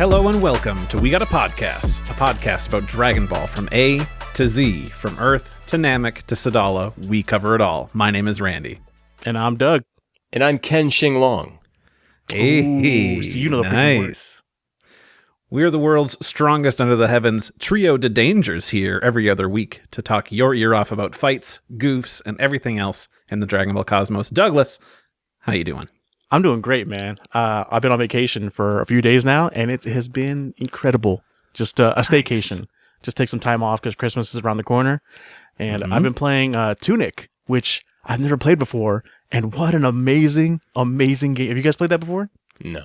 Hello and welcome to We Got a podcast about Dragon Ball from A to Z, from Earth to Namek to Sadala. We cover it all. My name is Randy. And I'm Doug. And I'm Ken Xinglong. Hey, so you know the freaking words. We're the world's strongest under the heavens trio de dangers here every other week to talk your ear off about fights, goofs, and everything else in the Dragon Ball cosmos. Douglas, how you doing? I'm doing great, man. I've been on vacation for a few days now, and it has been incredible. Just a staycation. Just take some time off because Christmas is around the corner. And I've been playing Tunic, which I've never played before. And what an amazing, amazing game. Have you guys played that before? No.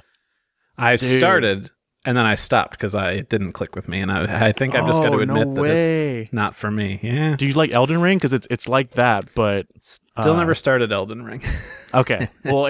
I started, and then I stopped because it didn't click with me. And I think I've just got to admit that it's not for me. Yeah. Do you like Elden Ring? Because it's like that, but... Still never started Elden Ring. Okay. Well,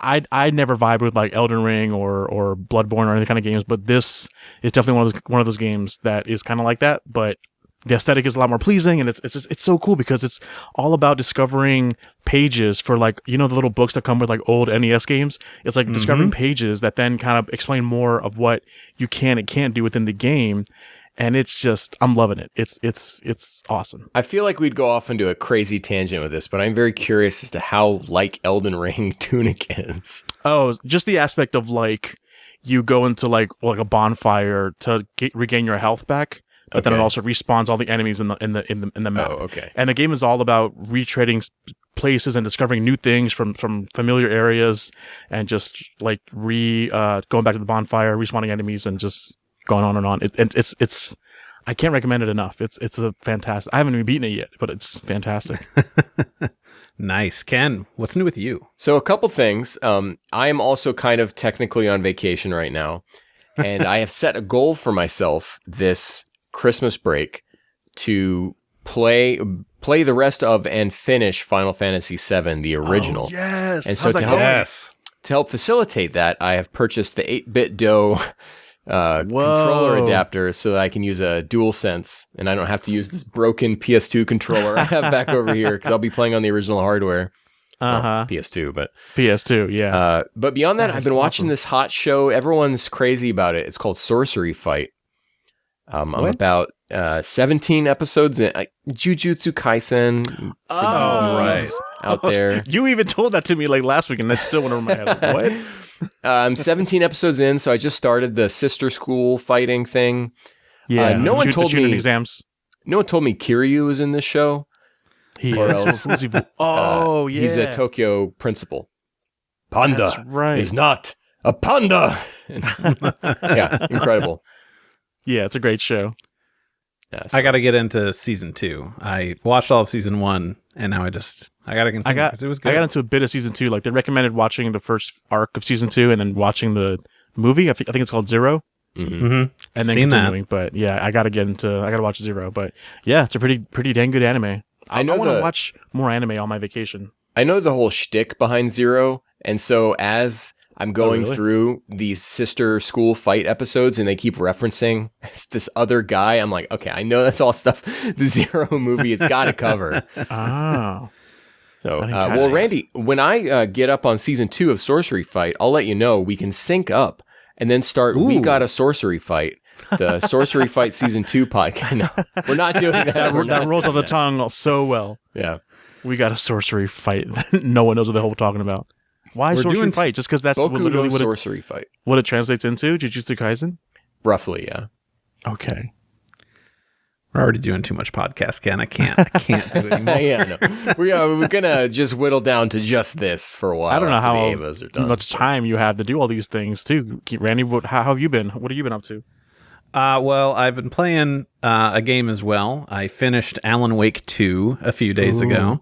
I never vibe with like Elden Ring or Bloodborne or any kind of games, but this is definitely one of those games that is kind of like that, but the aesthetic is a lot more pleasing, and it's so cool because it's all about discovering pages for, like, you know, the little books that come with like old NES games. It's like discovering pages that then kind of explain more of what you can and can't do within the game. And it's just, I'm loving it. It's awesome. I feel like we'd go off into a crazy tangent with this, but I'm very curious as to how like Elden Ring Tunic is. Oh, just the aspect of like you go into like a bonfire to regain your health back, but then it also respawns all the enemies in the map. Oh, okay. And the game is all about retreading places and discovering new things from familiar areas, and just like going back to the bonfire, respawning enemies, and just going on and on. It's I can't recommend it enough. It's a fantastic. I haven't even beaten it yet, but it's fantastic. Nice. Ken, what's new with you? So a couple things. I am also kind of technically on vacation right now, and I have set a goal for myself this Christmas break to play the rest of and finish Final Fantasy VII, the original. Oh, yes. And so to help facilitate that, I have purchased the 8-bit DOE controller adapter so that I can use a DualSense, and I don't have to use this broken PS2 controller I have back over here because I'll be playing on the original hardware. Well, PS2, but PS2, yeah. But beyond that, I've been watching this hot show. Everyone's crazy about it. It's called Sorcery Fight. I'm about 17 episodes in. Jujutsu Kaisen. Right. Out there. You even told that to me like last week, and that still went over my head. Like, what? I'm 17 episodes in, so I just started the sister school fighting thing. Yeah. No one told me exams. No one told me Kiryu was in this show. He's a Tokyo principal. Panda is not a panda. Yeah, incredible. Yeah, it's a great show. Yeah, so. I got to get into season 2. I watched all of season 1, and now I got to continue because it was good. I got into a bit of season 2. Like, they recommended watching the first arc of season 2 and then watching the movie. I think it's called Zero. Mm-hmm. And then continuing. But yeah, I got to watch Zero. But yeah, it's a pretty dang good anime. I want to watch more anime on my vacation. I know the whole shtick behind Zero, and so as I'm going through these sister school fight episodes and they keep referencing this other guy, I'm like, okay, I know that's all stuff the Zero movie has got to cover. Oh. So, well, Randy, when I get up on season 2 of Sorcery Fight, I'll let you know. We can sync up and then start We Got a Sorcery Fight, the Sorcery Fight season 2 podcast. No, we're not doing that. That rolls off the tongue so well. Yeah. We Got a Sorcery Fight. No one knows what the hell we're talking about. Why Sorcery Fight? Just because that's literally what Sorcery Fight. What it translates into? Jujutsu Kaisen? Roughly, yeah. Okay. We're already doing too much podcast, Ken. I can't do it anymore. Yeah, no. We're gonna just whittle down to just this for a while. I don't know how much time you have to do all these things too. Randy, how have you been? What have you been up to? Well, I've been playing a game as well. I finished Alan Wake 2 a few days ago.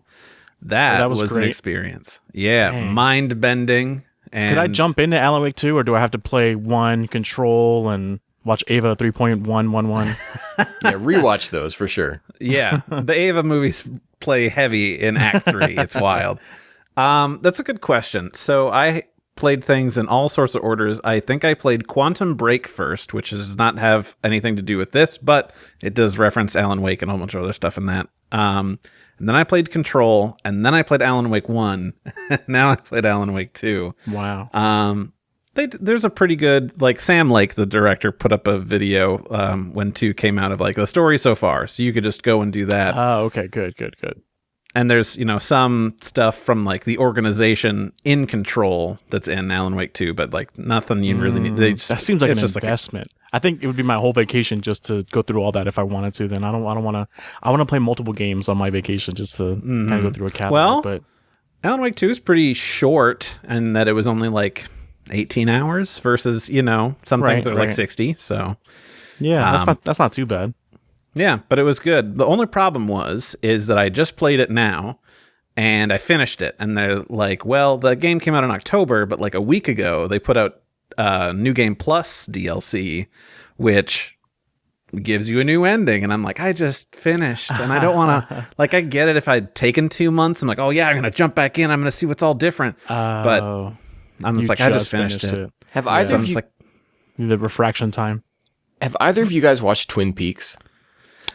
That was an experience. Yeah, mind-bending. Could I jump into Alan Wake 2, or do I have to play 1, Control, and watch Ava 3.111? Yeah, rewatch those for sure. Yeah, the Ava movies play heavy in Act 3. It's wild. That's a good question. So I played things in all sorts of orders. I think I played Quantum Break first, which does not have anything to do with this, but it does reference Alan Wake and a whole bunch of other stuff in that. And then I played Control, and then I played Alan Wake 1. Now I played Alan Wake 2. Wow. There's a pretty good, like Sam Lake, the director, put up a video when 2 came out of like the story so far. So you could just go and do that. Oh, okay. Good. And there's, some stuff from like the organization in Control that's in Alan Wake 2, but like nothing you really need. That seems like an investment. I think it would be my whole vacation just to go through all that if I wanted to. Then I don't want to. I want to play multiple games on my vacation just to kind of go through a catalog. Well, but Alan Wake 2 is pretty short, and that it was only like 18 hours versus, some things that are like 60. So yeah, that's not too bad. Yeah, but it was good. The only problem is that I just played it now and I finished it. And they're like, well, the game came out in October, but like a week ago, they put out New Game Plus DLC, which gives you a new ending. And I'm like, I just finished and I don't want to, like, I get it if I'd taken 2 months. I'm like, oh yeah, I'm going to jump back in. I'm going to see what's all different. But I'm just like, I just finished it. Have either of you, the refraction time. Have either of you guys watched Twin Peaks?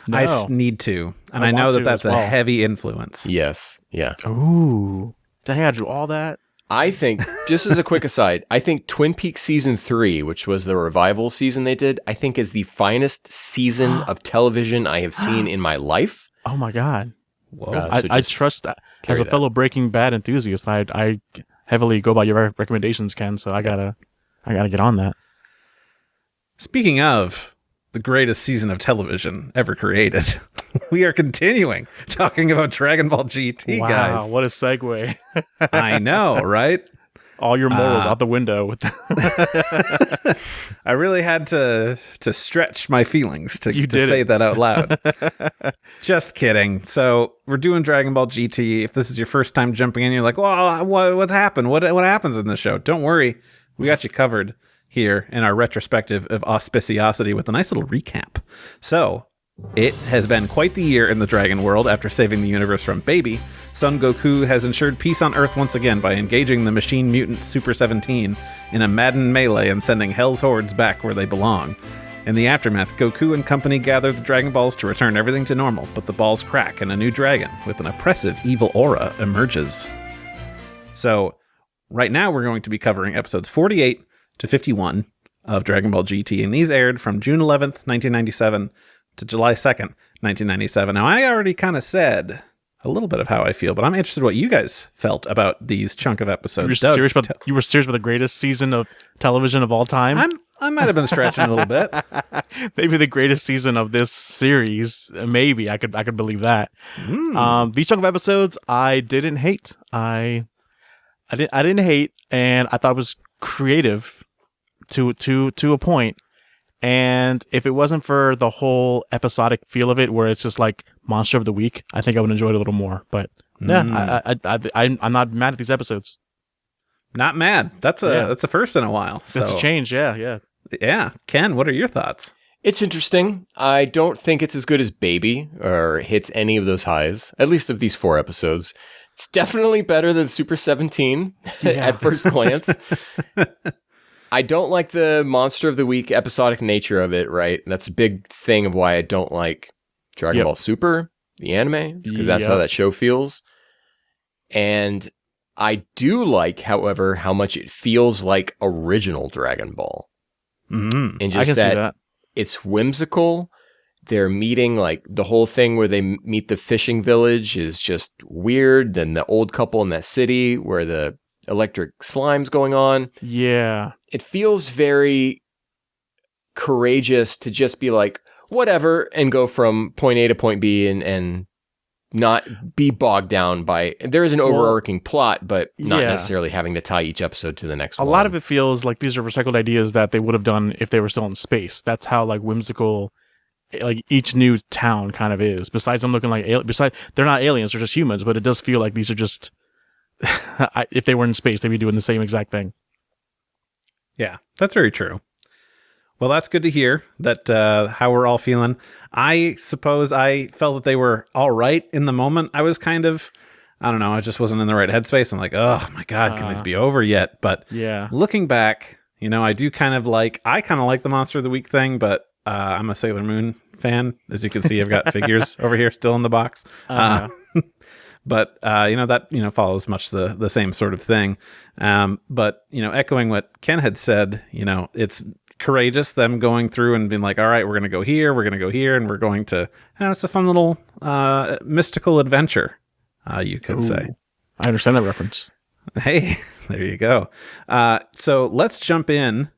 No. I need to, and I know that's a heavy influence. Yes, yeah. Ooh, dang! I drew all that. I think, just as a quick aside, I think Twin Peaks season 3, which was the revival season they did, I think is the finest season of television I have seen in my life. Oh my god! Whoa! I trust that as a fellow Breaking Bad enthusiast. I heavily go by your recommendations, Ken. So I gotta get on that. Speaking of the greatest season of television ever created, we are continuing talking about Dragon Ball GT, guys. Wow, what a segue. I know, right? All your morals out the window. I really had to stretch my feelings to say that out loud. Just kidding. So we're doing Dragon Ball GT. If this is your first time jumping in, you're like, well, what's happened? What happens in the show? Don't worry. We got you covered here in our retrospective of auspiciosity with a nice little recap. So, it has been quite the year in the Dragon world after saving the universe from Baby. Son Goku has ensured peace on Earth once again by engaging the machine mutant Super 17 in a maddened melee and sending Hell's hordes back where they belong. In the aftermath, Goku and company gather the Dragon Balls to return everything to normal, but the balls crack and a new dragon with an oppressive evil aura emerges. So, right now we're going to be covering episodes 48 to 51 of Dragon Ball GT, and these aired from June 11th, 1997 to July 2nd, 1997. Now, I already kind of said a little bit of how I feel, but I'm interested in what you guys felt about these chunk of episodes. You were serious about the greatest season of television of all time? I might have been stretching a little bit. Maybe the greatest season of this series. Maybe I could believe that. These chunk of episodes, I didn't hate. I didn't hate, and I thought it was creative to a point. And if it wasn't for the whole episodic feel of it, where it's just like Monster of the Week, I think I would enjoy it a little more. But yeah, I'm not mad at these episodes. Not mad. That's a first in a while. So. That's a change. Yeah. Ken, what are your thoughts? It's interesting. I don't think it's as good as Baby or hits any of those highs, at least of these 4 episodes. It's definitely better than Super 17 at first glance. I don't like the Monster of the Week episodic nature of it, right? That's a big thing of why I don't like Dragon Ball Super, the anime, because that's how that show feels. And I do like, however, how much it feels like original Dragon Ball. Mm-hmm. And just that it's whimsical. They're meeting, like, the whole thing where they meet the fishing village is just weird. Then the old couple in that city where the electric slime's going on. Yeah. It feels very courageous to just be like, whatever, and go from point A to point B and not be bogged down by... There is an overarching plot, but not necessarily having to tie each episode to the next one. A lot of it feels like these are recycled ideas that they would have done if they were still in space. That's how, like, whimsical... like each new town kind of is. Besides them looking like they're not aliens, they're just humans, but it does feel like these are just if they were in space, they'd be doing the same exact thing. Yeah, that's very true. Well, that's good to hear that how we're all feeling. I suppose I felt that they were all right in the moment. I was kind of, I don't know, I just wasn't in the right headspace. I'm like, oh my God, can this be over yet? But looking back, I do kind of like the Monster of the Week thing, but I'm a Sailor Moon fan. As you can see, I've got figures over here still in the box. But that follows much the same sort of thing. But echoing what Ken had said, it's courageous them going through and being like, all right, we're going to go here, we're going to go here, and we're going to. It's a fun little mystical adventure, you could say. I understand that reference. Hey, there you go. So let's jump in.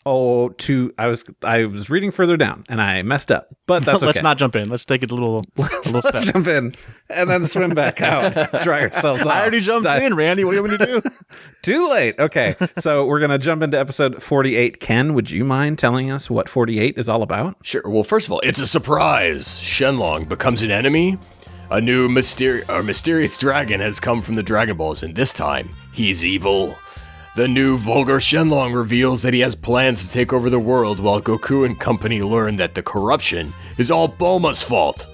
I was reading further down and I messed up, but that's okay. Let's not jump in. Let's take it a little Let's step. jump in and then swim back out. Dry ourselves off. I already jumped in, Randy. What do you want me to do? Too late. Okay, so we're gonna jump into episode 48. Ken, would you mind telling us what 48 is all about? Sure. Well, first of all, it's a surprise. Shenlong becomes an enemy. A new mysterious dragon has come from the Dragon Balls, and this time, he's evil. The new vulgar Shenlong reveals that he has plans to take over the world, while Goku and company learn that the corruption is all Bulma's fault.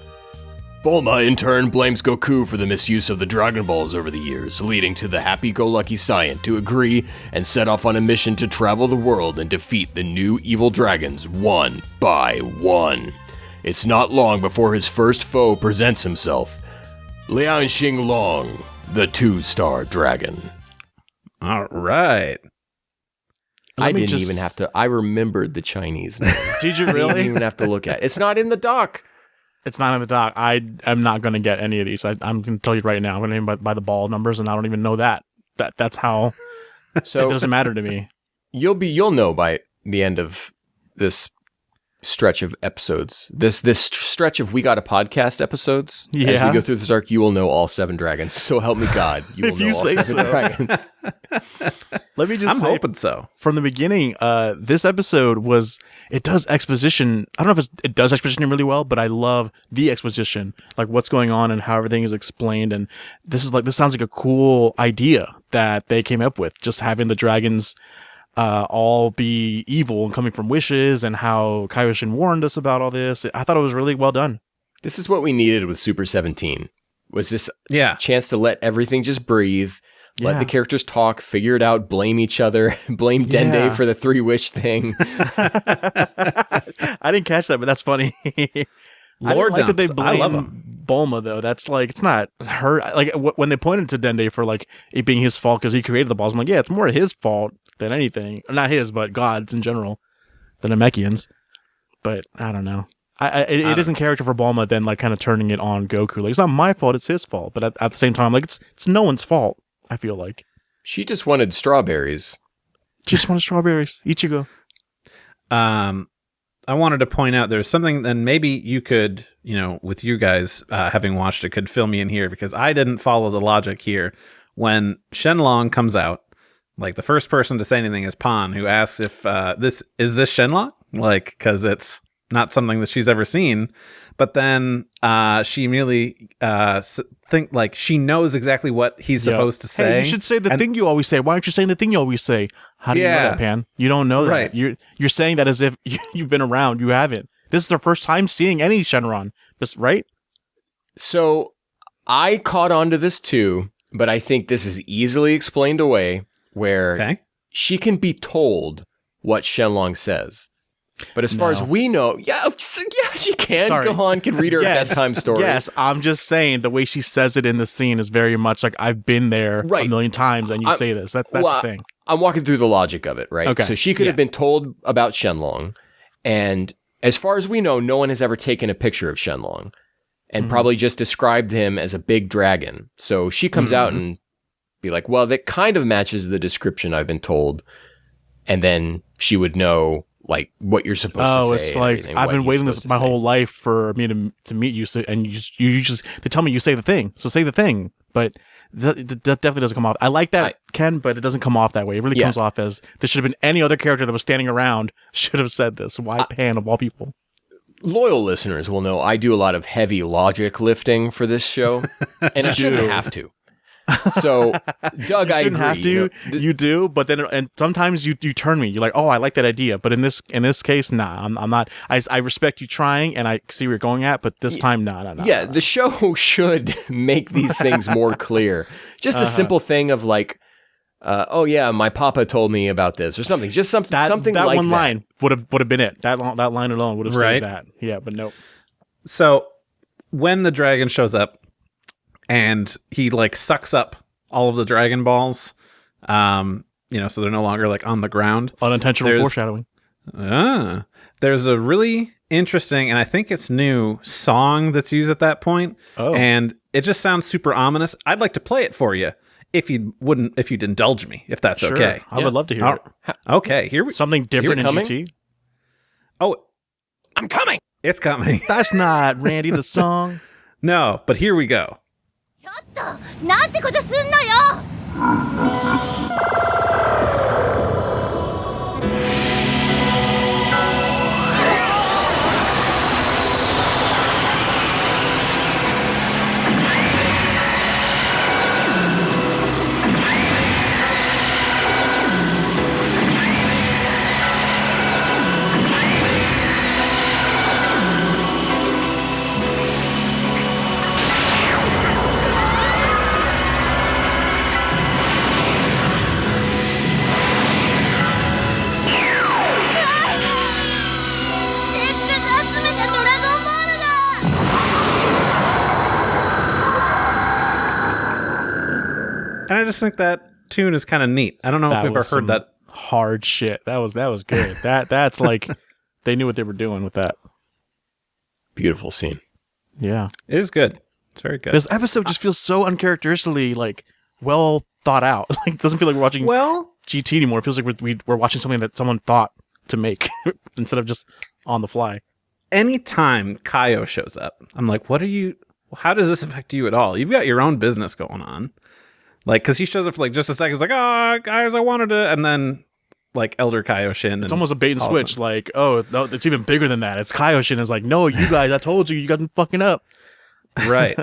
Bulma, in turn, blames Goku for the misuse of the Dragon Balls over the years, leading to the happy-go-lucky Saiyan to agree and set off on a mission to travel the world and defeat the new evil dragons one by one. It's not long before his first foe presents himself, Liang Xinglong, the 2-star dragon. All right. I didn't even have to. I remembered the Chinese name. Did you I really? didn't even have to look at it. It's not in the doc. It's not in the doc. I am not going to get any of these. I'm going to tell you right now. I'm going to name by the ball numbers, and I don't even know that. That's how. So it doesn't matter to me. You'll know by the end of this stretch of episodes. This stretch of We Got a Podcast episodes. Yeah. As we go through this arc, you will know all 7 dragons. So help me God, you will If know you all say 7 so. dragons. Let me just I'm say, hoping so. from the beginning, this episode it does exposition. I don't know if it does exposition really well, but I love the exposition, like what's going on and how everything is explained. And this sounds like a cool idea that they came up with, just having the dragons all be evil and coming from wishes, and how Kaioshin warned us about all this. I thought it was really well done. This is what we needed with Super 17. Was this Yeah. chance to let everything just breathe, let Yeah. the characters talk, figure it out, blame each other, blame Dende Yeah. for the 3-wish thing. I didn't catch that, but that's funny. Lore I didn't like that they dumps. I love blame them. Bulma, though. That's like, it's not her. Like when they pointed to Dende for like it being his fault because he created the balls, I'm like, yeah, it's more his fault than anything. Not his, but God's in general, the Namekians. But I don't know. It is in character for Bulma, then like kind of turning it on Goku. Like, it's not my fault, it's his fault. But at the same time, like it's no one's fault. I feel like She just wanted strawberries. just wanted strawberries. Ichigo. I wanted to point out there's something, and maybe you could, with you guys having watched it, could fill me in here, because I didn't follow the logic here. When Shenlong comes out, like the first person to say anything is Pan, who asks if this Shenlong, like, because it's not something that she's ever seen. But then she immediately she knows exactly what he's supposed to say. Hey, you should say the thing you always say. Why aren't you saying the thing you always say? How do you know that, Pan? You don't know that. Right. You're saying that as if you've been around. You haven't. This is their first time seeing any Shenron. Right? So I caught on to this too, but I think this is easily explained away, where she can be told what Shenlong says. But as far as we know, she can. Sorry. Gohan can read her a bedtime story. Yes, I'm just saying the way she says it in the scene is very much like I've been there a million times, and you say this. That's the thing. I'm walking through the logic of it, right? Okay. So she could have been told about Shenlong, and as far as we know, no one has ever taken a picture of Shenlong, and probably just described him as a big dragon. So she comes out and be like, well, that kind of matches the description I've been told, and then she would know like what you're supposed to say. Oh, it's like I've been waiting this my whole life for me to meet you, and you just they tell me you say the thing, so say the thing. But that definitely doesn't come off. I like that, Ken, but it doesn't come off that way. It really comes off as there should have been any other character that was standing around should have said this. Why Pan of all people? Loyal listeners will know I do a lot of heavy logic lifting for this show, and I shouldn't have to. So, Doug, I agree. Have to. You do, but then and sometimes you turn me. You're like, oh, I like that idea, but in this case, nah, I'm not. I respect you trying, and I see where you're going at, but this time, nah. Yeah, the show should make these things more clear. Just a simple thing of like, oh yeah, my papa told me about this or something. Just something that like one that. line would have been it. That line alone would have said that. Yeah, but nope. So when the dragon shows up, and he like sucks up all of the Dragon Balls. So they're no longer like on the ground. Unintentional foreshadowing. There's a really interesting, and I think it's new, song that's used at that point. Oh. And it just sounds super ominous. I'd like to play it for you if you'd indulge me, if that's Sure. okay. I would love to hear it. Okay, here we Something different in GT. Oh, I'm coming. it's coming. That's not Randy the song. No, but here we go. ちょっとなんてことすんのよ And I just think that tune is kind of neat. I don't know if we've ever heard that. Hard shit. That was good. That's like they knew what they were doing with that. Beautiful scene. Yeah. It is good. It's very good. This episode just feels so uncharacteristically like well thought out. Like it doesn't feel like we're watching GT anymore. It feels like we're watching something that someone thought to make instead of just on the fly. Anytime Kaio shows up, I'm like, how does this affect you at all? You've got your own business going on. Like, because he shows up for like just a second. He's like, oh, guys, I wanted to. And then like Elder Kaioshin. It's almost a bait and switch. Like, oh, no, it's even bigger than that. It's Kaioshin. It's like, no, you guys, I told you got them fucking up. Right.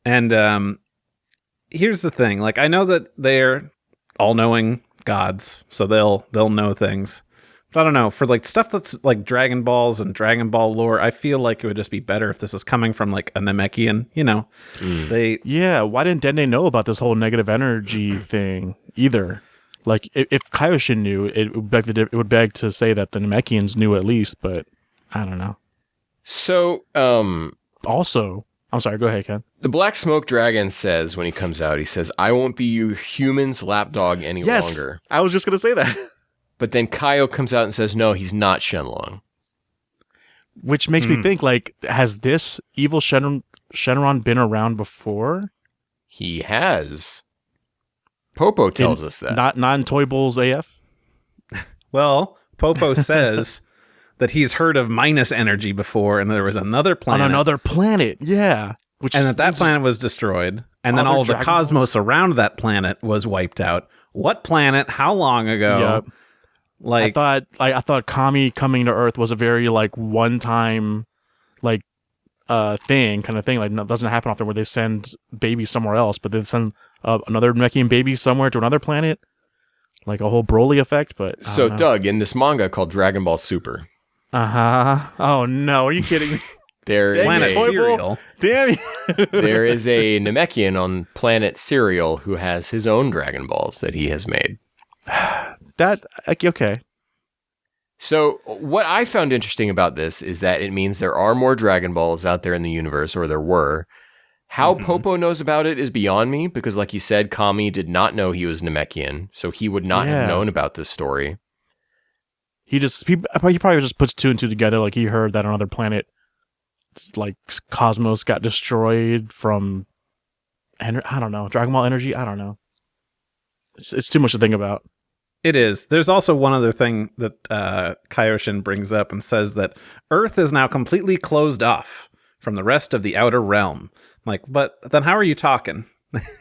And here's the thing. Like, I know that they're all-knowing gods, so they'll know things. But I don't know, for like stuff that's like Dragon Balls and Dragon Ball lore, I feel like it would just be better if this was coming from like a Namekian, Yeah, why didn't Dende know about this whole negative energy thing either? Like, if Kaioshin knew, it would beg to say that the Namekians knew at least, but I don't know. So, also, I'm sorry, go ahead, Ken. The Black Smoke Dragon says when he comes out, he says, I won't be you humans' lapdog any longer. I was just going to say that. But then Kaio comes out and says, no, he's not Shenlong. Which makes me think, like, has this evil Shenron been around before? He has. Popo tells us that. Not non-Toy Bulls AF? Well, Popo says that he's heard of minus energy before, and there was another planet. On another planet, yeah. And that planet was destroyed, and then all of the cosmos around that planet was wiped out. What planet? How long ago? Yep. Like, I thought Kami coming to Earth was a very like one-time like thing kind of thing. Like, it doesn't happen often where they send babies somewhere else, but they send another Namekian baby somewhere to another planet, like a whole Broly effect. But so, Doug, in this manga called Dragon Ball Super. Oh no, are you kidding me? Planet Cereal. Damn you. There is a Namekian on Planet Cereal who has his own Dragon Balls that he has made. That okay. So what I found interesting about this is that it means there are more Dragon Balls out there in the universe, or there were. How Popo knows about it is beyond me, because like you said, Kami did not know he was Namekian, so he would not have known about this story. He probably just puts two and two together, like he heard that another planet, like cosmos, got destroyed from, I don't know, Dragon Ball energy. I don't know. It's too much to think about. It is. There's also one other thing that Kaioshin brings up and says that Earth is now completely closed off from the rest of the outer realm. Like, but then how are you talking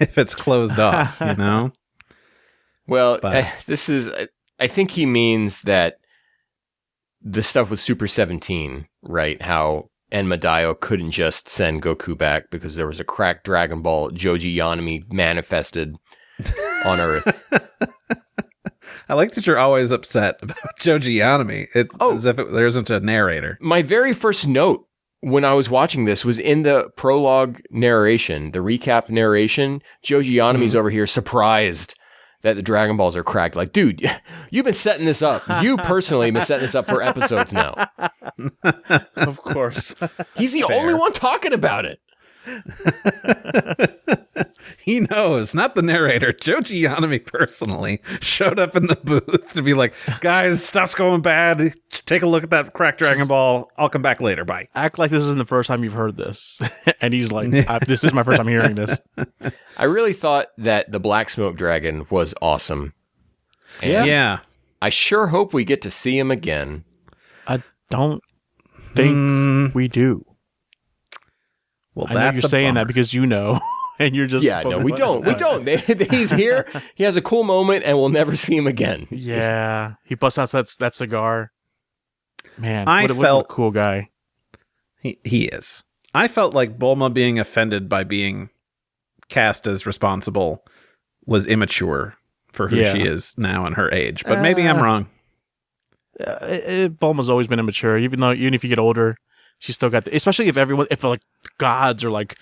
if it's closed off, you know? Well, I think he means that the stuff with Super 17, right? How Enma couldn't just send Goku back because there was a cracked Dragon Ball Joji Yanami manifested on Earth. I like that you're always upset about Joji Yanami. It's as if there isn't a narrator. My very first note when I was watching this was in the prologue narration, the recap narration. Joji Yanami's over here surprised that the Dragon Balls are cracked. Like, dude, you've been setting this up. You personally have been setting this up for episodes now. Of course. He's the only one talking about it. He knows, not the narrator. Joji Yanami personally showed up in the booth to be like, guys, stuff's going bad. Take a look at that cracked Dragon Ball. I'll come back later. Bye. Act like this isn't the first time you've heard this. And he's like, this is my first time hearing this. I really thought that the Black Smoke Dragon was awesome. And Yeah. I sure hope we get to see him again. I don't think we do. Well, I know that's you're saying that because you know. And you're just No, we don't. We don't. He's here. He has a cool moment, and we'll never see him again. Yeah, he busts out that cigar. Man, I what felt a cool guy. He is. I felt like Bulma being offended by being cast as responsible was immature for who she is now and her age. But maybe I'm wrong. Bulma's always been immature, even if you get older, she's still got. Especially if like gods are like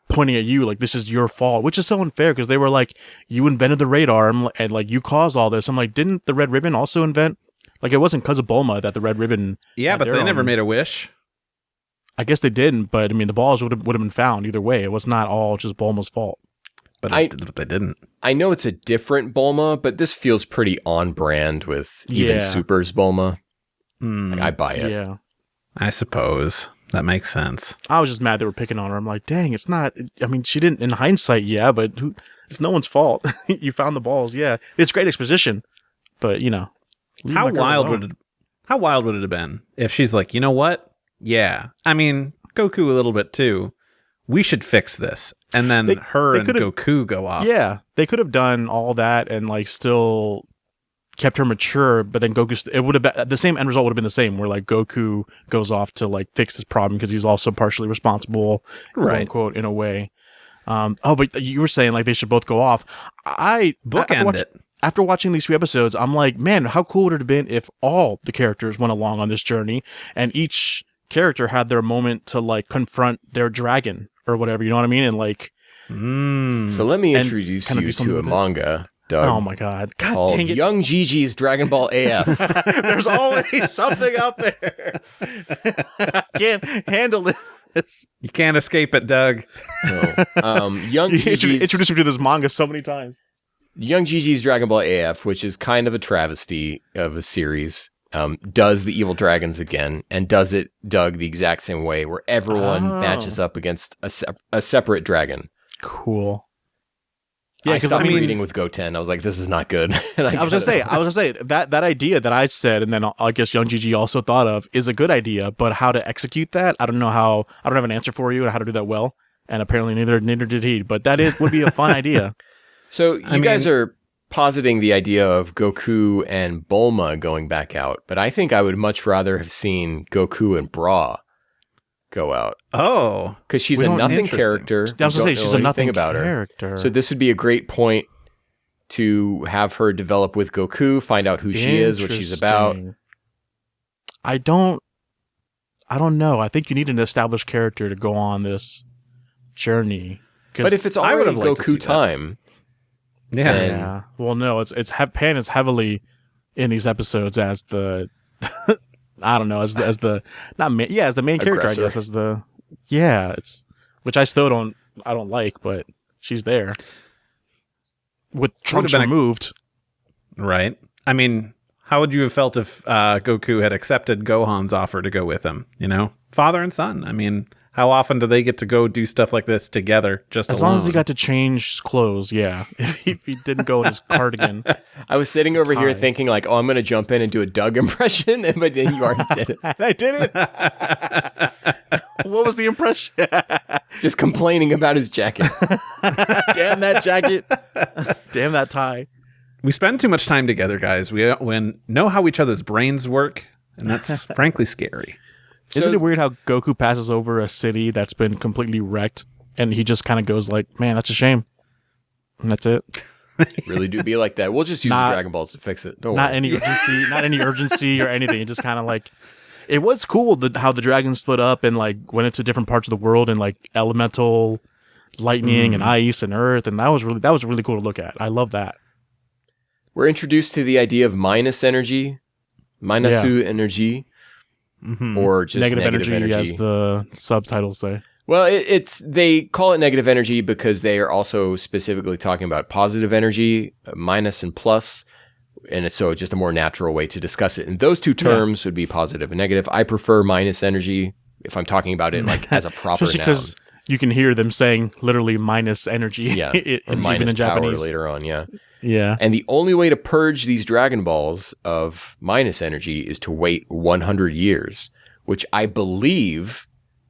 pointing at you like this is your fault, which is so unfair because they were like, you invented the radar and like you caused all this. I'm like, didn't the Red Ribbon also invent? Like it wasn't because of Bulma that the Red Ribbon. Yeah, but they never made a wish. I guess they didn't, but I mean the balls would have been found either way. It was not all just Bulma's fault. But they didn't. I know it's a different Bulma, but this feels pretty on brand with even Super's Bulma. Like, I buy it. Yeah, I suppose. That makes sense. I was just mad they were picking on her. I'm like, dang, it's not. I mean, she didn't. In hindsight, but it's no one's fault. You found the balls. Yeah, it's great exposition, but how wild would it have been if she's like, you know what? Yeah, I mean, Goku a little bit too. We should fix this, and then her and Goku go off. Yeah, they could have done all that and like still kept her mature, but then Goku, it would have been the same end result would have been the same, where like Goku goes off to like fix this problem because he's also partially responsible, quote unquote, in a way. But you were saying like they should both go off. After watching these 3 episodes, I'm like, man, how cool would it have been if all the characters went along on this journey and each character had their moment to like confront their dragon or whatever, you know what I mean? And like, so let me introduce you to a manga. Doug, oh my God called dang it. Young Gigi's Dragon Ball AF. There's always something out there. I can't handle this. You can't escape it, Doug. No. Young Gigi's introduced me to this manga so many times. Young Gigi's Dragon Ball AF, which is kind of a travesty of a series, does the evil dragons again, and does it, Doug, the exact same way, where everyone matches up against a separate dragon. Cool. Yeah, I stopped reading with Goten. I was like, this is not good. And I was gonna say that idea that I said, and then I guess Young Gigi also thought of, is a good idea. But how to execute that, I don't know how. I don't have an answer for you on how to do that well. And apparently neither did he. But that would be a fun idea. So you guys are positing the idea of Goku and Bulma going back out, but I think I would much rather have seen Goku and Bra go out. Oh, because she's a nothing character. I was going to say she's a nothing about character. Her. So this would be a great point to have her develop with Goku, find out who she is, what she's about. I don't know. I think you need an established character to go on this journey. But if it's already Goku time, yeah. Well, no, it's Pan is heavily in these episodes as the. I don't know, as the main character, I guess, it's which I still don't like, but she's there with Trunks removed. Right. I mean, how would you have felt if Goku had accepted Gohan's offer to go with him? Father and son. I mean, how often do they get to go do stuff like this together? Just as long as he got to change clothes, yeah. If he didn't go in his cardigan. I was sitting over here thinking like, oh, I'm going to jump in and do a Doug impression, but then you already did it. I did it. What was the impression? Just complaining about his jacket. Damn that jacket. Damn that tie. We spend too much time together, guys. We know how each other's brains work, and that's frankly scary. Isn't it weird how Goku passes over a city that's been completely wrecked, and he just kind of goes like, man, that's a shame. And that's it. Really do be like that. We'll just use the Dragon Balls to fix it. Don't worry. Not any urgency or anything. It just kind of like, it was cool how the dragons split up and like went into different parts of the world and like elemental lightning and ice and earth. And that was really cool to look at. I love that. We're introduced to the idea of minus energy, energy. Or just negative energy, as the subtitles say. Well, they call it negative energy because they are also specifically talking about positive energy, minus and plus, and it's so just a more natural way to discuss it. And those two terms would be positive and negative. I prefer minus energy if I'm talking about it like as a proper noun. Because you can hear them saying literally minus energy. Yeah, or even minus in power Japanese. later on, yeah. Yeah. And the only way to purge these Dragon Balls of minus energy is to wait 100 years, which I believe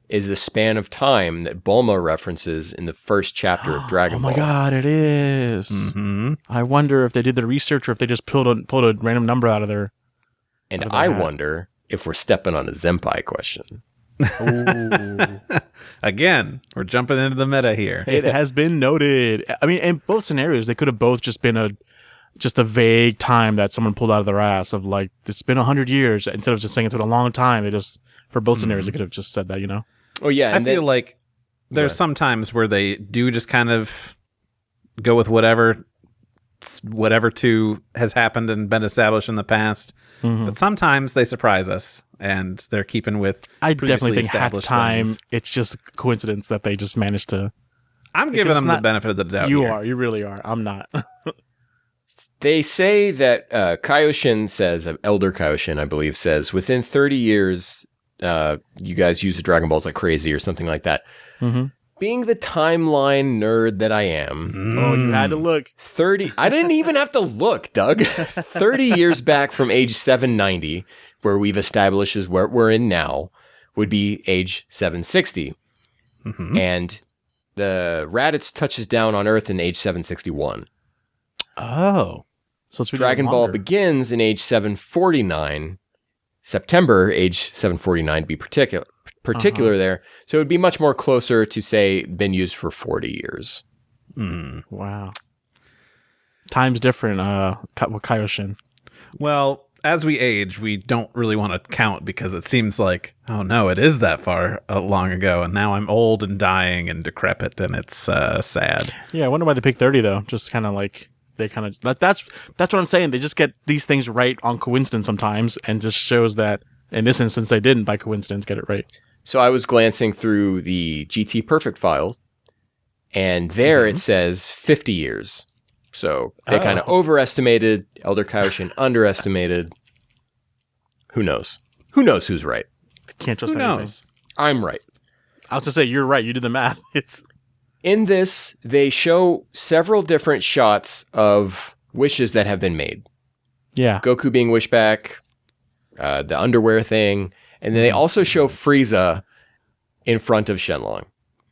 is the span of time that Bulma references in the first chapter of Dragon Ball. Oh my god, it is. Mm-hmm. I wonder if they did the research or if they just pulled a random number out of there. And I wonder if we're stepping on a Zenpai question. Again, we're jumping into the meta here. It has been noted. I mean, in both scenarios, they could have both just been a vague time that someone pulled out of their ass of like, it's been 100 years. Instead of just saying it's been a long time, they just, for both scenarios, they could have just said that, you know? Oh, yeah. I feel like there's some times where they do just kind of go with whatever has happened and been established in the past. Mm-hmm. But sometimes they surprise us, and they're keeping with I definitely think half the established time things. it's just a coincidence that they just managed to. I'm giving them the benefit of the doubt. You here. are. You really are. I'm not. They say that Kaioshin says, Elder Kaioshin, I believe, says, within 30 years, you guys use the Dragon Balls like crazy or something like that. Mm-hmm. Being the timeline nerd that I am. Oh, you had to look. 30. I didn't even have to look, Doug. 30 years back from age 790, where we've established is where we're in now, would be age 760. Mm-hmm. And the Raditz touches down on Earth in age 761. Oh. So it's Dragon Ball begins in age 749. September, age 749 to be particular there. So it would be much more closer to, say, been used for 40 years. Mm. Wow. Time's different with Kaioshin. Well, as we age, we don't really want to count because it seems like, oh no, it is that far long ago, and now I'm old and dying and decrepit, and it's sad. Yeah, I wonder why they picked 30 though. Just kind of like that's what I'm saying. They just get these things right on coincidence sometimes, and just shows that in this instance they didn't by coincidence get it right. So I was glancing through the GT Perfect file, and there it says 50 years. So they kind of overestimated. Elder Kaioshin underestimated. Who knows? Who knows who's right? Can't trust Who anything. knows? I'm right. I was to say you're right. You did the math. In this, they show several different shots of wishes that have been made. Yeah. Goku being wished back, the underwear thing, and then they also show Frieza in front of Shenlong.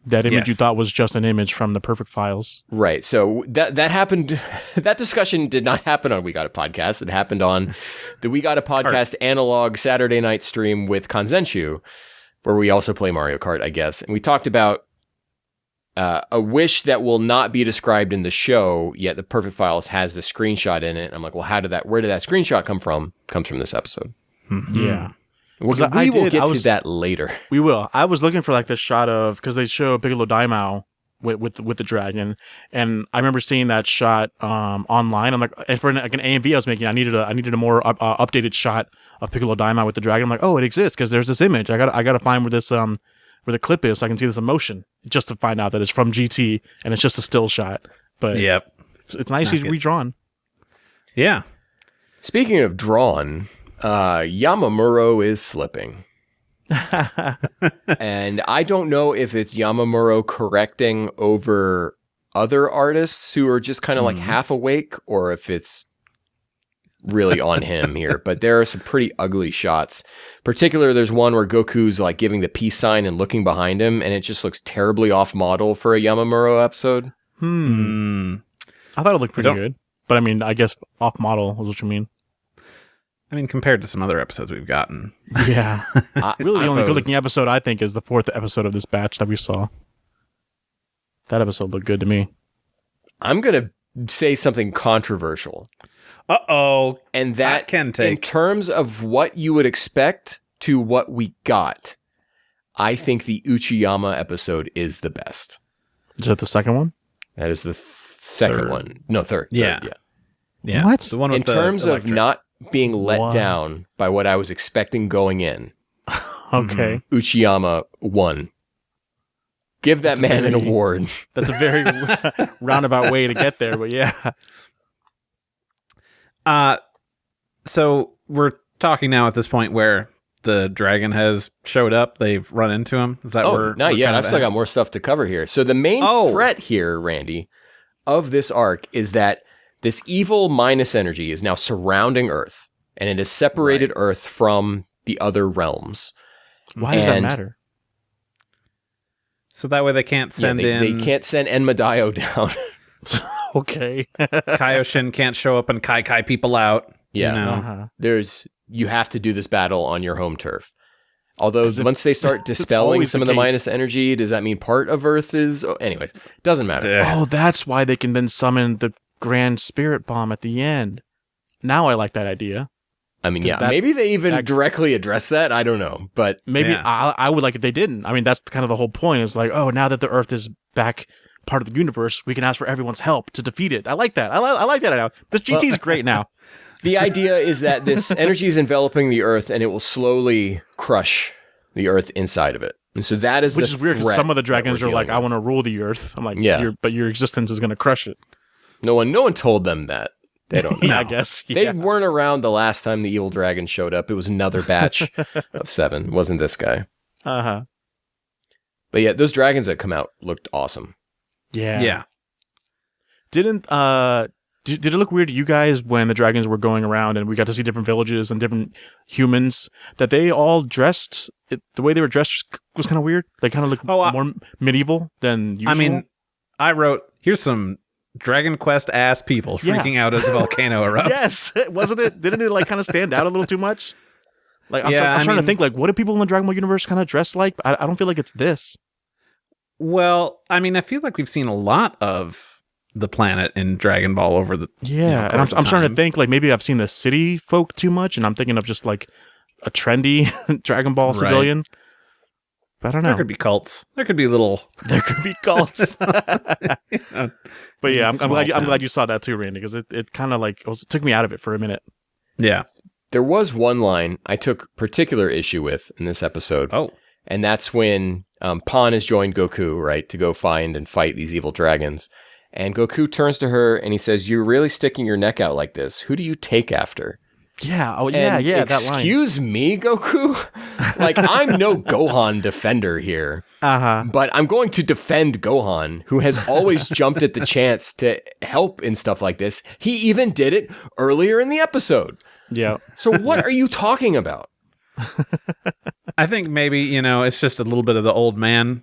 That image you Yes. thought was just an image from the Perfect Files. Right. So that happened. That discussion did not happen on We Got a Podcast. It happened on the We Got a Podcast analog Saturday night stream with Kanzenshuu, where we also play Mario Kart, I guess. And we talked about a wish that will not be described in the show, yet the Perfect Files has the screenshot in it. I'm like, well, where did that screenshot come from? Comes from this episode. Mm-hmm. Yeah. We will get to that later. We will. I was looking for like the shot of, because they show Piccolo Daimao with the dragon, and I remember seeing that shot online. I'm like, and for like an AMV I was making, I needed a more updated shot of Piccolo Daimao with the dragon. I'm like, oh, it exists because there's this image. I got to find where this where the clip is so I can see this emotion, just to find out that it's from GT and it's just a still shot. But Yep. it's nicely redrawn. Yeah. Speaking of drawn, Yamamuro is slipping. And I don't know if it's Yamamuro correcting over other artists who are just kind of like half awake, or if it's really on him here. But there are some pretty ugly shots. Particularly, there's one where Goku's like giving the peace sign and looking behind him, and it just looks terribly off model for a Yamamuro episode. I thought it looked pretty good, but I mean, I guess off model is what you mean. I mean, compared to some other episodes we've gotten. Yeah. Really, the only thought good looking episode I think is the 4th episode of this batch that we saw. That episode looked good to me. I'm going to say something controversial. Uh-oh. And that can take. In terms of what you would expect to what we got, I think the Uchiyama episode is the best. Is that the second one? That is the second one. No, third. Yeah. Third, Yeah. What? The one with in terms of not being let Wow. down by what I was expecting going in, Okay. Uchiyama won. Give that man an award. That's a very roundabout way to get there, but yeah. So we're talking now at this point where the dragon has showed up. They've run into him. Is that where? Not yet. I've still got more stuff to cover here. So the main threat here, Randy, of this arc is that this evil minus energy is now surrounding Earth, and it has separated Earth from the other realms. Why does that matter? So that way they can't send They can't send Enmadio down. Okay. Kaioshin can't show up and Kai people out. Yeah. You know? You have to do this battle on your home turf. Although once they start dispelling some of the minus energy, does that mean part of Earth is... Oh, anyways, doesn't matter. Oh, that's why they can then summon the Grand Spirit Bomb at the end. Now I like that idea. I mean, maybe they even directly address that. I don't know, but maybe I would like if they didn't. I mean, that's kind of the whole point. Is like, oh, now that the Earth is back part of the universe, we can ask for everyone's help to defeat it. I like that. I like that now. This GT is great now. The idea is that this energy is enveloping the Earth, and it will slowly crush the Earth inside of it. And so that is which is weird because some of the dragons are like, I want to rule the Earth. I'm like, but your existence is going to crush it. No one told them that. They don't know. I guess. Yeah. They weren't around the last time the evil dragon showed up. It was another batch of 7. It wasn't this guy. Uh-huh. But yeah, those dragons that come out looked awesome. Yeah. Yeah. Did it look weird to you guys when the dragons were going around and we got to see different villages and different humans that they all dressed, the way they were dressed was kind of weird? They kind of looked more medieval than usual? I mean, I wrote, here's some Dragon Quest ass people freaking out as a volcano erupts. Yes, wasn't it? Didn't it like kind of stand out a little too much? Like I'm trying to think like what do people in the Dragon Ball universe kind of dress like? I don't feel like it's this. Well, I mean, I feel like we've seen a lot of the planet in Dragon Ball over the and I'm starting to think like maybe I've seen the city folk too much, and I'm thinking of just like a trendy Dragon Ball civilian. But I don't know. There could be cults. There could be cults. But yeah, I'm glad you saw that too, Randy, because it kind of like it took me out of it for a minute. Yeah. There was one line I took particular issue with in this episode. Oh. And that's when Pan has joined Goku, right, to go find and fight these evil dragons. And Goku turns to her and he says, "You're really sticking your neck out like this. Who do you take after?" Yeah. Oh, yeah. And that line. Excuse me, Goku? Like, I'm no Gohan defender here. But I'm going to defend Gohan, who has always jumped at the chance to help in stuff like this. He even did it earlier in the episode. Yeah. So what are you talking about? I think maybe, it's just a little bit of the old man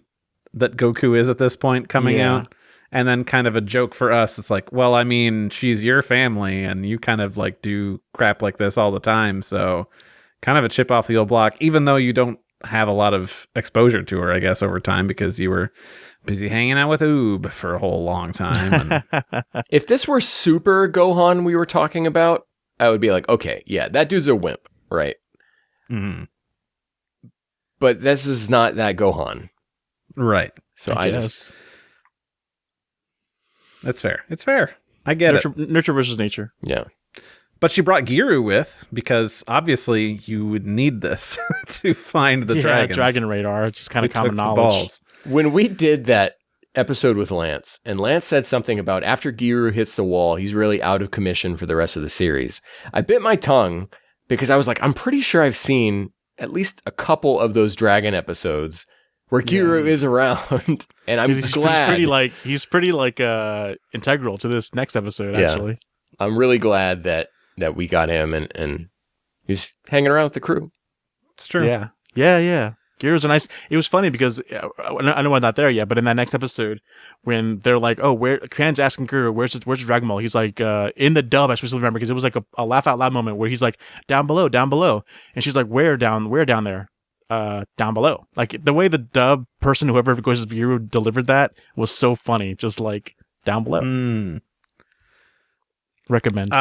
that Goku is at this point coming out. And then kind of a joke for us. It's like, well, I mean, she's your family and you kind of like do crap like this all the time. So kind of a chip off the old block, even though you don't have a lot of exposure to her, I guess, over time because you were busy hanging out with Oob for a whole long time. And if this were Super Gohan we were talking about, I would be like, okay, yeah, that dude's a wimp, right? Mm-hmm. But this is not that Gohan. Right. So I just... That's fair. It's fair. I get it. Nurture versus nature. Yeah. But she brought Giru with because obviously you would need this to find the dragons. Dragon radar. It's just kind of common knowledge. When we did that episode with Lance, and Lance said something about after Giru hits the wall, he's really out of commission for the rest of the series. I bit my tongue because I was like, I'm pretty sure I've seen at least a couple of those dragon episodes where Giru is around, and I'm glad. He's pretty integral to this next episode, actually. I'm really glad that we got him, and he's hanging around with the crew. It's true. Yeah. Giru's a nice... It was funny because, I know we're not there yet, but in that next episode, when they're like, oh, Kran's asking Giru, where's the Dragon Ball? He's like, in the dub, I specifically remember, because it was like a laugh out loud moment where he's like, down below. And she's like, where down there? Down below. Like the way the dub person, whoever goes to Giru delivered that was so funny. Just like down below. Recommend.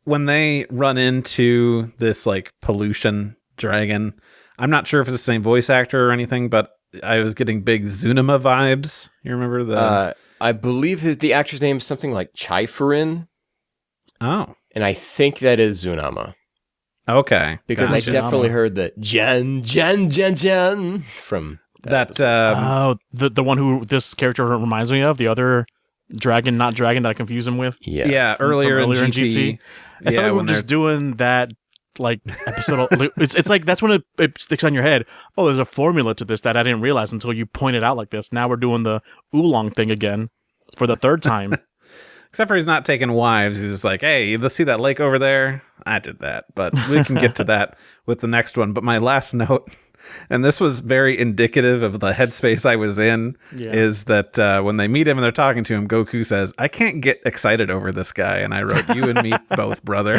When they run into this like pollution dragon, I'm not sure if it's the same voice actor or anything, but I was getting big Zunima vibes. You remember the? I believe the actor's name is something like Chaifurin. Oh, and I think that is Zunama. Okay. Because I definitely heard the Jen from The one who this character reminds me of, the other dragon, not dragon that I confuse him with. Yeah, earlier in GT. I feel like we're just doing that like episode. It's like that's when it sticks on your head. Oh, there's a formula to this that I didn't realize until you pointed out like this. Now we're doing the oolong thing again for the third time. Except for he's not taking wives. He's just like, hey, let's see that lake over there. I did that, but we can get to that with the next one. But my last note, and this was very indicative of the headspace I was in, is that when they meet him and they're talking to him, Goku says, I can't get excited over this guy. And I wrote, you and me both, brother.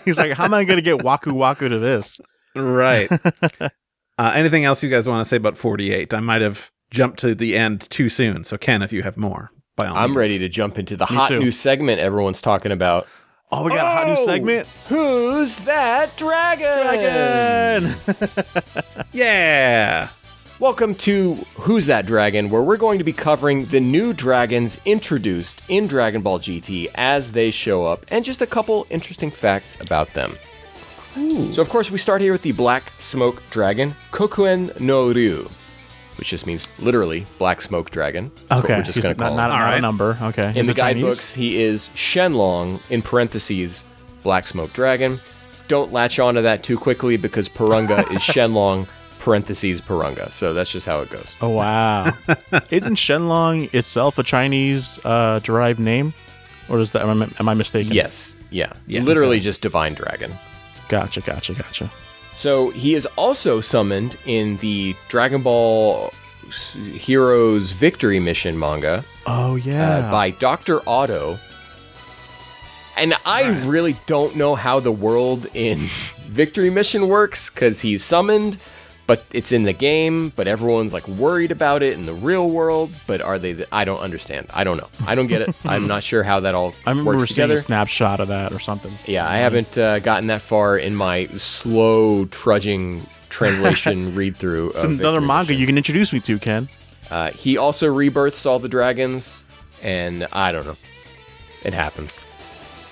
He's like, how am I going to get Waku Waku to this? Right. Anything else you guys want to say about 48? I might have jumped to the end too soon. So Ken, if you have more. I'm ready to jump into the hot new segment everyone's talking about. Oh, we got a hot new segment? Who's that dragon? Yeah. Welcome to Who's That Dragon, where we're going to be covering the new dragons introduced in Dragon Ball GT as they show up, and just a couple interesting facts about them. Ooh. So, of course, we start here with the Black Smoke Dragon, Kokuen no Ryu, which just means literally Black Smoke Dragon. That's what we're just going to call him. Not a number. Okay. In the guidebooks, he is Shenlong, in parentheses, Black Smoke Dragon. Don't latch onto that too quickly because Purunga is Shenlong, parentheses, Purunga. So that's just how it goes. Oh, wow. Isn't Shenlong itself a Chinese derived name? Or is that, am I mistaken? Yes. Yeah. Literally just Divine Dragon. Gotcha. So he is also summoned in the Dragon Ball Heroes Victory Mission manga. Oh, yeah. By Dr. Otto. And I really don't know how the world in Victory Mission works, because he's summoned, but it's in the game, but everyone's like worried about it in the real world, but are they... I don't understand. I don't know. I don't get it. I'm not sure how that all works together. I remember seeing a snapshot of that or something. Yeah, I haven't gotten that far in my slow, trudging translation read-through. It's another manga you can introduce me to, Ken. He also rebirths all the dragons, and I don't know. It happens.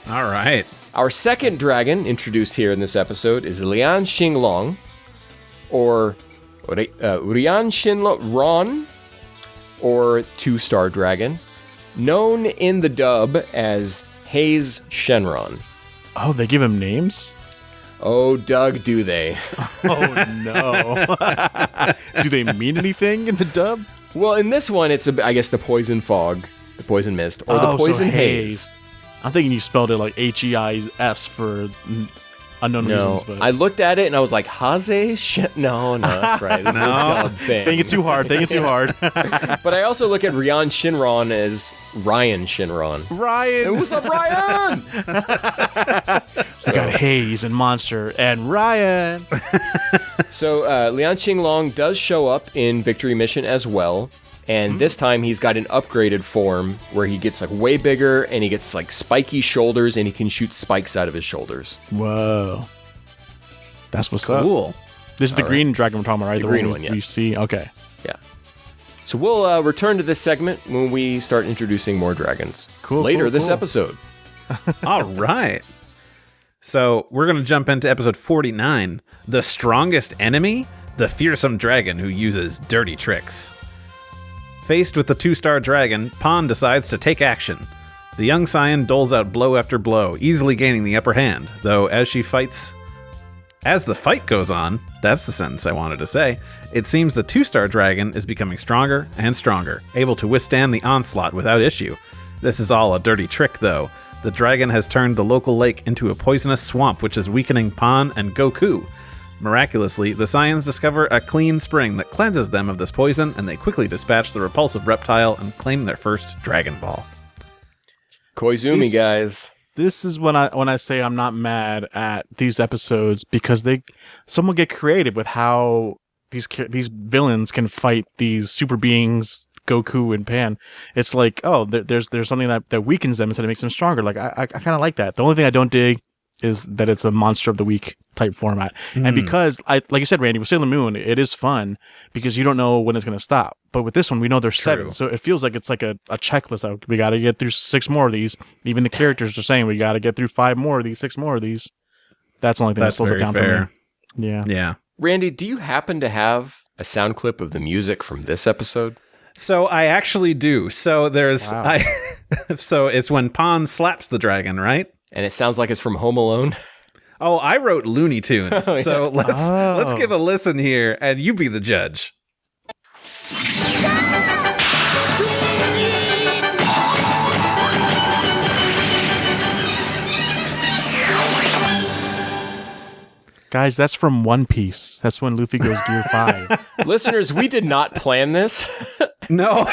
All right. Our second dragon introduced here in this episode is Lian Xinglong, or Rian Shinron, or Two-Star Dragon, known in the dub as Hayes Shenron. Oh, they give him names? Oh, Doug, do they? Oh, no. Do they mean anything in the dub? Well, in this one, it's, I guess, the Poison Fog, the Poison Mist, or the Poison Haze. I'm thinking you spelled it like H-E-I-S for unknown reasons. But I looked at it and I was like, Haze? No, that's right. This is a dub thing. Think it too hard. But I also look at Rian Shinron as Ryan Shinron. Ryan! Hey, what's up, Ryan? We got Hayes and Monster and Ryan. So Lian Xinglong does show up in Victory Mission as well. And this time he's got an upgraded form where he gets like way bigger and he gets like spiky shoulders and he can shoot spikes out of his shoulders. Whoa. That's what's up. Cool. This is the green dragon we're talking about, right? The green one, yes. We see. Okay. Yeah. So we'll return to this segment when we start introducing more dragons. Later this episode. All right. So we're going to jump into episode 49. The strongest enemy? The fearsome dragon who uses dirty tricks. Faced with the two-star dragon, Pan decides to take action. The young Saiyan doles out blow after blow, easily gaining the upper hand, though as the fight goes on, that's the sentence I wanted to say, it seems the two-star dragon is becoming stronger and stronger, able to withstand the onslaught without issue. This is all a dirty trick, though. The dragon has turned the local lake into a poisonous swamp, which is weakening Pan and Goku. Miraculously, the Saiyans discover a clean spring that cleanses them of this poison, and they quickly dispatch the repulsive reptile and claim their first Dragon Ball. Koizumi, guys. This is when I say I'm not mad at these episodes, because someone get creative with how these villains can fight these super beings, Goku and Pan. It's like, oh, there's something that weakens them instead of makes them stronger. Like I kind of like that. The only thing I don't dig is that it's a monster of the week type format. And because, like you said, Randy, with Sailor Moon, it is fun because you don't know when it's going to stop. But with this one, we know there's 7. So it feels like it's like a checklist. We got to get through 6 more of these. Even the characters are saying we got to get through 5 more of these, 6 more of these. That's the only thing that slows it down for me. Yeah. Yeah. Randy, do you happen to have a sound clip of the music from this episode? So I actually do. So so it's when Pon slaps the dragon, right? And it sounds like it's from Home Alone. Oh, I wrote Looney Tunes. Oh, yeah. So let's give a listen here, and you be the judge. Guys, that's from One Piece. That's when Luffy goes Gear 5. Listeners, we did not plan this. No.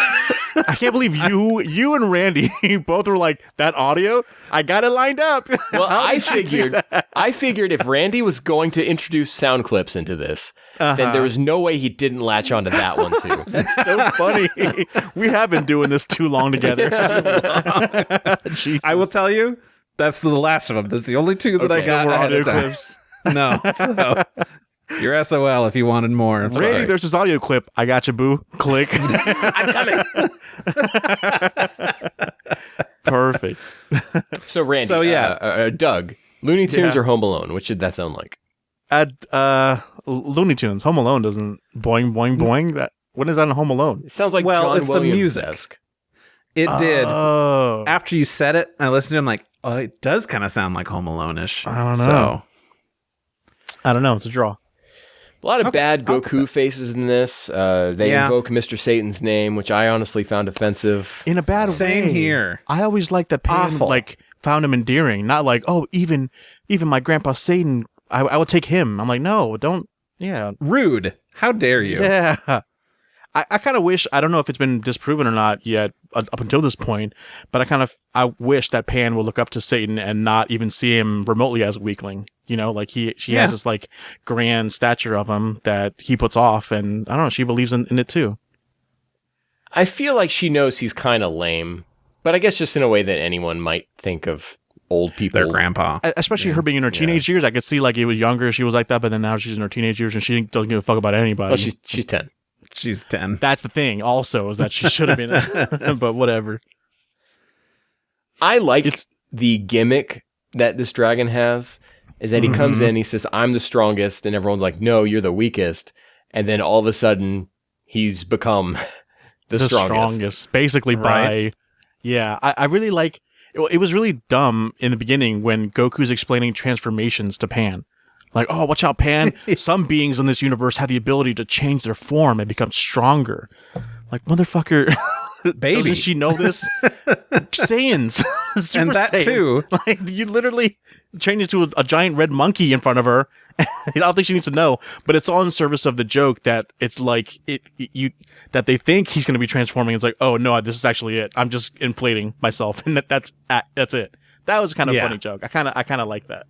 I can't believe you and Randy both were like, that audio? I got it lined up. Well, I figured if Randy was going to introduce sound clips into this, then there was no way he didn't latch onto that one too. That's so funny. We have been doing this too long together. Jesus. I will tell you, that's the last of them. That's the only two that I got. No more ahead audio of time. clips. No. So you're SOL if you wanted more. I'm Randy, sorry. there's this audio clip. I got you, boo. Click. I'm coming. Perfect. So Randy, Doug, Looney Tunes or Home Alone? Which should that sound like? Looney Tunes. Home Alone doesn't boing boing boing. When is that in Home Alone? It sounds like Well, John it's the Williams-esque. It did. Oh. After you said it, I listened to it, I'm like, oh, it does kind of sound like Home Alone-ish. I don't know. So, I don't know. It's a draw. A lot of bad Goku faces in this. They invoke Mr. Satan's name, which I honestly found offensive. In a bad way. Same here. I always liked that Pan found him endearing. Not like, oh, even my grandpa Satan, I will take him. I'm like, no, don't. Yeah. rude. How dare you? Yeah. I kind of wish, I don't know if it's been disproven or not yet up until this point, but I wish that Pan would look up to Satan and not even see him remotely as a weakling. You know, like she has this like grand stature of him that he puts off, and I don't know, she believes in it too. I feel like she knows he's kind of lame, but I guess just in a way that anyone might think of old people. Their grandpa. Especially her being in her teenage years. I could see like it was younger, she was like that, but then now she's in her teenage years and she doesn't give a fuck about anybody. Oh, she's 10. She's 10. That's the thing also, is that she should have been, but whatever. I like the gimmick that this dragon has, is that he comes in, he says, I'm the strongest, and everyone's like, no, you're the weakest. And then all of a sudden, he's become the strongest. Basically Right. by, yeah. I really like, it was really dumb in the beginning when Goku's explaining transformations to Pan. Like, oh, watch out, Pan. Some beings in this universe have the ability to change their form and become stronger. Like, motherfucker. Baby. Doesn't she know this? Saiyans. Super And that Saiyans. too. Like, you literally change into a giant red monkey in front of her. I don't think she needs to know, but it's all in service of the joke that it's like that they think he's going to be transforming. It's like, oh no, this is actually it. I'm just inflating myself, and that's it. That was kind of a funny joke. I kind of like that.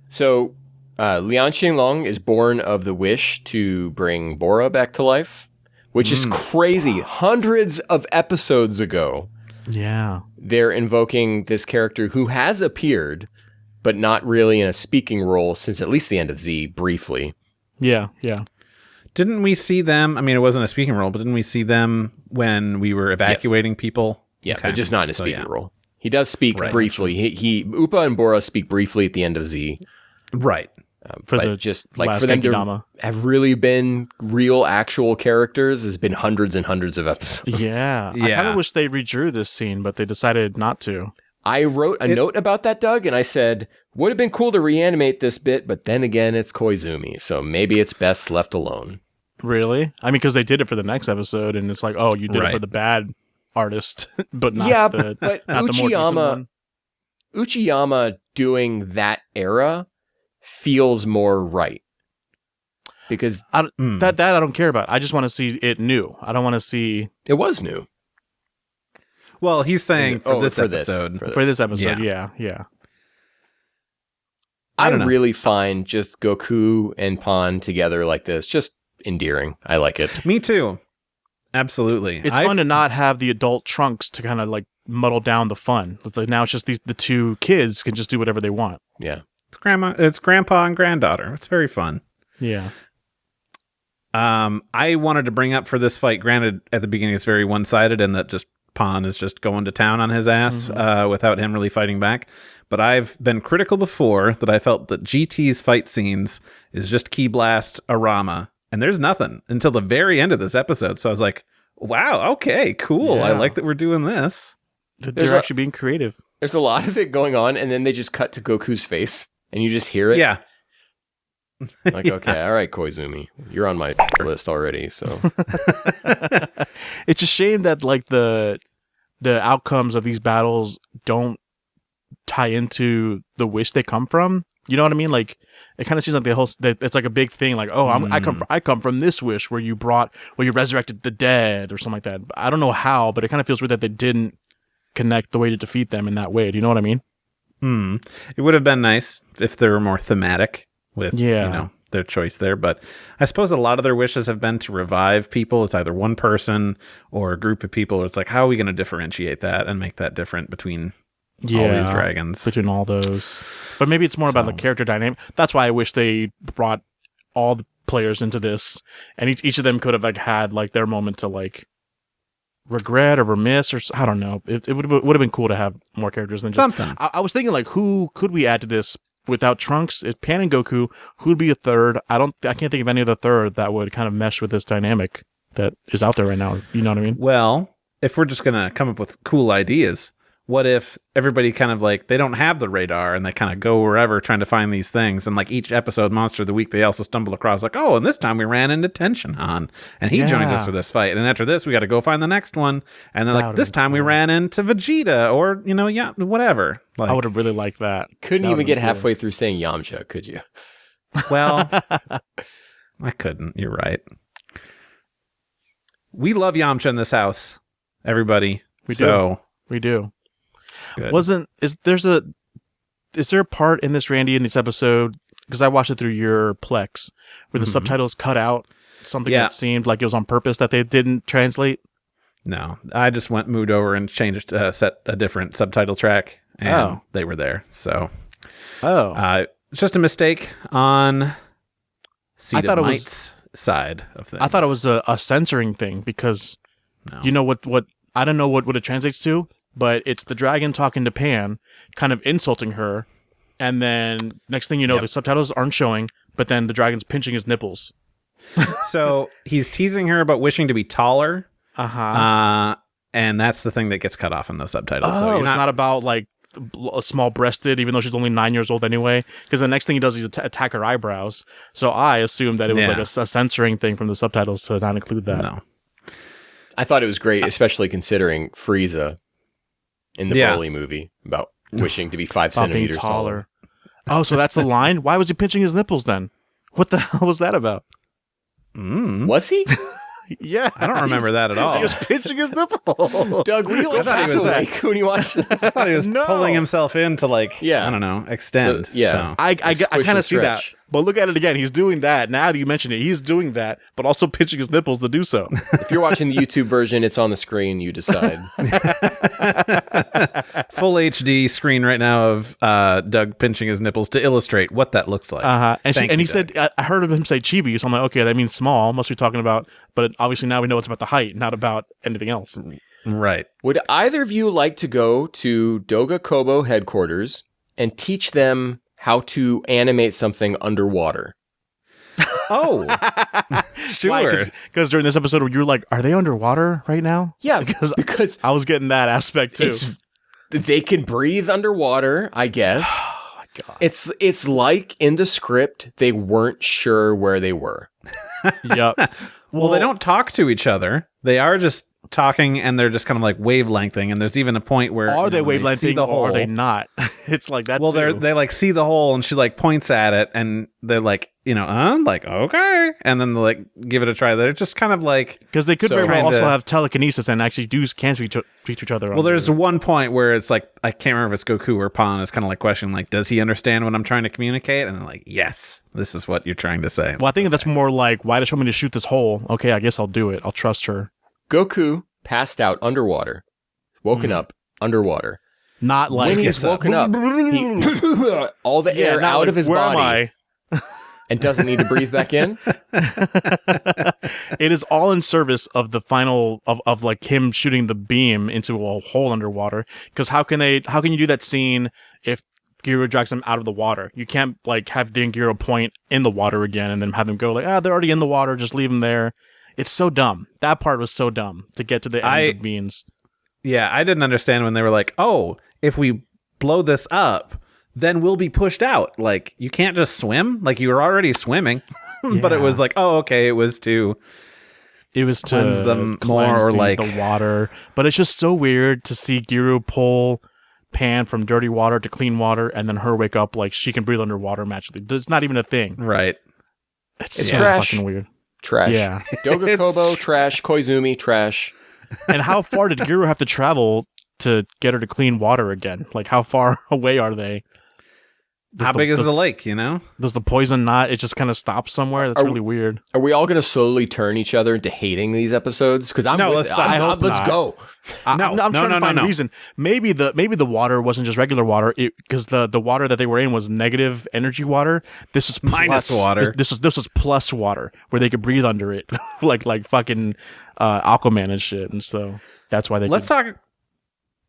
So, Lian Xinglong is born of the wish to bring Bora back to life, which is crazy. Hundreds of episodes ago, Yeah. they're invoking this character who has appeared, but not really in a speaking role since at least the end of Z, briefly. Yeah. Didn't we see them? I mean, it wasn't a speaking role, but didn't we see them when we were evacuating people? Yeah, Okay. but just not in a So, speaking role. He does speak briefly. He Upa and Bora speak briefly at the end of Z. Right. For but the just like last for them to Genkidama. have really been real actual characters has been hundreds and hundreds of episodes. Yeah. I Yeah. kind of wish they redrew this scene, but they decided not to. I wrote a note about that, Doug, and I said, would have been cool to reanimate this bit, but then again, it's Koizumi, so maybe it's best left alone. Really? I mean, because they did it for the next episode, and it's like, oh, you did it for the bad artist, but not the but not the more decent one. Uchiyama doing that era feels more right. Because that I don't care about. I just want to see it new. I don't want to see it was new. Well, he's saying for this for episode. for this episode. Yeah. I don't know. really find just Goku and Pan together like this just endearing. I like it. Me too. Absolutely. It's fun to not have the adult Trunks to kind of like muddle down the fun. It's like now it's just the two kids can just do whatever they want. Yeah. It's grandpa and granddaughter. It's very fun. Yeah. I wanted to bring up for this fight, granted at the beginning it's very one-sided and that just Pan is just going to town on his ass without him really fighting back. But I've been critical before that I felt that GT's fight scenes is just Key Blast Arama and there's nothing until the very end of this episode. So I was like, wow, okay, cool. I like that we're doing this. They're actually being creative. There's a lot of it going on, and then they just cut to Goku's face, and you just hear it. Yeah. Like, okay, all right, Koizumi, you're on my list already. So it's a shame that like the outcomes of these battles don't tie into the wish they come from. You know what I mean? Like, it kind of seems like it's like a big thing. Like, oh, I come from this wish where you resurrected the dead or something like that. I don't know how, but it kind of feels weird that they didn't connect the way to defeat them in that way. Do you know what I mean? It would have been nice if they were more thematic with their choice there. But I suppose a lot of their wishes have been to revive people. It's either one person or a group of people. It's like, how are we going to differentiate that and make that different between all these dragons? Between all those. But maybe it's more about the character dynamic. That's why I wish they brought all the players into this, and each of them could have like had like their moment to like regret or remiss, or I don't know. It would have been cool to have more characters than just something. I was thinking like, who could we add to this without Trunks? It's Pan and Goku. Who would be a third? I can't think of any other third that would kind of mesh with this dynamic that is out there right now. You know what I mean? Well, if we're just gonna come up with cool ideas, what if everybody kind of like, they don't have the radar and they kind of go wherever trying to find these things, and like each episode Monster of the Week they also stumble across like, oh, and this time we ran into Tenshinhan and he joins us for this fight, and after this we got to go find the next one, and then like this time we ran into Vegeta, or whatever. Like, I would have really liked that. Couldn't even get halfway through saying Yamcha, could you? Well, I couldn't. You're right. We love Yamcha in this house, everybody. We do. Good. Is there a part in this, Randy, in this episode, because I watched it through your Plex, where the subtitles cut out something that seemed like it was on purpose that they didn't translate? No, I just moved over and changed, set a different subtitle track, and they were there. So, it's just a mistake on Cedar Might's side of things. I thought it was a censoring thing, because you know what I don't know what it translates to, but it's the dragon talking to Pan, kind of insulting her, and then next thing you know, the subtitles aren't showing, but then the dragon's pinching his nipples. So he's teasing her about wishing to be taller, and that's the thing that gets cut off in those subtitles. So it's not about like a small-breasted, even though she's only 9 years old anyway, because the next thing he does is attack her eyebrows. So I assumed that it was like a censoring thing from the subtitles to not include that. No. I thought it was great, especially considering Frieza in the Broly movie about wishing to be 5 centimeters taller. Oh, so that's the line? Why was he pinching his nipples then? What the hell was that about? Was he? Yeah. I don't remember that at all. He was pinching his nipple. Doug, were you like half awake when you watched this? I thought he was pulling himself in to like, I don't know, extend. So. I kind of see that. But look at it again. He's doing that. Now that you mention it, he's doing that, but also pinching his nipples to do so. If you're watching the YouTube version, it's on the screen. You decide. Full HD screen right now of Doug pinching his nipples to illustrate what that looks like. And he said, I heard of him say chibi, so I'm like, okay, that means small. Must be talking about, but obviously now we know it's about the height, not about anything else. Right. Would either of you like to go to Doga Kobo headquarters and teach them how to animate something underwater? Oh, sure. Because during this episode, you were like, "Are they underwater right now?" Yeah, because I was getting that aspect too. They can breathe underwater, I guess. Oh my god! It's like in the script they weren't sure where they were. Yep. Well, they don't talk to each other. They are just talking, and they're just kind of like wavelengthing. And there's even a point where are they wavelengthing the hole, or are they not? It's like that. Well, they like see the hole, and she like points at it, and they're like, like okay, and then they like give it a try. They're just kind of like, because they could very well also have telekinesis and actually can speak to each other. Well, there's one point where it's like, I can't remember if it's Goku or Pan is kind of like questioning, like, does he understand what I'm trying to communicate? And they're like, yes, this is what you're trying to say. Well, I think that's more like, why does she want me to shoot this hole? Okay, I guess I'll do it. I'll trust her. Goku passed out underwater, woken up underwater. Not like when he's woken up, all the air out like, of his body, and doesn't need to breathe back in. It is all in service of the final of like him shooting the beam into a hole underwater. Because how can you do that scene if Gyro drags them out of the water. You can't like have Gyro point in the water again and then have them go like, they're already in the water, just leave them there. It's so dumb. That part was so dumb to get to the end of the beans. Yeah, I didn't understand when they were like, oh, if we blow this up, then we'll be pushed out. Like, you can't just swim. Like, you were already swimming. But it was like, oh, okay, it was to cleanse them more, or like the water. But it's just so weird to see Gyro pull Pan from dirty water to clean water, and then her wake up like she can breathe underwater magically. It's not even a thing. Right. It's so trash. Fucking weird. Trash. Yeah. Doga Kobo, trash. Koizumi, trash. And how far did Gyro have to travel to get her to clean water again? Like, how far away are they? How big is the lake, you know? Does the poison not, it just kind of stops somewhere? That's really weird. Are we all going to slowly turn each other into hating these episodes? Because I'm No, with let's it. not. Let's go. I'm trying to find a reason. Maybe the water wasn't just regular water, because the water that they were in was negative energy water. This was minus water. This was plus water, where they could breathe under it, like fucking Aquaman and shit. And so that's why they. Let's talk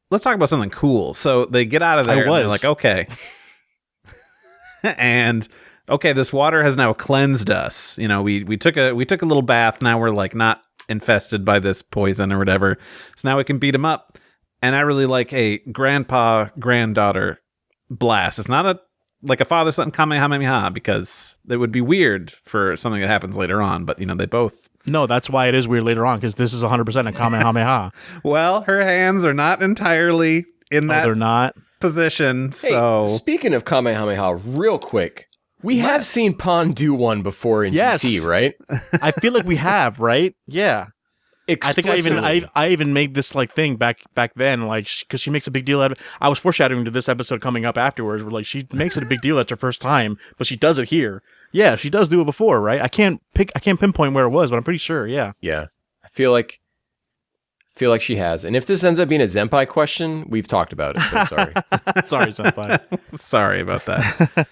about something cool. So they get out of there. And they're like, okay. And okay, this water has now cleansed us. You know, we took a little bath. Now we're like not infested by this poison or whatever. So now we can beat him up. And I really like a grandpa-granddaughter blast. It's not like a father-son Kamehameha, because it would be weird for something that happens later on. But, you know, they both... No, that's why it is weird later on, because this is 100% a Kamehameha. Well, her hands are not entirely in that... they're not. Position. Hey, so speaking of Kamehameha, real quick, we have seen Pon do one before in GT, right? I feel like we have, right? Yeah. I think I even made this like thing back then, like, because she makes a big deal out of it. I was foreshadowing to this episode coming up afterwards, where like she makes it a big deal. That's her first time, but she does it here. Yeah, she does do it before, right? I can't pinpoint where it was, but I'm pretty sure. Yeah. Yeah, I feel like she has. And if this ends up being a Senpai question, we've talked about it, so sorry. Sorry, Senpai. Sorry about that.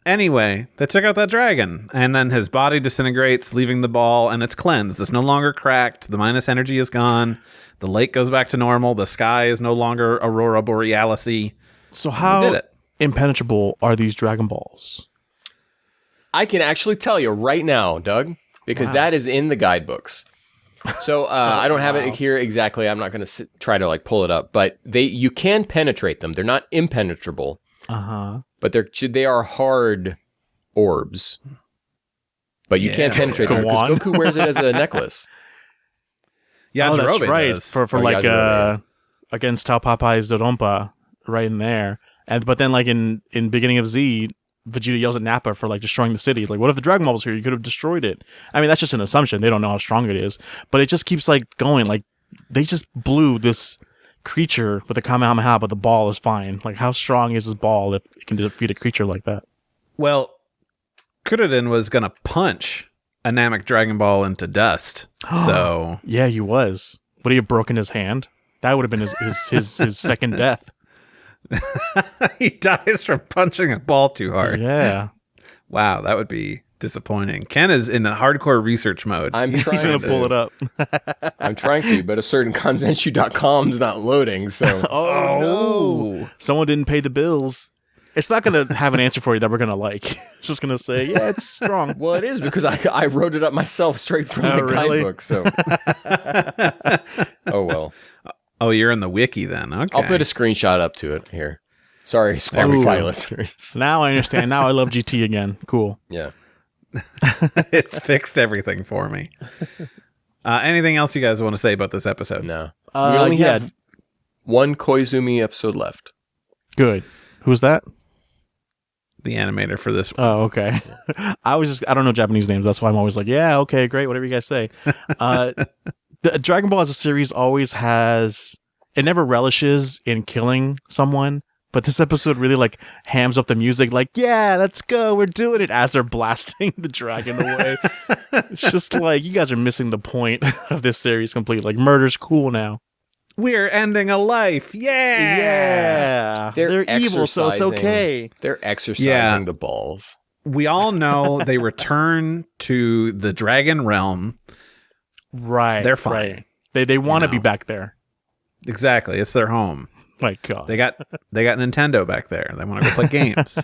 Anyway, they took out that dragon, and then his body disintegrates, leaving the ball, and it's cleansed. It's no longer cracked. The minus energy is gone. The lake goes back to normal. The sky is no longer Aurora Borealis-y. So how impenetrable are these Dragon Balls? I can actually tell you right now, Doug, because that is in the guidebooks. So I don't have it here exactly. I'm not going to try to like pull it up, but you can penetrate them. They're not impenetrable. But they are hard orbs. But you can't penetrate them because Goku wears it as a necklace. Yeah, that's right. does. For like against Tao Popeyes Dorompa, right in there. But then like in beginning of Z, Vegeta yells at Nappa for like destroying the city. Like, what if the Dragon Ball was here? You could have destroyed it. I mean, that's just an assumption. They don't know how strong it is, but it just keeps like going. Like, they just blew this creature with a Kamehameha, but the ball is fine. Like, how strong is this ball if it can defeat a creature like that? Well, Kuririn was gonna punch a Namek Dragon Ball into dust. So yeah, he was. Would he have broken his hand? That would have been his second death. He dies from punching a ball too hard. Yeah. Wow, that would be disappointing. Ken is in a hardcore research mode. He's going to pull it up. I'm trying to, but a certain Kanzenshuu.com is not loading, so... no. Someone didn't pay the bills. It's not going to have an answer for you that we're going to like. It's just going to say, yeah, it's strong. Well, it is, because I wrote it up myself straight from the guidebook, so... Oh, well. Oh, you're in the wiki then. Okay. I'll put a screenshot up to it here. Sorry, Spotify listeners. Now I understand. Now I love GT again. Cool. Yeah. It's fixed everything for me. Anything else you guys want to say about this episode? No. We only have one Koizumi episode left. Good. Who's that? The animator for this one. Oh, okay. I don't know Japanese names. That's why I'm always like, yeah, okay, great, whatever you guys say. The Dragon Ball as a series always it never relishes in killing someone, but this episode really like hams up the music, like, yeah, let's go, we're doing it, as they're blasting the dragon away. It's just like, you guys are missing the point of this series completely. Like, murder's cool now. We're ending a life. Yeah. Yeah. They're evil, so it's okay. They're exercising the balls. We all know they return to the dragon realm. Right. They're fine. Right. They want to be back there. Exactly. It's their home. My God. They got Nintendo back there. They want to go play games.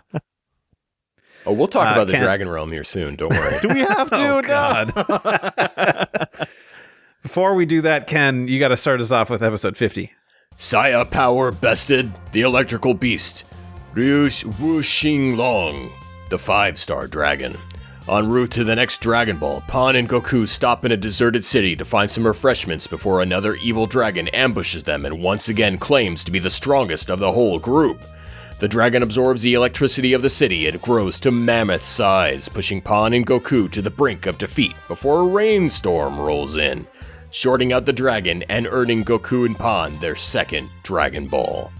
Oh, we'll talk about the Ken- Dragon Realm here soon. Don't worry. Do we have to? Oh, No. God. Before we do that, Ken, you got to start us off with episode 50. Saya Power bested the electrical beast, Ryu Wuxing Long, the 5-star dragon. En route to the next Dragon Ball, Pan and Goku stop in a deserted city to find some refreshments before another evil dragon ambushes them and once again claims to be the strongest of the whole group. The dragon absorbs the electricity of the city and grows to mammoth size, pushing Pan and Goku to the brink of defeat before a rainstorm rolls in, shorting out the dragon and earning Goku and Pan their second Dragon Ball.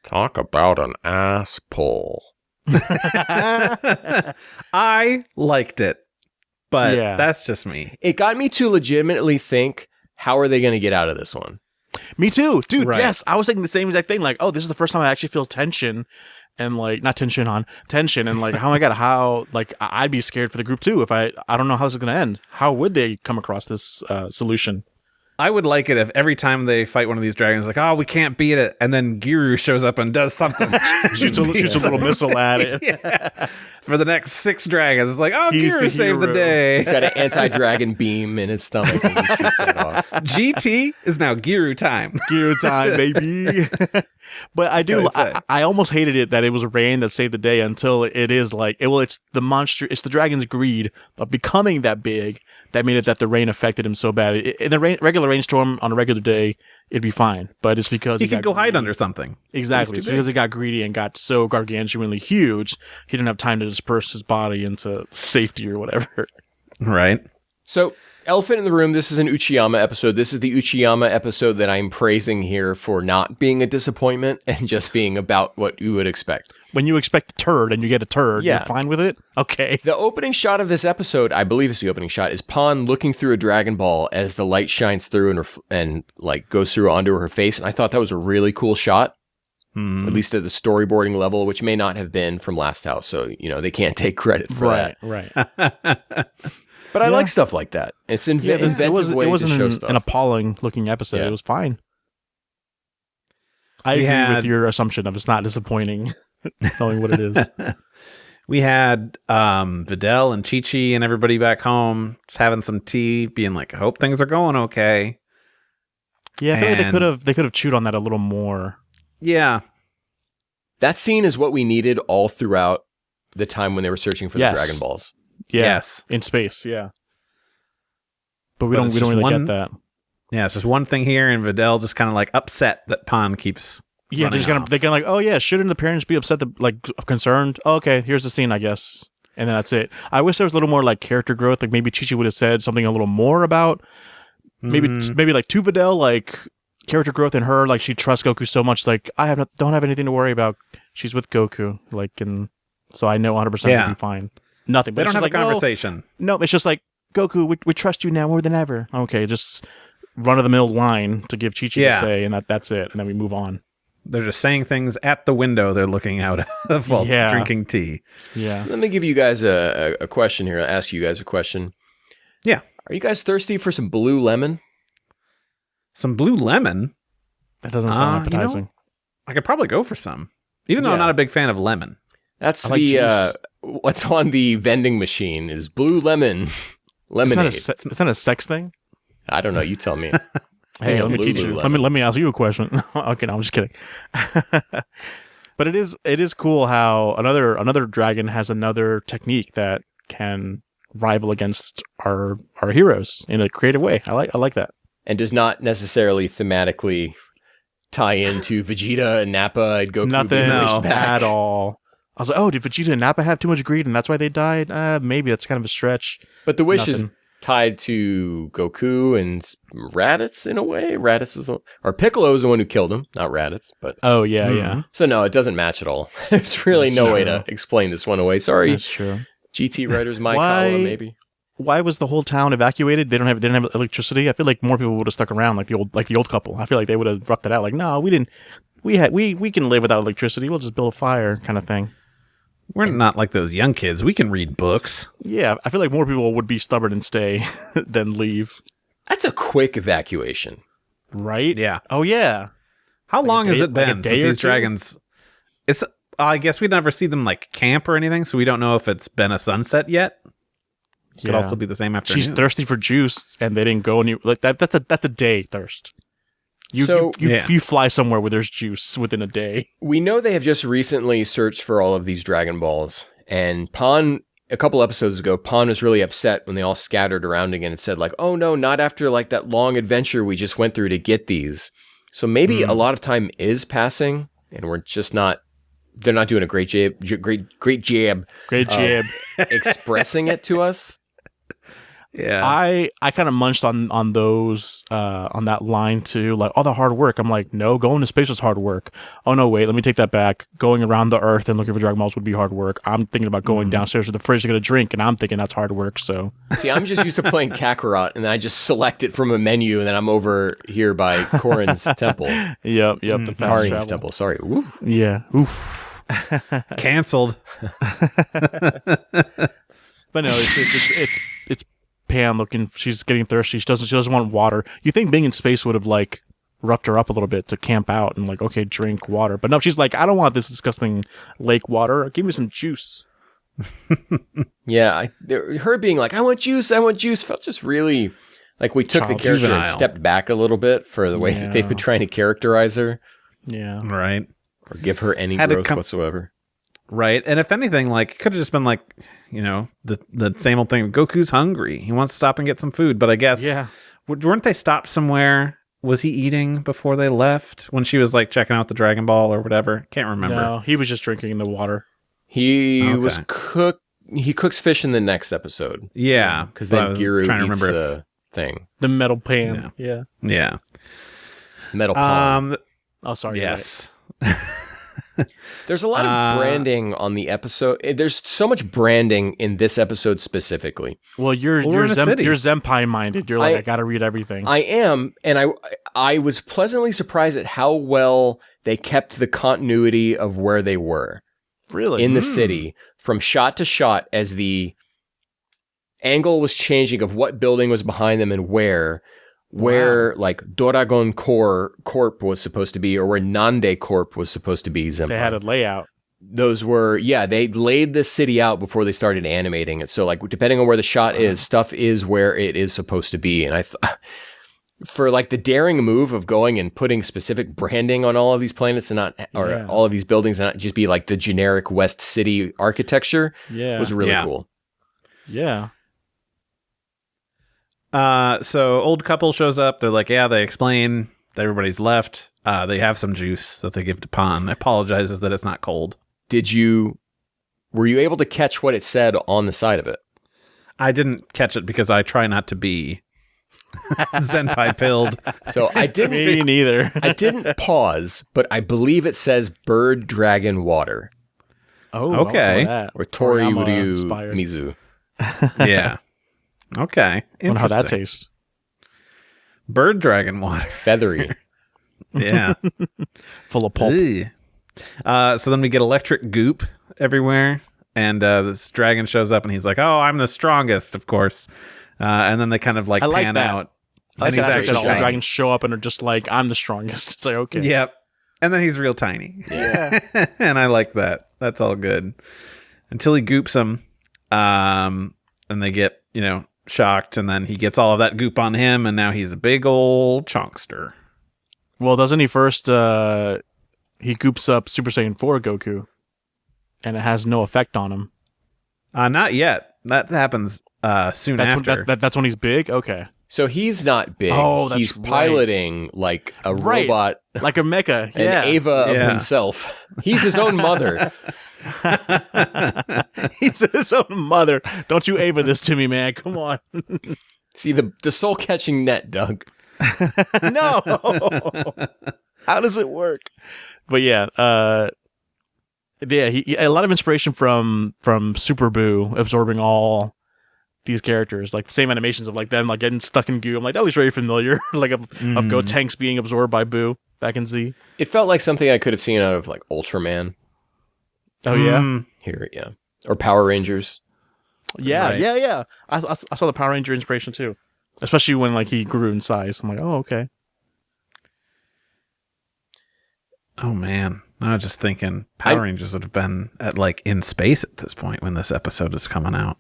Talk about an ass pull. I liked it, but Yeah. that's just me. It got me to legitimately think, how are they going to get out of this one? Me too, dude. Right. Yes, I was thinking the same exact thing. Like, oh, this is the first time I actually feel tension, and like not tension, and like, oh my God, how like I'd be scared for the group too if I don't know how this is gonna end. How would they come across this solution? I would like it if every time they fight one of these dragons, like, oh, we can't beat it, and then Giru shows up and does something. Shoots a little missile at it. Yeah. For the next 6 dragons, it's like, oh, He's Giru the saved the hero. day. He's got an anti-dragon beam in his stomach and he shoots it off. GT is now Giru time. Gear time, baby. But I do. Gotta say. I almost hated it that it was rain that saved the day until it is like it's the monster. It's the dragon's greed of becoming that big that made it that the rain affected him so bad. In a regular rainstorm on a regular day, it'd be fine. But it's because He got could go hide greedy. under something. Exactly. He's It's too because he got greedy and got so gargantuanly huge, he didn't have time to disperse his body into safety or whatever. Right. So, elephant in the room, this is an Uchiyama episode. This is the Uchiyama episode that I'm praising here for not being a disappointment and just being about what you would expect. When you expect a turd and you get a turd, Yeah. you're fine with it? Okay. The opening shot of this episode, I believe it's the opening shot, is Pan looking through a Dragon Ball as the light shines through and like goes through onto her face. And I thought that was a really cool shot, at least at the storyboarding level, which may not have been from Last House. So, they can't take credit for that. Right. But I like stuff like that. It's inventive it way to wasn't show stuff. an appalling looking episode. Yeah. It was fine. I We agree had- with your assumption of it's not disappointing, knowing what it is. We had Videl and Chi-Chi and everybody back home just having some tea, being like, I hope things are going okay. Yeah, I feel like And- they could have chewed on that a little more. Yeah. That scene is what we needed all throughout the time when they were searching for Yes. the Dragon Balls. Yeah, Yes. in space. Yeah, but we But don't it's really just get one- that. Yeah, it's just one thing here, and Videl just kind of like upset that Pan keeps Yeah, running off. they're gonna like, oh yeah, shouldn't the parents be upset? Like concerned? Oh, okay, here's the scene, I guess, and then that's it. I wish there was a little more like character growth. Like maybe Chi-Chi would have said something a little more about maybe like to Videl, like character growth in her. Like she trusts Goku so much. Like don't have anything to worry about. She's with Goku. Like and so I know 100% Yeah. will be fine. Nothing. But They it's don't have just a like, conversation. No, it's just like Goku. We trust you now more than ever. Okay, just run of the mill line to give Chi-Chi Yeah. to say, and that's it. And then we move on. They're just saying things at the window they're looking out of while Yeah. drinking tea. Yeah. Let me give you guys a question here. I'll ask you guys a question. Yeah. Are you guys thirsty for some blue lemon? Some blue lemon. That doesn't sound you know, appetizing. I could probably go for some, even though I'm Yeah. not a big fan of lemon. That's I like juice. what's on the vending machine is blue lemon lemonade. It's not a sex thing. I don't know. You tell me. Hey, let me teach you. Lululemon. Let me ask you a question. Okay, no, I'm just kidding. But it is cool how another dragon has another technique that can rival against our heroes in a creative way. I like that. And does not necessarily thematically tie into Vegeta and Nappa and Goku Nothing being pushed back. at all. I was like, oh, did Vegeta and Nappa have too much greed and that's why they died? Maybe that's kind of a stretch. But the wish is Nothing. tied to Goku and Raditz in a way. Or Piccolo is the one who killed him, not Raditz. But Oh yeah, yeah. so no, it doesn't match at all. There's really no way to explain this one away. Sorry, That's true. GT writers, Why- Maikawa, maybe. Why was the whole town evacuated? They didn't have electricity. I feel like more people would have stuck around, like the old couple. I feel like they would have roughed it out. Like, no, we didn't. We can live without electricity. We'll just build a fire, kind of thing. We're not like those young kids. We can read books. Yeah, I feel like more people would be stubborn and stay than leave. That's a quick evacuation. Right? Yeah. Oh yeah. How long has it like a been day since or these two? dragons? It's. I guess we never see them like camp or anything, so we don't know if it's been a sunset yet. Could also be the same afternoon. She's thirsty for juice, and they didn't go any like that. That's a day thirst. You fly somewhere where there's juice within a day. We know they have just recently searched for all of these Dragon Balls, and Pan, a couple episodes ago, Pan was really upset when they all scattered around again and said like, oh no, not after like that long adventure we just went through to get these. So maybe a lot of time is passing, and we're just not, they're not doing a great job expressing it to us. Yeah. I kind of munched on those on that line too, like all the hard work. I'm like, no, going to space was hard work. Oh no, wait, let me take that back. Going around the Earth and looking for Dragon Balls would be hard work. I'm thinking about going downstairs to the fridge to get a drink, and I'm thinking that's hard work. So see, I'm just used to playing Kakarot, and I just select it from a menu, and then I'm over here by Korin's temple. Yep, the fast Karin's travel. temple. Sorry. Ooh. Yeah. Oof. Canceled. But no, it's Pan looking. She's getting thirsty. She doesn't want water. You think being in space would have like roughed her up a little bit to camp out and like, okay, drink water. But no, she's like, I don't want this disgusting lake water. Give me some juice. Yeah, her being like, I want juice felt just really like we took the character juvenile. and stepped back a little bit for the way that they've been trying to characterize her. Yeah. Right. Or give her any Had to growth whatsoever. Right. And if anything, like, it could have just been like, you know, the same old thing. Goku's hungry. He wants to stop and get some food. But I guess, weren't they stopped somewhere? Was he eating before they left when she was like checking out the Dragon Ball or whatever? Can't remember. No, he was just drinking the water. He he cooks fish in the next episode. Yeah. Because then Giru eats remember the thing. The metal pan. Yeah. Metal pan. Oh, sorry. Yes. There's a lot of branding on the episode. There's so much branding in this episode specifically. Well, you're Zenpai minded. You're like, I gotta read everything. I am, and I was pleasantly surprised at how well they kept the continuity of where they were. Really? In the city, from shot to shot, as the angle was changing of what building was behind them and where like Doragon Corp was supposed to be, or where Nande Corp was supposed to be. Zenpai. They had a layout. Those were, they laid the city out before they started animating it. So like, depending on where the shot is, stuff is where it is supposed to be. And for like the daring move of going and putting specific branding on all of these planets and all of these buildings and not just be like the generic West City architecture was really cool. Yeah. So old couple shows up. They're like, they explain that everybody's left. They have some juice that they give to Pan. Apologizes that it's not cold. Were you able to catch what it said on the side of it? I didn't catch it because I try not to be Zenpai pilled. So I didn't. Me neither. I didn't pause, but I believe it says bird, dragon, water. Oh, okay. Or Tori I'm, Uryu inspired. Mizu. Yeah. Okay. Wonder how that Interesting. tastes. Bird dragon water. Feathery. Yeah. Full of pulp. So then we get electric goop everywhere. And this dragon shows up and he's like, oh, I'm the strongest, of course. And then they kind of like pan out. I like And he's that actually all tiny. dragons show up and are just like, I'm the strongest. It's like, okay. Yep. And then he's real tiny. Yeah. And I like that. That's all good. Until he goops him. And they get, shocked. And then he gets all of that goop on him. And now he's a big old chonkster. Well, doesn't he first, he goops up Super Saiyan 4 Goku. And it has no effect on him. Not yet. That happens soon after. That's when he's big? Okay. So he's not big. Oh, that's he's right. piloting like a robot. Like a mecha. An Yeah. Ava of himself. He's his own mother. He's his own mother. Don't you Ava this to me, man. Come on. See, the soul catching net, Doug. No. How does it work? But yeah, he a lot of inspiration from Super Boo absorbing all these characters, like the same animations of like them like getting stuck in goo. I'm like, that looks very familiar. Like of Gotenks being absorbed by Boo back in Z. It felt like something I could have seen out of like Ultraman. Oh yeah, Here, yeah, or Power Rangers. yeah, Right. yeah. I saw the Power Ranger inspiration too, especially when like he grew in size. I'm like, oh okay. Oh man, I was just thinking Power Rangers would have been at like in space at this point when this episode is coming out.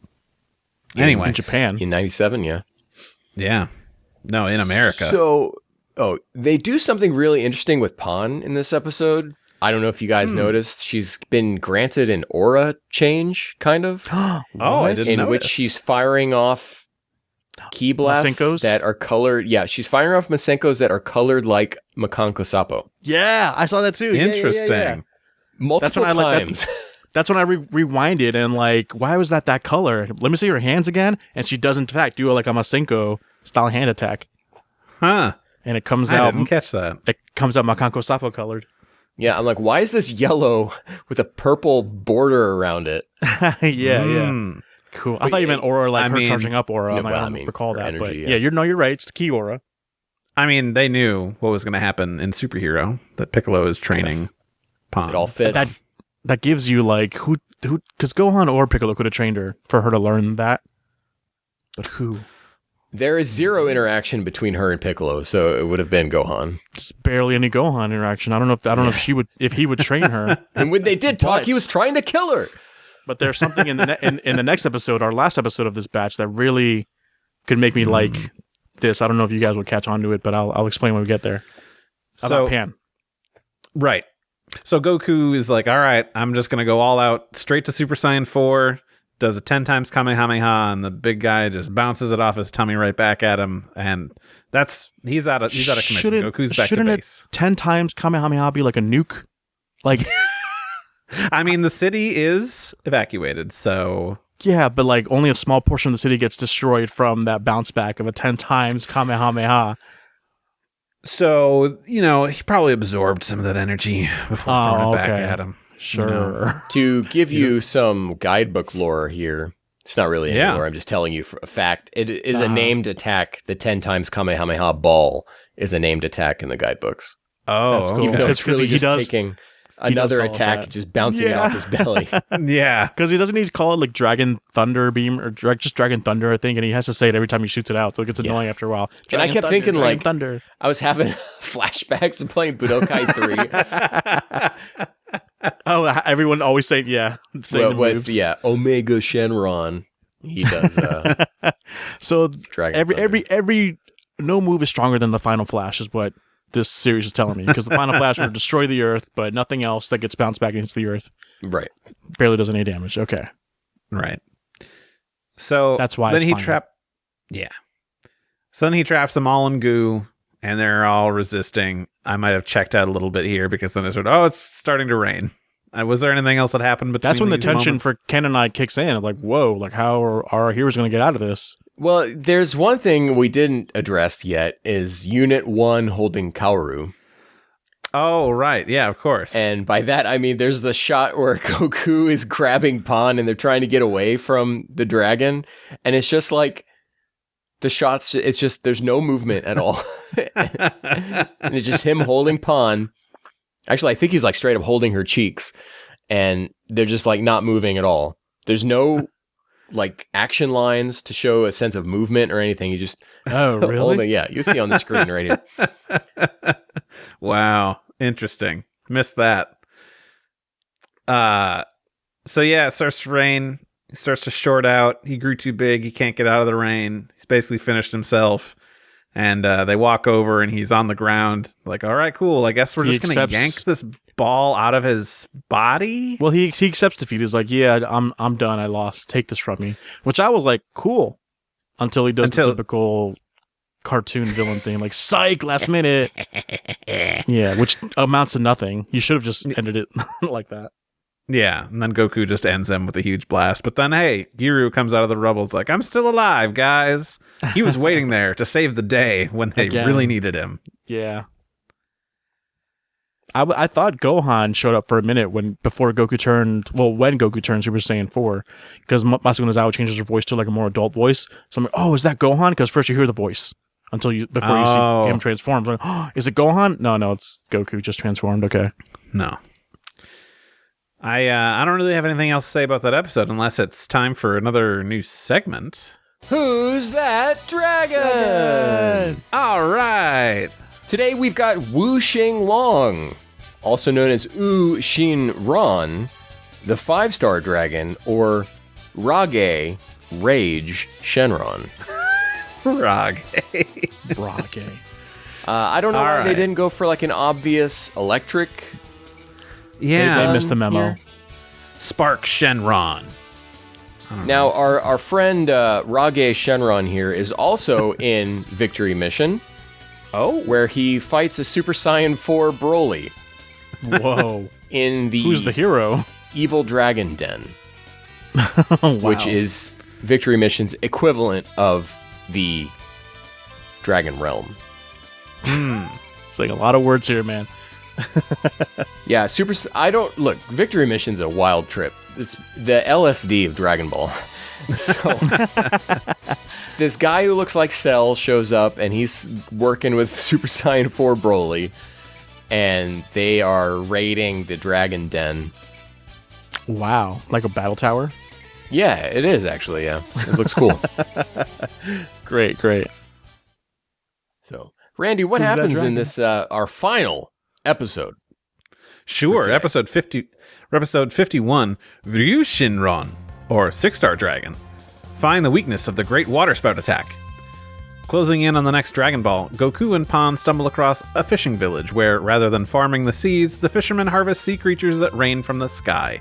Anyway, in Japan in 97, yeah. Yeah. No, in America. So, they do something really interesting with Pawn in this episode. I don't know if you guys noticed. She's been granted an aura change, kind of. Oh, I didn't in notice. which she's firing off key blasts Masenkos? that are colored. Yeah, she's firing off Masenkos that are colored like Makanko Sapo. Yeah, I saw that too. Interesting. Multiple That's when I like times. That's when I rewinded and like, why was that color? Let me see her hands again. And she does in fact do like a Masenko style hand attack. Huh. And it comes I out. didn't catch that. It comes out Makanko Sapo colored. Yeah, I'm like, why is this yellow with a purple border around it? Yeah. Cool. I thought you meant aura, like her charging up aura. No, I'm like, well, I I don't mean, recall her that. energy, But yeah. you're right. It's the key aura. I mean, they knew what was going to happen in Superhero, that Piccolo is training Pawn. It all fits. That gives you like who because Gohan or Piccolo could have trained her for her to learn that. But who? There is zero interaction between her and Piccolo, so it would have been Gohan. It's barely any Gohan interaction. I don't know if he would train her. And when they did talk, But- he was trying to kill her. But there's something in the in the next episode, our last episode of this batch, that really could make me like this. I don't know if you guys would catch on to it, but I'll explain when we get there. About Pan. Right. So Goku is like, all right, I'm just going to go all out straight to Super Saiyan 4, does a 10 times Kamehameha, and the big guy just bounces it off his tummy right back at him. And he's out of commission. Goku's back to Shouldn't base. 10 times Kamehameha be like a nuke? Like, I mean, the city is evacuated, so... yeah, but like only a small portion of the city gets destroyed from that bounce back of a 10 times Kamehameha. So, he probably absorbed some of that energy before throwing it back at him. Sure. To give you some guidebook lore here, it's not really any lore, I'm just telling you for a fact. It is a named attack. The 10 times Kamehameha ball is a named attack in the guidebooks. Oh, That's cool. Even though it's really He just does- taking another call it attack, that. just bouncing it off his belly. yeah. Because he doesn't need to call it like Dragon Thunder Beam or just Dragon Thunder, I think, and he has to say it every time he shoots it out, so it gets annoying after a while. And I Dragon kept Thunder, thinking, Dragon like, Thunder. I was having flashbacks of playing Budokai 3. Oh, everyone always saying the with moves. Omega Shenron. He does So Dragon every no move is stronger than the Final Flash is what this series is telling me, because the Final Flash will destroy the Earth, but nothing else that gets bounced back against the Earth Right. barely does any damage. Okay, Right. So That's why then it's he fine. trapped. Yeah. So then he traps them all in goo, and they're all resisting. I might have checked out a little bit here because then I said, "Oh, it's starting to rain." Was there anything else that happened between? that's when the these tension moments? for Ken and I kicks in. I'm like, whoa, like how are our heroes going to get out of this? Well, there's one thing we didn't address yet is Unit 1 holding Kaoru. Oh, right. Yeah, of course. And by that, I mean, there's the shot where Goku is grabbing Pan and they're trying to get away from the dragon. And it's just like the shots, it's just, there's no movement at all. And it's just him holding Pan. Actually, I think he's like straight up holding her cheeks. And they're just like not moving at all. There's no like action lines to show a sense of movement or anything. You just Oh, really? holding, yeah, you see on the screen right here. Wow. Interesting. Missed that. So yeah, it starts to rain. He starts to short out. He grew too big. He can't get out of the rain. He's basically finished himself. And they walk over and he's on the ground. Like, all right, cool. I guess we're He just going to accepts- yank this ball out of his body. Well, he accepts defeat. He's like, yeah, I'm done. I lost. Take this from me. Which I was like, cool. Until he does the typical cartoon villain thing, like, psych, last minute. Yeah, which amounts to nothing. You should have just ended it like that. Yeah, and then Goku just ends him with a huge blast. But then, hey, Giru comes out of the rubble. It's like, I'm still alive, guys. He was waiting there to save the day when they Again. really needed him. Yeah. I thought Gohan showed up for a minute before Goku turned, well, when Goku turned Super Saiyan 4, because Masako Nozawa changes her voice to like a more adult voice. So I'm like, oh, is that Gohan? Because first you hear the voice before you see him transform. I'm like, oh, is it Gohan? No, it's Goku just transformed. Okay. No. I don't really have anything else to say about that episode unless it's time for another new segment. Who's that dragon? All right. Today we've got Wu Xing Long. also known as U Shin Ron, the 5-star dragon, or Rage Rage Shenron. Rage. I don't know why they right. didn't go for like an obvious electric. Yeah. They missed the memo. Here. Spark Shenron. Now, our friend Rage Shenron here is also in Victory Mission, where he fights a Super Saiyan 4 Broly Whoa. in the Who's the hero? Evil Dragon Den, Wow. which is Victory Mission's equivalent of the Dragon Realm. It's like a lot of words here, man. Yeah, Victory Mission's a wild trip. It's the LSD of Dragon Ball. So, this guy who looks like Cell shows up, and he's working with Super Saiyan 4 Broly, and they are raiding the Dragon Den. Wow. Like a battle tower? Yeah, it is actually, yeah. It looks cool. Great. So, Randy, what Who's that happens in dragon? this, our final episode? Sure, episode 51, Ryu Shinron, or 6-star dragon. Find the weakness of the great water spout attack. Closing in on the next Dragon Ball, Goku and Pan stumble across a fishing village where, rather than farming the seas, the fishermen harvest sea creatures that rain from the sky.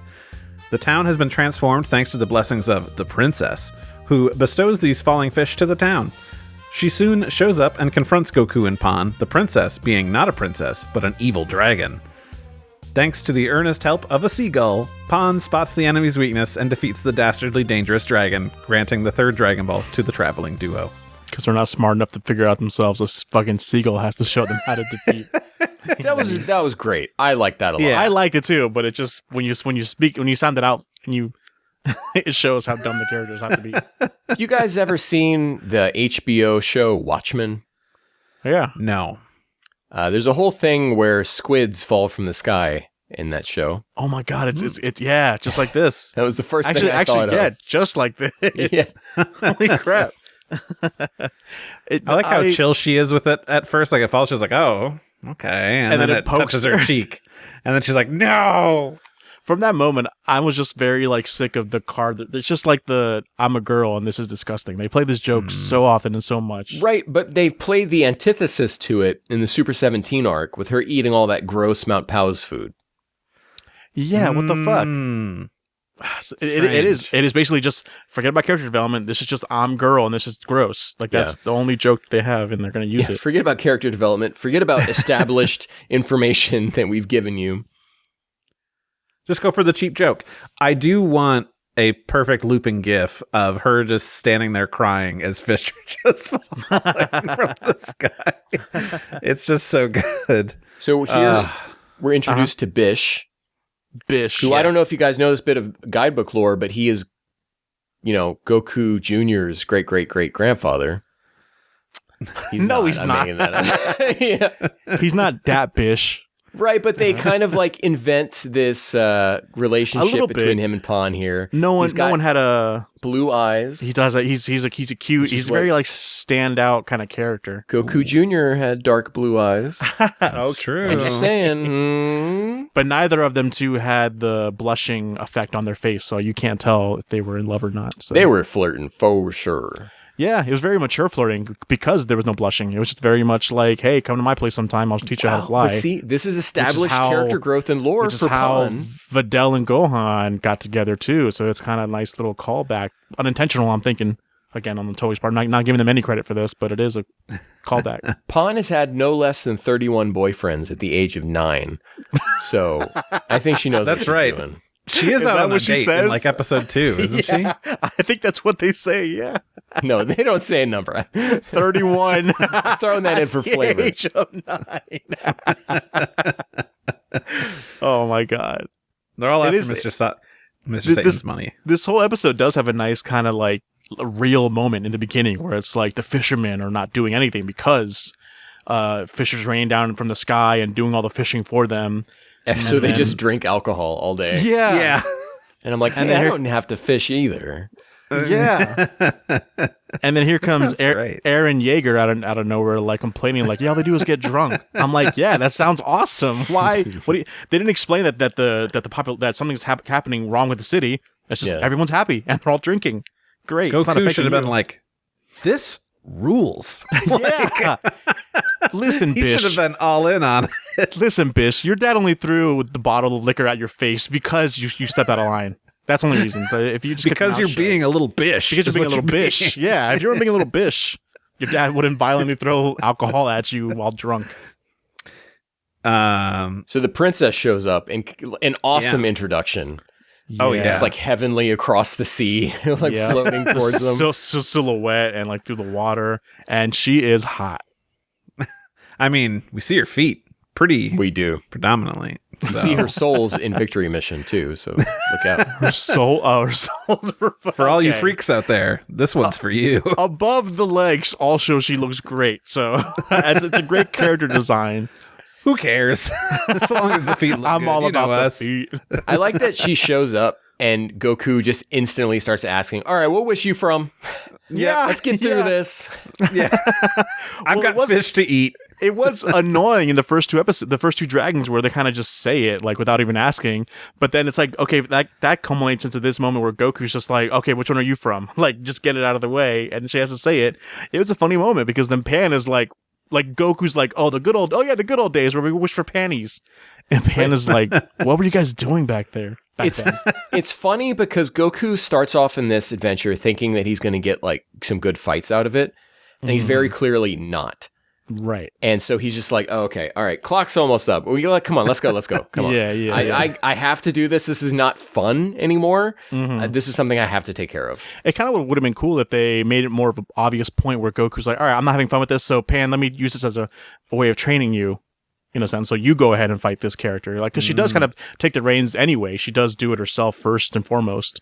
The town has been transformed thanks to the blessings of the princess, who bestows these falling fish to the town. She soon shows up and confronts Goku and Pan, the princess being not a princess, but an evil dragon. Thanks to the earnest help of a seagull, Pan spots the enemy's weakness and defeats the dastardly dangerous dragon, granting the third Dragon Ball to the traveling duo. Because they're not smart enough to figure out themselves. This fucking seagull has to show them how to defeat. That was great. I like that a lot. Yeah. I liked it too, but it just when you sound it out and you it shows how dumb the characters have to be. You guys ever seen the HBO show Watchmen? Yeah. No. There's a whole thing where squids fall from the sky in that show. Oh my god, it's yeah, just like this. That was the first thing I thought yeah, of. just like this. Yeah. Holy crap. I like how chill she is with it at first. Like, it falls, she's like, oh, okay. And then it pokes touches her cheek. And then she's like, no. From that moment, I was just very like sick of the card. It's just like the I'm a girl and this is disgusting. They play this joke so often and so much. Right, but they've played the antithesis to it in the Super 17 arc with her eating all that gross Mount Pow's food. Yeah, what the fuck? It is basically just forget about character development. This is just I'm girl and this is gross. Like that's the only joke they have and they're going to use it. Forget about character development. Forget about established information that we've given you. Just go for the cheap joke. I do want a perfect looping gif of her just standing there crying as fish are just falling from the sky. It's just so good. So here's we're introduced to Bish. Who I don't know if you guys know this bit of guidebook lore, but he is, Goku Jr.'s great-great-great-grandfather. He's No, not. he's I'm not. making that up. Yeah. He's not that bish. Right, but they kind of like invent this relationship between bit. him and Pan here. No He's got one had a blue eyes. he does that. He's a cute. He's very like standout kind of character. Goku Jr. had dark blue eyes. Oh, true. I'm just saying. But neither of them two had the blushing effect on their face, so you can't tell if they were in love or not. So. They were flirting for sure. Yeah, it was very mature flirting because there was no blushing. It was just very much like, hey, come to my place sometime. I'll teach you how to fly. But see, this is established character growth and lore Which is for how Pan. Videl and Gohan got together too. So it's kind of a nice little callback. Unintentional, I'm thinking. Again, on the Toei's part, not giving them any credit for this, but it is a callback. Pan has had no less than 31 boyfriends at the age of 9. So I think she knows what she's right. doing. She is Is out that on a what she date says? in like episode 2, isn't she? I think that's what they say, yeah. No, they don't say a number. 31. Throwing that in for flavor. Age of 9. Oh my god. They're all It after is- Mr. Satan's money. This whole episode does have a nice kind of like a real moment in the beginning where it's like the fishermen are not doing anything because fishers rain down from the sky and doing all the fishing for them. So they then- just drink alcohol all day. Yeah. Yeah. And I'm like, hey, I don't have to fish either. Yeah. And then here comes sounds great. Aaron Yeager out of nowhere, like complaining, like, yeah, all they do is get drunk. I'm like, yeah, that sounds awesome. Why? They didn't explain that something's happening wrong with the city. It's just everyone's happy and they're all drinking. Great. Goku should have been like, this rules. Yeah. Listen, He Bish. should have been all in on it. Listen, Bish, your dad only threw the bottle of liquor at your face because you stepped out of line. That's the only reason. If you just Because you're being a little bish. because you're being a little bish. Yeah, if you weren't being a little bish, your dad wouldn't violently throw alcohol at you while drunk. So the princess shows up in an awesome introduction. Oh, yeah. Just like heavenly across the sea, like floating towards them. So silhouette and like through the water, and she is hot. I mean, we see her feet pretty We do. predominantly. You So. see her souls in Victory Mission too, so look out. Her soul, For all you freaks out there, this one's for you. above the legs, also she looks great. So it's a great character design. Who cares? As long as the feet look I'm good. all You know about the us. feet. I like that she shows up and Goku just instantly starts asking, "All right, what wish you from? Yeah, Let's get through Yeah. this." yeah. I've got fish to eat. It was annoying in the first two episodes, the first two dragons, where they kind of just say it like without even asking. But then it's like, okay, that culminates into this moment where Goku's just like, okay, which one are you from? Like, just get it out of the way, and she has to say it. It was a funny moment because then Pan is like Goku's like, the good old days where we wish for panties, and Pan is like, what were you guys doing back there? It's funny because Goku starts off in this adventure thinking that he's going to get like some good fights out of it, and he's very clearly not. Right. And so he's just like, oh, okay, all right, clock's almost up. Come on, let's go. Come on. Yeah. I have to do this. This is not fun anymore. This is something I have to take care of. It kind of would have been cool if they made it more of an obvious point where Goku's like, all right, I'm not having fun with this, so Pan, let me use this as a way of training you, in a sense. So you go ahead and fight this character. Like, because she does kind of take the reins anyway. She does do it herself first and foremost.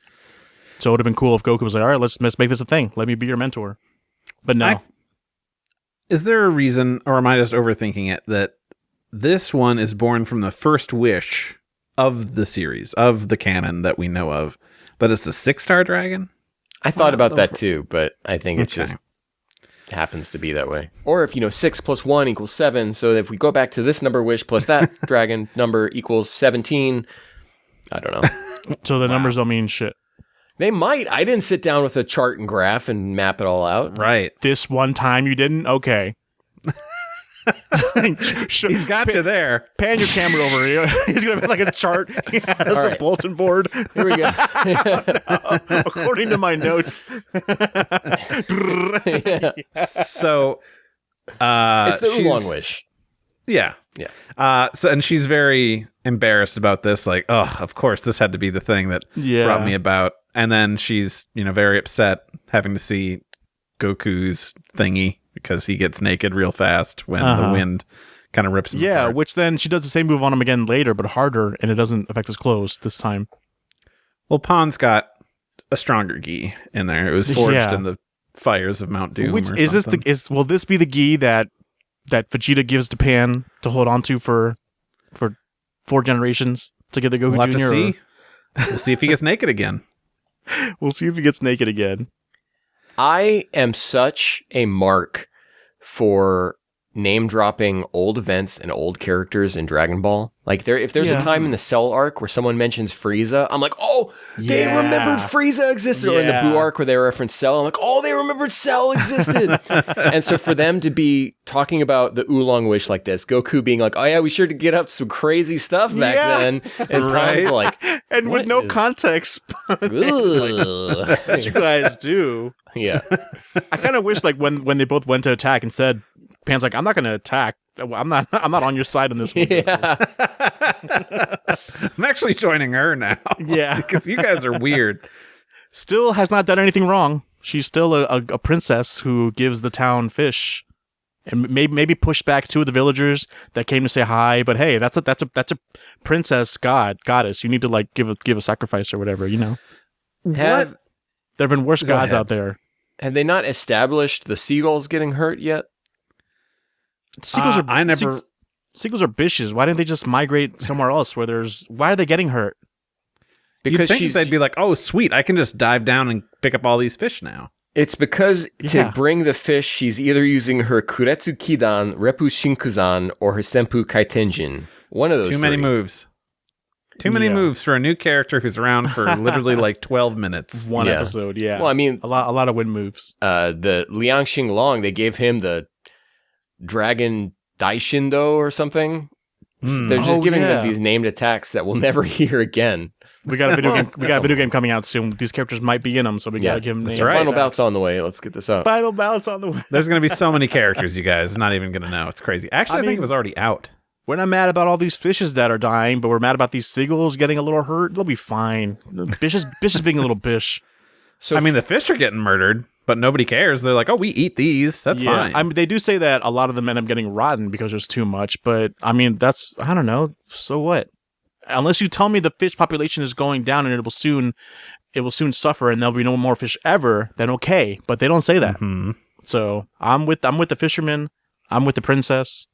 So it would have been cool if Goku was like, all right, let's make this a thing. Let me be your mentor. But no. Is there a reason, or am I just overthinking it, that this one is born from the first wish of the series, of the canon that we know of, but it's the 6-star dragon? I thought about that too, but I think it just happens to be that way. Or if, 6 + 1 = 7, so if we go back to this number wish plus that dragon number equals 17, I don't know. So the numbers don't mean shit. They might. I didn't sit down with a chart and graph and map it all out. Right. This one time you didn't? Okay. He's got you there. Pan your camera over here. He's going to be like a chart. He has a right. bulletin board. Here we go. According to my notes. So, It's the she's- Oolong wish. Yeah. Yeah. And she's very embarrassed about this. Like, oh, of course, this had to be the thing that brought me about. And then she's, very upset having to see Goku's thingy because he gets naked real fast when the wind kind of rips him apart. Which then she does the same move on him again later, but harder, and it doesn't affect his clothes this time. Well, Pon's got a stronger gi in there. It was forged in the fires of Mount Doom. Which or is something. will this be the gi that Vegeta gives to Pan to hold on to for 4 generations to get the Goku We'll have Jr.? to see. We'll see if he gets naked again. We'll see if he gets naked again. I am such a mark for name dropping old events and old characters in Dragon Ball. Like if there's a time in the Cell arc where someone mentions Frieza, I'm like, oh, they remembered Frieza existed. Or in the Buu arc where they reference Cell, I'm like, oh, they remembered Cell existed. And so for them to be talking about the Oolong wish like this, Goku being like, oh yeah, we sure did get up some crazy stuff back then. And Pon's like, and with no context. What you guys do? Yeah. I kind of wish like when they both went to attack and said, Pan's like, I'm not going to attack. I'm not on your side in this one. Yeah. I'm actually joining her now. Yeah. Because you guys are weird. Still has not done anything wrong. She's still a princess who gives the town fish, and maybe pushed back 2 of the villagers that came to say hi. But hey, that's a princess goddess. You need to like give a sacrifice or whatever. Have There have been worse gods ahead. out there. they not established the seagulls getting hurt yet? Seagulls are seagulls are bitches. Why didn't they just migrate somewhere else where there's? Why are they getting hurt? Because You'd think they'd be like, oh, sweet, I can just dive down and pick up all these fish now. It's because to bring the fish, she's either using her Kuretsu Kidan, Reppu Shinkuzan, or her Senpu Kaitenjin. One of those Too many moves. Too many moves for a new character who's around for literally like 12 minutes. One episode, yeah. Well, I mean, a lot of wind moves. The Liang Xinglong, they gave him the Dragon Daishindo or something. They're just giving them these named attacks that we'll never hear again. We got a video game. We got a video game coming out soon. These characters might be in them, so we gotta give them names. Right. Final bout's on the way. Let's get this up. Final bout's on the way. There's going to be so many characters, you guys. Not even going to know. It's crazy. Actually, I think it was already out. We're not mad about all these fishes that are dying, but we're mad about these seagulls getting a little hurt. They'll be fine. Bish is being a little bish. So I mean, the fish are getting murdered, but nobody cares. They're like, oh, we eat these. That's fine. I mean, they do say that a lot of them end up getting rotten because there's too much, but I mean, I don't know. So what? Unless you tell me the fish population is going down and it will soon suffer and there'll be no more fish ever, then okay. But they don't say that. Mm-hmm. So I'm with the fisherman. I'm with the princess.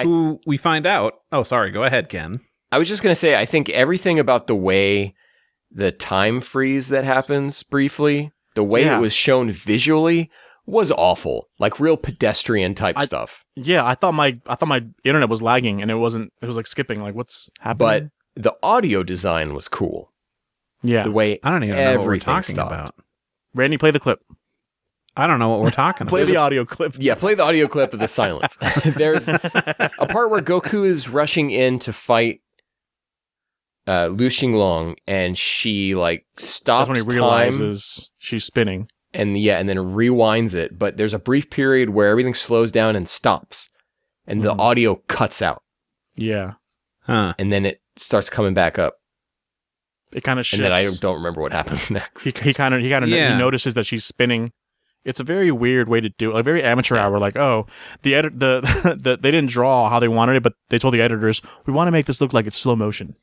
Who we find out. Oh, sorry. Go ahead, Ken. I was just going to say, I think everything about the way the time freeze that happens briefly, the way it was shown visually was awful. Like real pedestrian type stuff. Yeah, I thought my internet was lagging and it was like skipping. Like what's happening? But the audio design was cool. Yeah. The way I don't even know what we're talking about. Randy, play the clip. I don't know what we're talking Play about. the audio clip. Yeah, play the audio clip of the silence. There's a part where Goku is rushing in to fight Lu Xinglong, and she like stops That's when he realizes she's spinning. And then rewinds it. But there's a brief period where everything slows down and stops, and the audio cuts out. Yeah. Huh. And then it starts coming back up. It kind of shifts. And then I don't remember what happens next. He notices that she's spinning. It's a very weird way to do it. A very amateur hour. Like, oh, they didn't draw how they wanted it, but they told the editors, we want to make this look like it's slow motion.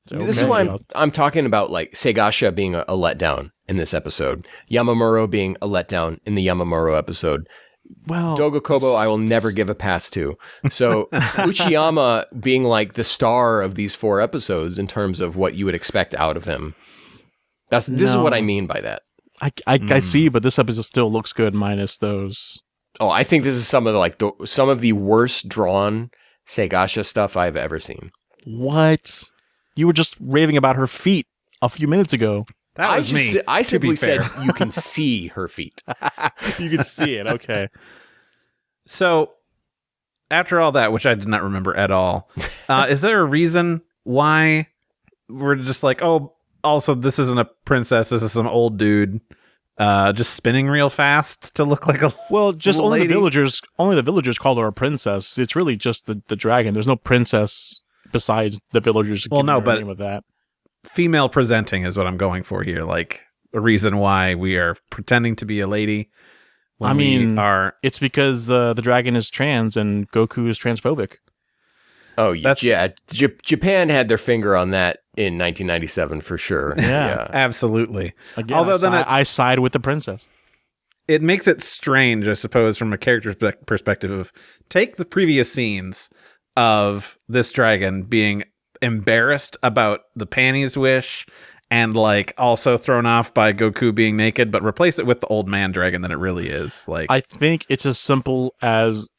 So, this is why I'm talking about like Segasha being a letdown in this episode, Yamamuro being a letdown in the Yamamuro episode. Well, Dogo Kobo, I will never give a pass to. So Uchiyama being like the star of these 4 episodes in terms of what you would expect out of him. This is what I mean by that. I see, but this episode still looks good minus those. Oh, I think this is some of the worst drawn Segasha stuff I've ever seen. What? You were just raving about her feet a few minutes ago. That was me. I simply said you can see her feet. You can see it. Okay. So, after all that, which I did not remember at all, is there a reason why we're just like, oh, also this isn't a princess, this is some old dude just spinning real fast to look like a just only lady? the villagers call her a princess. It's really just the dragon. There's no princess besides the villagers. Well, no, but with that. Female presenting is what I'm going for here. Like a reason why we are pretending to be a lady. It's because the dragon is trans and Goku is transphobic. Oh, yeah. Japan had their finger on that in 1997 for sure. Yeah. Absolutely. Again, although I side with the princess. It makes it strange, I suppose, from a character's perspective of take the previous scenes of this dragon being embarrassed about the panties wish and like also thrown off by Goku being naked, but replace it with the old man dragon that it really is. Like, I think it's as simple as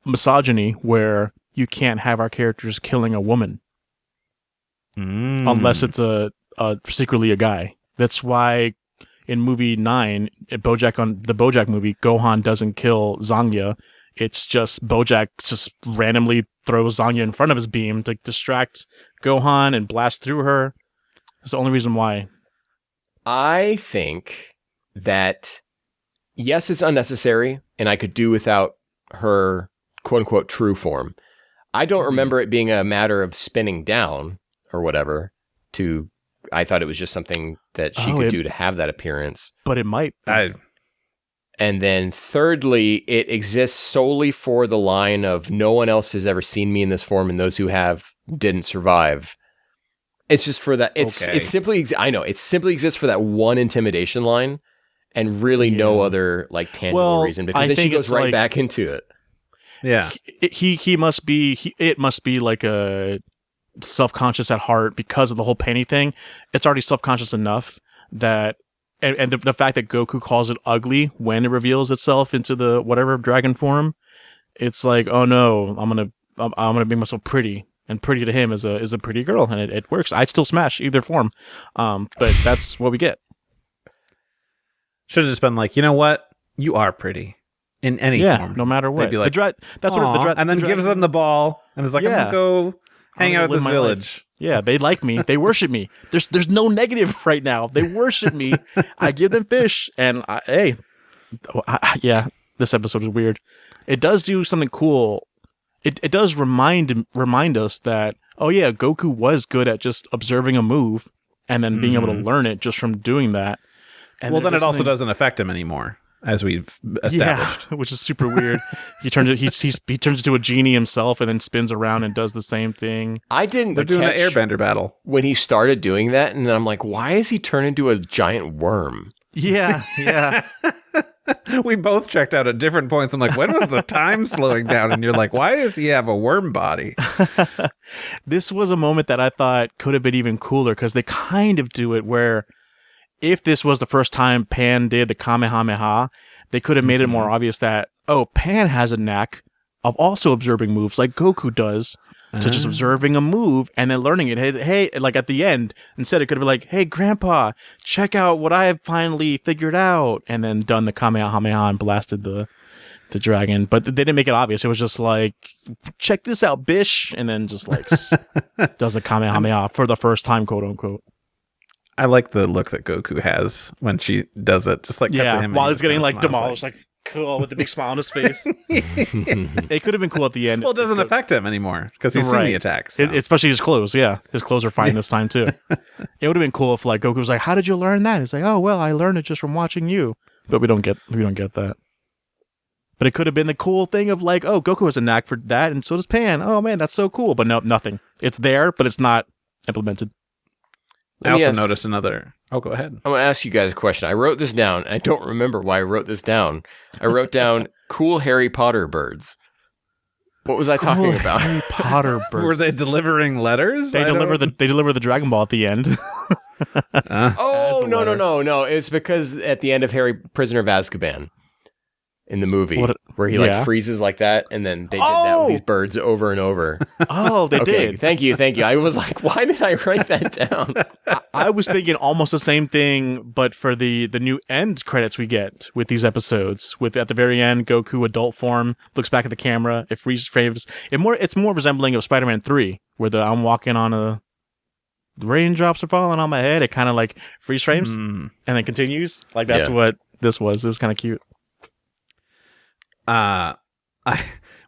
misogyny, where you can't have our characters killing a woman unless it's secretly a guy. That's why in movie 9, the BoJack movie, Gohan doesn't kill Zangya. It's just BoJack just randomly throws Zangya in front of his beam to distract Gohan and blast through her. That's the only reason why. I think that, yes, it's unnecessary, and I could do without her quote-unquote true form. I don't remember it being a matter of spinning down or whatever. I thought it was just something that she could do to have that appearance. But it might. And then thirdly, it exists solely for the line of no one else has ever seen me in this form, and those who have didn't survive. It's just for that. It simply exists for that one intimidation line, and really no other like tangible reason, because then she goes right back into it. Yeah, it must be like self-conscious at heart because of the whole penny thing. It's already self-conscious enough that, and the fact that Goku calls it ugly when it reveals itself into the whatever dragon form, it's like, oh no, I'm gonna make myself pretty, and pretty to him is a pretty girl, and it works. I'd still smash either form, but that's what we get. Should have just been like, you know what, you are pretty in any form, no matter what. They'd be like, that's what and then gives them the ball, and is like, I'm gonna go hang out at this village. Yeah, they like me. They worship me. There's no negative right now. They worship me. I give them fish, and this episode is weird. It does do something cool. It does remind us that, oh yeah, Goku was good at just observing a move and then being able to learn it just from doing that. And well, then it also doesn't affect him anymore, as we've established. Yeah, which is super weird. he turns into a genie himself and then spins around and does the same thing. They're doing an airbender battle. When he started doing that, and then I'm like, why is he turned into a giant worm? Yeah. We both checked out at different points. I'm like, when was the time slowing down? And you're like, why does he have a worm body? This was a moment that I thought could have been even cooler, because they kind of do it where if this was the first time Pan did the Kamehameha, they could have made it more obvious that, oh, Pan has a knack of also observing moves like Goku does, to just observing a move and then learning it. Hey, like at the end, instead it could have been like, hey, Grandpa, check out what I have finally figured out, and then done the Kamehameha and blasted the dragon. But they didn't make it obvious. It was just like, check this out, bish, and then just like does a Kamehameha for the first time, quote unquote. I like the look that Goku has when she does it. Just like cut to him while he's getting like demolished, like cool, with the big smile on his face. It could have been cool at the end. Well, it doesn't affect him anymore because he's seen the attacks. So. Especially his clothes. Yeah, his clothes are fine this time too. It would have been cool if like Goku was like, "How did you learn that?" He's like, "Oh, well, I learned it just from watching you." But we don't get that. But it could have been the cool thing of like, "Oh, Goku has a knack for that, and so does Pan." Oh man, that's so cool. But no, nothing. It's there, but it's not implemented. I also noticed another. Oh, go ahead. I'm going to ask you guys a question. I wrote this down. I don't remember why I wrote this down. I wrote down cool Harry Potter birds. What was I talking about? Harry Potter birds. Were they delivering letters? They deliver the Dragon Ball at the end. No. It's because at the end of Harry Prisoner of Azkaban in the movie where he like freezes like that, and then they did that with these birds over and over. Oh, they did. Thank you. I was like, why did I write that down? I was thinking almost the same thing, but for the new end credits we get with these episodes, with at the very end, Goku adult form looks back at the camera, it freeze frames. It's more resembling of Spider-Man 3, where I'm walking on the raindrops are falling on my head. It kind of like freeze frames and then continues. Like that's what this was. It was kind of cute.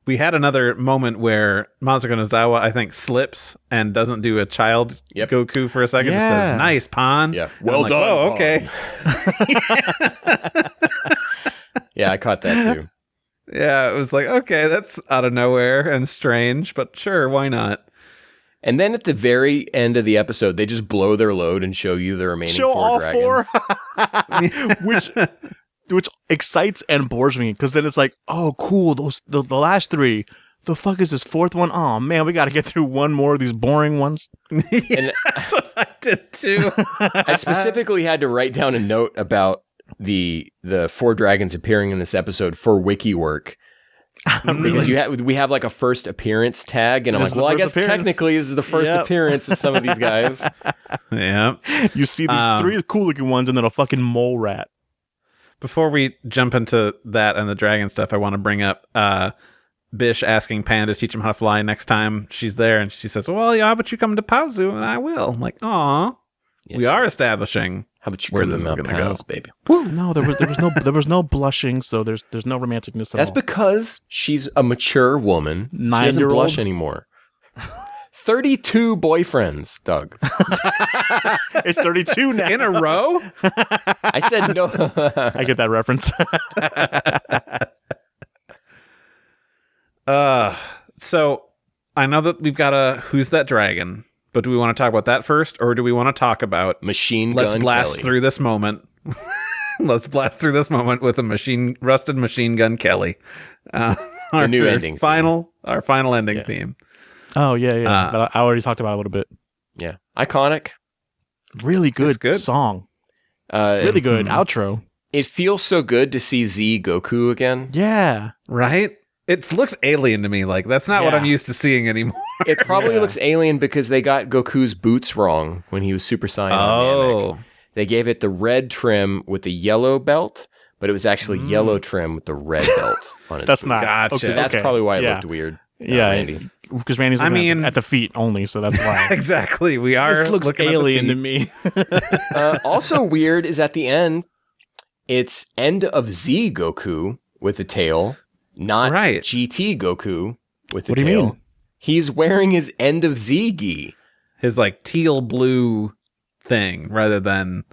We had another moment where Masako Nozawa, I think, slips and doesn't do a child Goku for a second. Just says, "Nice, Pan." Yeah, well done. Oh, okay. Yeah, I caught that too. Yeah, it was like, okay, that's out of nowhere and strange, but sure, why not? And then at the very end of the episode, they just blow their load and show you the remaining four dragons. Which excites and bores me, because then it's like, oh, cool, the last three. The fuck is this fourth one? Oh man, we got to get through one more of these boring ones. And that's what I did too. I specifically had to write down a note about the four dragons appearing in this episode for wiki work. Because we have like a first appearance tag, and I'm like, well, I guess technically this is the first appearance of some of these guys. Yeah, you see these three cool looking ones, and then a fucking mole rat. Before we jump into that and the dragon stuff, I want to bring up Bish asking Pan to teach him how to fly next time she's there, and she says, "Well, yeah, how about you come to Paozu and I will." I'm like, aw, we are establishing. How about you where this is going to go, baby? No, there was no blushing, so there's no romanticness at all. That's because she's a mature woman. She doesn't blush anymore. 32 boyfriends, Doug. It's 32 now. In a row? I said no. I get that reference. So I know that we've got a Who's That Dragon, but do we want to talk about that first, or do we want to talk about Machine Gun Let's blast Kelly. through this moment. Let's blast through this moment with a rusted machine gun Kelly. Our new ending final ending theme. Oh, yeah. But I already talked about it a little bit. Yeah. Iconic. Really good song. Really good outro. It feels so good to see Z Goku again. Yeah. Right? It looks alien to me. Like, that's not what I'm used to seeing anymore. It probably looks alien because they got Goku's boots wrong when he was Super Saiyan on Namek. They gave it the red trim with the yellow belt, but it was actually yellow trim with the red belt on it. That's not. Gotcha. Okay, that's probably why it looked weird. Randy. Because Randy's looking at the feet only, so that's why. Exactly. We are. This looks alien to me. Also weird is at the end, it's end of Z Goku with the tail, not GT Goku with the tail. Do you mean? He's wearing his end of Z gi. His like teal blue thing rather than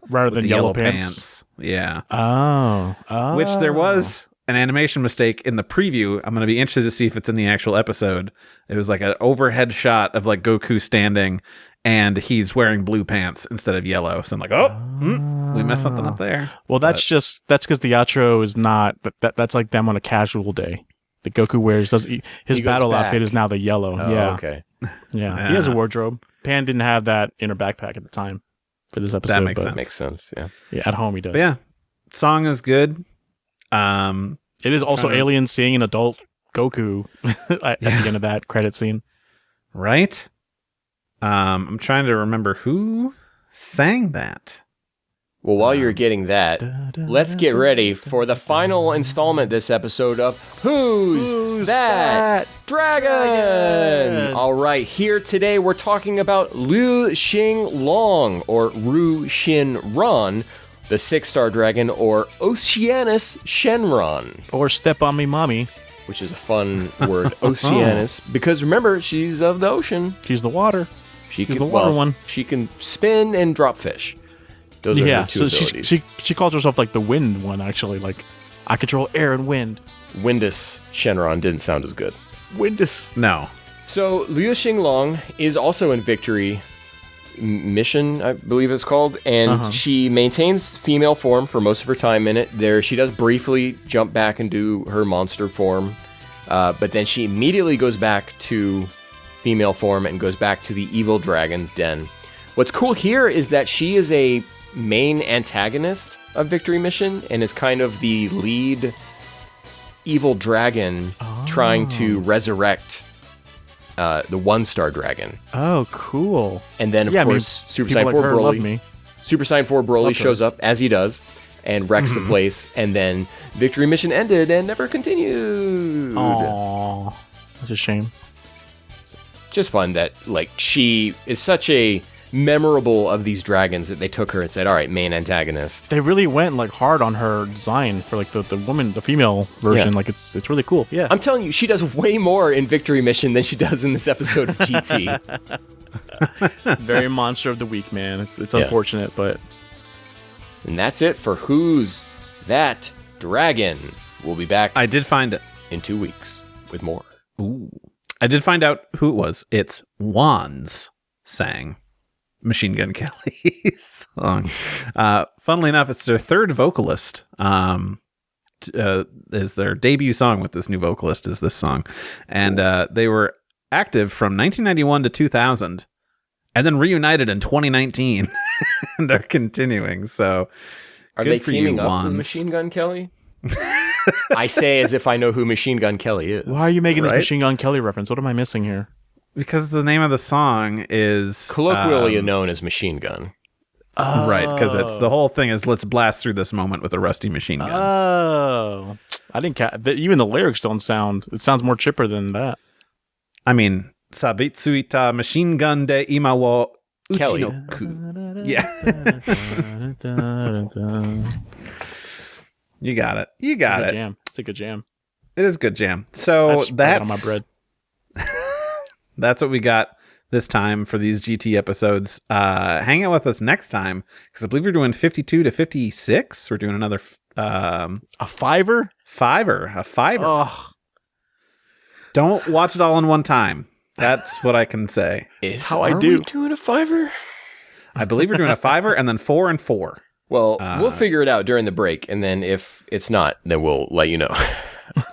yellow pants. Yeah. Oh. Which there was an animation mistake in the preview. I'm going to be interested to see if it's in the actual episode. It was like an overhead shot of like Goku standing and he's wearing blue pants instead of yellow. So I'm like, we messed something up there. Well, that's because the outro is not, that's like them on a casual day. The Goku wears, his battle outfit is now the yellow. Oh, okay. Yeah. He has a wardrobe. Pan didn't have that in her backpack at the time for this episode. That makes sense. Yeah. Yeah, at home he does. But yeah. Song is good. It is also alien seeing an adult Goku at the end of that credit scene. Right? I'm trying to remember who sang that. Well, while you're getting that, let's get ready for the final installment this episode of Who's That Dragon? All right, here today we're talking about Liu Xing Long, or Ru Xin Ran, the 6-star dragon, or Oceanus Shenron. Or Step on Me Mommy. Which is a fun word, Oceanus, because remember, she's of the ocean. She's the water. She's the water one. She can spin and drop fish. Those are her two abilities. She calls herself like the wind one, actually. Like, I control air and wind. Windus Shenron didn't sound as good. Windus. No. So Liu Xinglong is also in Victory Mission, I believe it's called, and she maintains female form for most of her time in it. There, she does briefly jump back and do her monster form, but then she immediately goes back to female form and goes back to the evil dragon's den. What's cool here is that she is a main antagonist of Victory Mission and is kind of the lead evil dragon trying to resurrect the 1-star dragon. Oh, cool. And then, of course, Super Saiyan 4 Broly shows up, as he does, and wrecks the place, and then Victory Mission ended and never continued. Aww. That's a shame. Just fun that, like, she is such a memorable of these dragons that they took her and said, all right, main antagonist. They really went like hard on her design for like the woman, the female version. Like it's really cool. Yeah. I'm telling you, she does way more in Victory Mission than she does in this episode of GT. Very monster of the week, man. It's unfortunate, but. And that's it for Who's That Dragon. We'll be back. I did find it in 2 weeks with more. Ooh. I did find out who it was. It's Wands sang Machine Gun Kelly's song. Funnily enough, it's their third vocalist. Is their debut song with this new vocalist is this song. And they were active from 1991 to 2000 and then reunited in 2019. And they're continuing. So are they teaming up with Machine Gun Kelly? I say as if I know who Machine Gun Kelly is. Why are you making this Machine Gun Kelly reference? What am I missing here? Because the name of the song is colloquially known as Machine Gun. Oh. Right, because it's the whole thing is let's blast through this moment with a rusty machine gun. Oh, I didn't even the lyrics don't sound. It sounds more chipper than that. I mean, Sabitsuita machine gun de ima wo uchinoku. Yeah. You got it. You got it. Jam. It's a good jam. It is a good jam. So that's on my bread. That's what we got this time for these GT episodes. Hang out with us next time because I believe we're doing 52 to 56. We're doing another a fiver. A fiver. Oh. Don't watch it all in one time. That's what I can say. Are we doing a fiver? I believe we're doing a fiver and then 4 and 4. Well, we'll figure it out during the break, and then if it's not, then we'll let you know.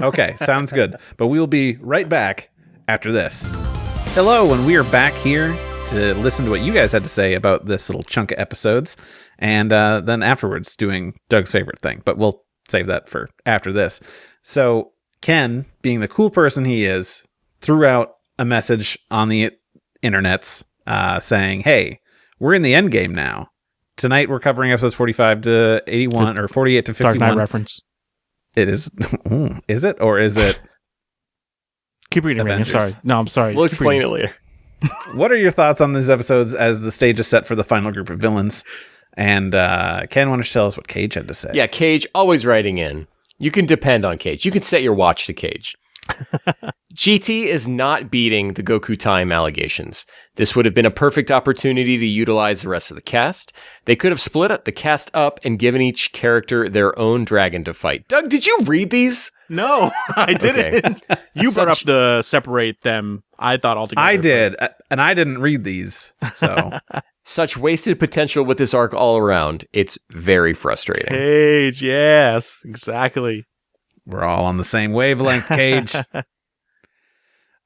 Okay, sounds good. But we will be right back after this. Hello, and we are back here to listen to what you guys had to say about this little chunk of episodes, and then afterwards doing Doug's favorite thing. But we'll save that for after this. So Ken, being the cool person he is, threw out a message on the internets saying, hey, we're in the end game now. Tonight we're covering episodes 45 to 81, or 48 to 51. Dark Knight reference. It is. Is it? Or is it? Keep reading, Randy. I'm sorry. No, I'm sorry. We'll Keep explain reading. it later. What are your thoughts on these episodes as the stage is set for the final group of villains? And Ken, why don't you tell us what Cage had to say? Yeah, Cage, always writing in. You can depend on Cage. You can set your watch to Cage. GT is not beating the Goku time allegations. This would have been a perfect opportunity to utilize the rest of the cast. They could have split up the cast up and given each character their own dragon to fight. Doug, did you read these? No, I didn't. Okay. You brought up the separate them. I thought altogether. I did, and I didn't read these. So Such wasted potential with this arc all around. It's very frustrating. Cage, yes, exactly. we're all on the same wavelength, Cage.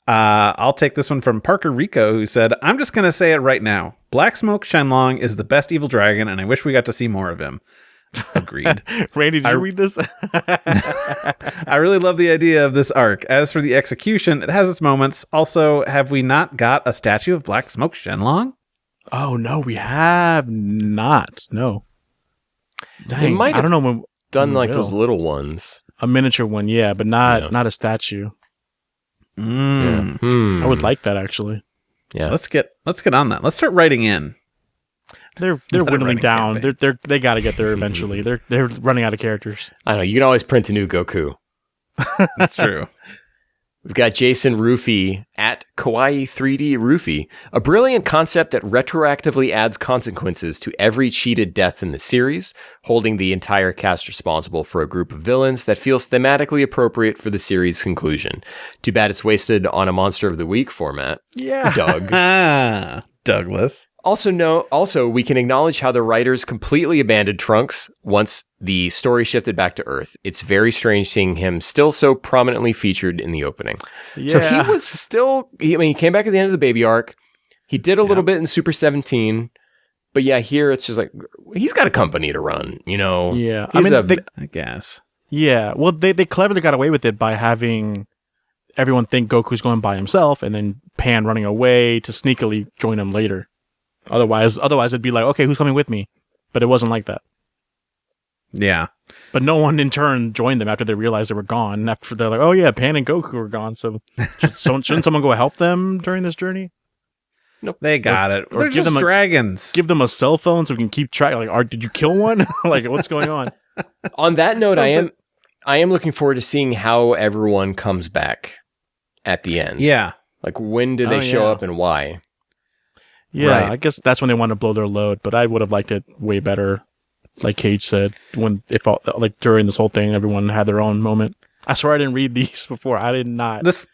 I'll take this one from Parker Rico, who said, I'm just going to say it right now. Black Smoke Shenlong is the best evil dragon, and I wish we got to see more of him. Agreed. Randy, did you read this? I really love the idea of this arc. As for the execution, it has its moments. Also, have we not got a statue of Black Smoke Shenlong? Oh, no, we have not. No. Dang, They might I don't know when Done we like will. those little ones. A miniature one, yeah, but not a statue. I would like that, actually. Yeah. Let's get on that. Let's start writing in. They're Not a whittling writing down. campaign. They got to get there eventually. They're running out of characters. I know. You can always print a new Goku. That's true. We've got Jason Rufy at Kawaii 3D Rufy, a brilliant concept that retroactively adds consequences to every cheated death in the series, holding the entire cast responsible for a group of villains that feels thematically appropriate for the series' conclusion. Too bad it's wasted on a Monster of the Week format. Yeah. Ah, Douglas. Also, we can acknowledge how the writers completely abandoned Trunks once the story shifted back to Earth. It's very strange seeing him still so prominently featured in the opening. Yeah. So he was still, he came back at the end of the baby arc. He did a little bit in Super 17. But yeah, here it's just like, he's got a company to run, you know? Yeah. He's I guess. Yeah. Well, they cleverly got away with it by having everyone think Goku's going by himself and then Pan running away to sneakily join him later. Otherwise it'd be like, okay, who's coming with me? But it wasn't like that. Yeah. But no one in turn joined them after they realized they were gone. After they're like, oh yeah, Pan and Goku are gone. So shouldn't someone go help them during this journey? Nope. They got it. or They're give just them dragons. Give them a cell phone so we can keep track. Like, did you kill one? Like, what's going on? On that note, Suppose I am looking forward to seeing how everyone comes back at the end. Yeah. Like, when do they show up and why? Yeah, Right. I guess that's when they want to blow their load. But I would have liked it way better, like Cage said, like during this whole thing, everyone had their own moment. I swear I didn't read these before. I did not. This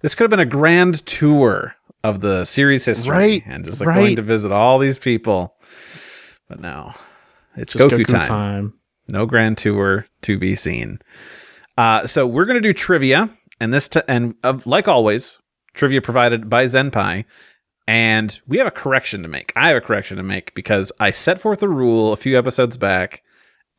could have been a grand tour of the series history, Right, and just like going to visit all these people. But no, it's Just Goku time. No grand tour to be seen. So we're gonna do trivia, and like always, trivia provided by Zenpai. And we have a correction to make. I have a correction to make because I set forth a rule a few episodes back,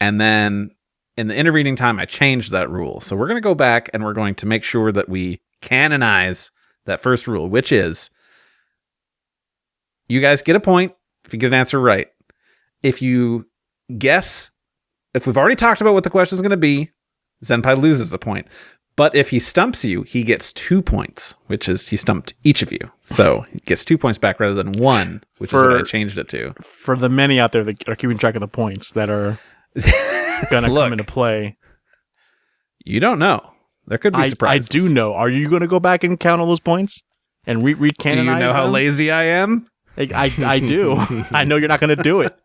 and then in the intervening time, I changed that rule. So we're going to go back and we're going to make sure that we canonize that first rule, which is you guys get a point if you get an answer right. If you guess, if we've already talked about what the question is going to be, Zenpai loses a point. But if he stumps you, he gets 2 points, which is he stumped each of you. So he gets 2 points back rather than 1, which is what I changed it to. For the many out there that are keeping track of the points that are going to come into play. You don't know. There could be surprises. I do know. Are you going to go back and count all those points? And recanonize Do you know how them? lazy I am? I do. I know you're not going to do it.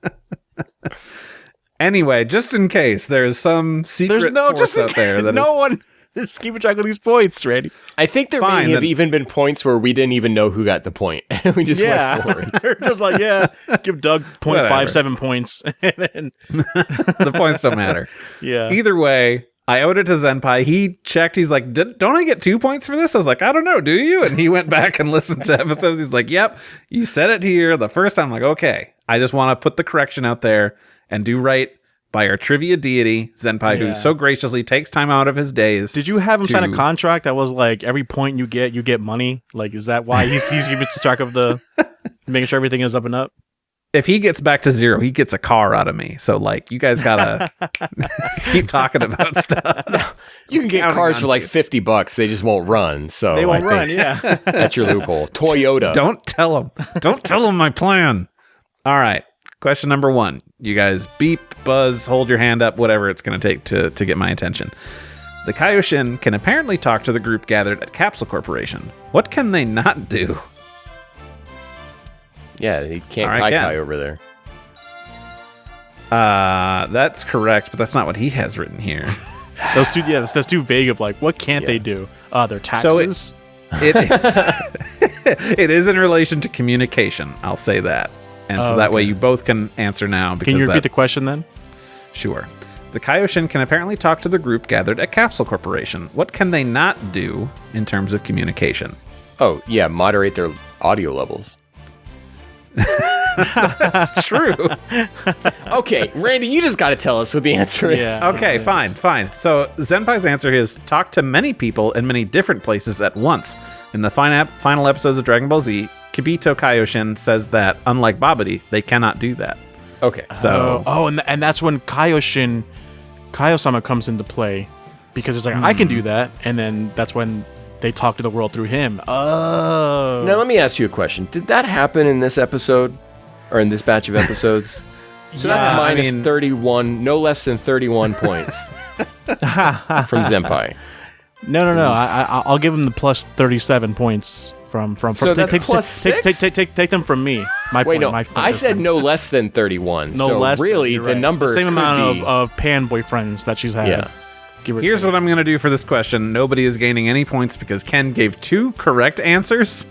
Anyway, just in case there's some secret force out there that no one is keeping track of these points, Randy. I think there may have even been points where we didn't even know who got the point. We just went forward. They're just like, give Doug 0.57 points. And then the points don't matter. Yeah. Either way, I owed it to Zenpai. He checked. He's like, don't I get 2 points for this? I was like, I don't know. Do you? And he went back and listened to episodes. He's like, yep, you said it here the first time. I'm like, okay. I just want to put the correction out there and do right by our trivia deity, Zenpai, who so graciously takes time out of his days. Did you have him sign a contract that was like, every point you get money? Like, is that why he's keeping track of making sure everything is up and up? If he gets back to 0, he gets a car out of me. So, like, you guys gotta keep talking about stuff. No, you can get cars for like $50. They just won't run. So they won't run. Yeah, that's your loophole. Toyota. Don't tell him. Don't tell him my plan. All right. Question number 1. You guys beep, buzz, hold your hand up, whatever it's going to take to get my attention. The Kaioshin can apparently talk to the group gathered at Capsule Corporation. What can they not do? Yeah, he can't kai over there. That's correct, but that's not what he has written here. That's too vague of like, what can't they do? Their taxes? So it is. It is in relation to communication, I'll say that. And so that way you both can answer now. Can you repeat the question then? Sure. The Kaioshin can apparently talk to the group gathered at Capsule Corporation. What can they not do in terms of communication? Oh, yeah, moderate their audio levels. That's true. Okay, Randy, you just got to tell us what the answer is. Okay, fine. So Zenpai's answer is talk to many people in many different places at once. In the final episodes of Dragon Ball Z, Kibito Kaioshin says that, unlike Babidi, they cannot do that. Okay. So and that's when Kaiosama comes into play, because it's like, I can do that, and then that's when they talk to the world through him. Oh. Now let me ask you a question. Did that happen in this episode, or in this batch of episodes? So that's minus 31, no less than 31 points from Zenpai. No. I'll give him the plus 37 points from. So that's plus 6? Take them from me. I said no less than 31. No so less. Really, than, the number the same could amount be... of pan boyfriends that she's had. Yeah. Here's what I'm going to do for this question. Nobody is gaining any points because Ken gave 2 correct answers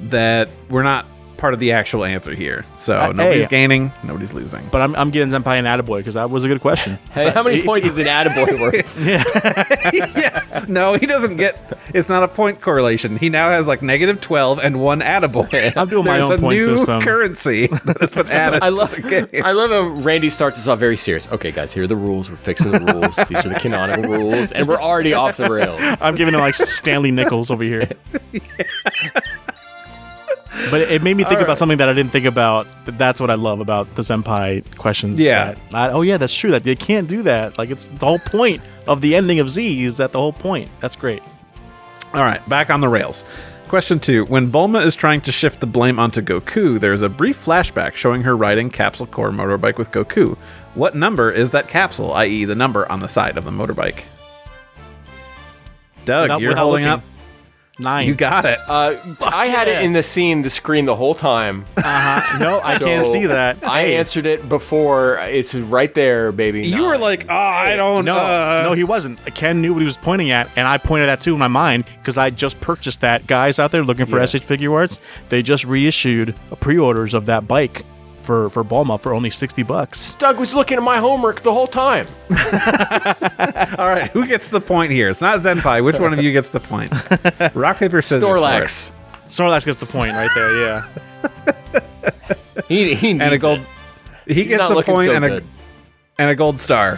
that were not part of the actual answer here. So nobody's gaining, nobody's losing. But I'm giving Zenpai an attaboy because that was a good question. Hey, how many points is an attaboy worth? Yeah. No, he doesn't get... It's not a point correlation. He now has like negative 12 and 1 attaboy. I'm doing my own point system. There's a new currency that's been added I love to the game. I love how Randy starts us off very serious. Okay, guys, here are the rules. We're fixing the rules. These are the canonical rules. And we're already off the rails. I'm giving him like Stanley Nichols over here. But it made me think about something that I didn't think about. That's what I love about the Zenpai questions. Yeah. That's true. That they can't do that. Like, it's the whole point of the ending of Z is that the whole point. That's great. All right, back on the rails. Question 2. When Bulma is trying to shift the blame onto Goku, there's a brief flashback showing her riding Capsule Corps motorbike with Goku. What number is that capsule, i.e. the number on the side of the motorbike? Doug, you're holding up. 9. You got it. I had it in the screen the whole time. No, I can't see that. I answered it before. It's right there, baby. You were like, I don't know. No, he wasn't. Ken knew what he was pointing at, and I pointed at too in my mind because I just purchased that. Guys out there looking for SH Figure Arts, they just reissued pre-orders of that bike for Bulma for only $60. Doug was looking at my homework the whole time. All right, who gets the point here? It's not Zenpai. Which one of you gets the point? Rock, paper, scissors. Snorlax. Snorlax gets the point right there. Yeah. He needs and a gold. It. He gets a point and a gold star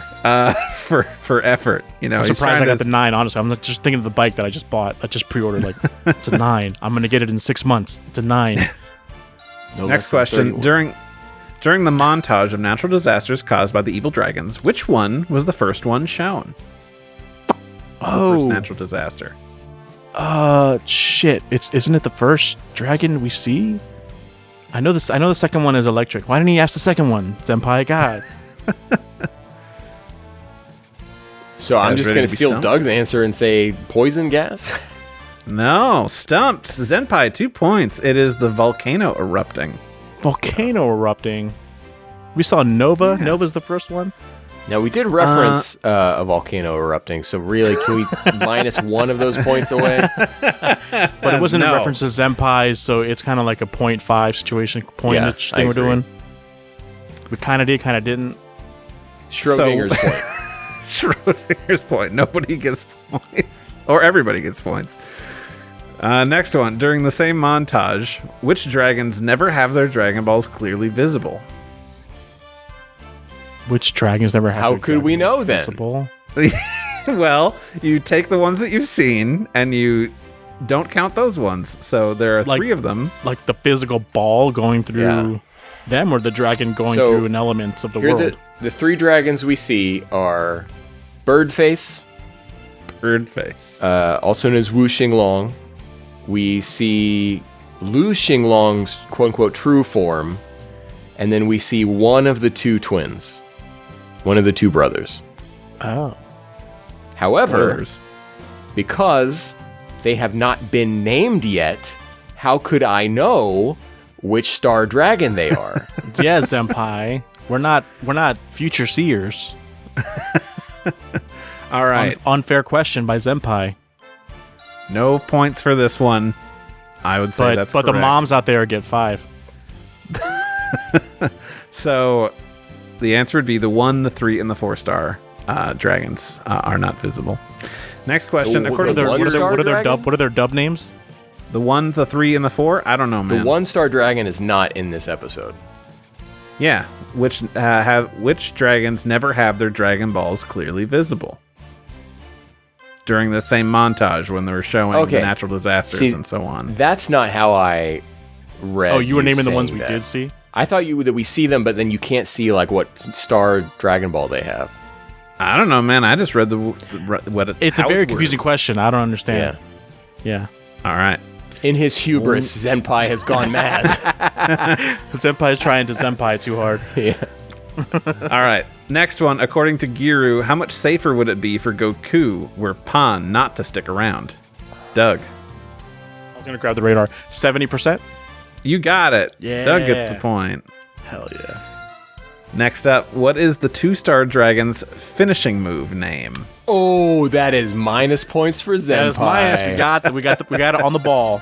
for effort. You know, I'm surprised I got the 9. Honestly, I'm just thinking of the bike that I just bought. I just pre-ordered. Like, it's a 9. I'm gonna get it in 6 months. It's a 9. Next question. During the montage of natural disasters caused by the evil dragons, which one was the first one shown? The first natural disaster. Shit. Isn't it the first dragon we see? I know this. I know the second one is electric. Why didn't he ask the second one, Senpai? God. So I'm just gonna steal Doug's answer and say poison gas. No, stumped. Zenpai, 2 points. It is the volcano erupting. Volcano erupting. We saw Nova. Yeah. Nova's the first one. Now, we did reference a volcano erupting, so really, can we minus 1 of those points away? But it wasn't in reference to Zenpai, so it's kind of like a 0.5 situation, point-ish thing we're doing. We kind of did, kind of didn't. Schrodinger's point. Schrodinger's point. Nobody gets points. Or everybody gets points. Next one. During the same montage, which dragons never have their Dragon Balls clearly visible? Which dragons never have? How their could we dragons know then? visible? Well, you take the ones that you've seen, and you don't count those ones. So there are Like- 3 of them. Like the physical ball going through Yeah. them, or the dragon going So, through an element of the Here world. the 3 dragons we see are Birdface, Bird face. also known as Wu Xinglong. We see Lu Xinglong's quote-unquote true form, and then we see one of the 2 twins, one of the 2 brothers. Oh. However, Spoilers. because they have not been named yet, how could I know which star dragon they are? Yeah, Senpai. We're not future seers. All right. Unfair question by Senpai. No points for this one. I would say that's but the correct. moms out there get 5. So the answer would be the 1, the 3, and the 4-star dragons are not visible. Next question. The According to one What star are their dragon? what are their dub names? the 1, the 3, and the 4, I don't know, man. The 1-star dragon is not in this episode. Yeah, which dragons never have their Dragon Balls clearly visible? During the same montage when they were showing Okay. the natural disasters See, and so on. That's not how I read. Oh, you were naming the ones saying we that. did see? I thought that we see them, but then you can't see like what star Dragon Ball they have. I don't know, man. I just read what It's a how very worded. confusing question. I don't understand. Yeah. All right. In his hubris, Zenpai has gone mad. Senpai is trying to Senpai too hard. Yeah. All right. Next one. According to Giru, how much safer would it be for Goku were Pan not to stick around? Doug. I was going to grab the radar. 70%? You got it. Yeah. Doug gets the point. Hell yeah. Next up, what is the 2-star dragon's finishing move name? Oh, that is minus points for Zenpai. That is minus. We got it on the ball.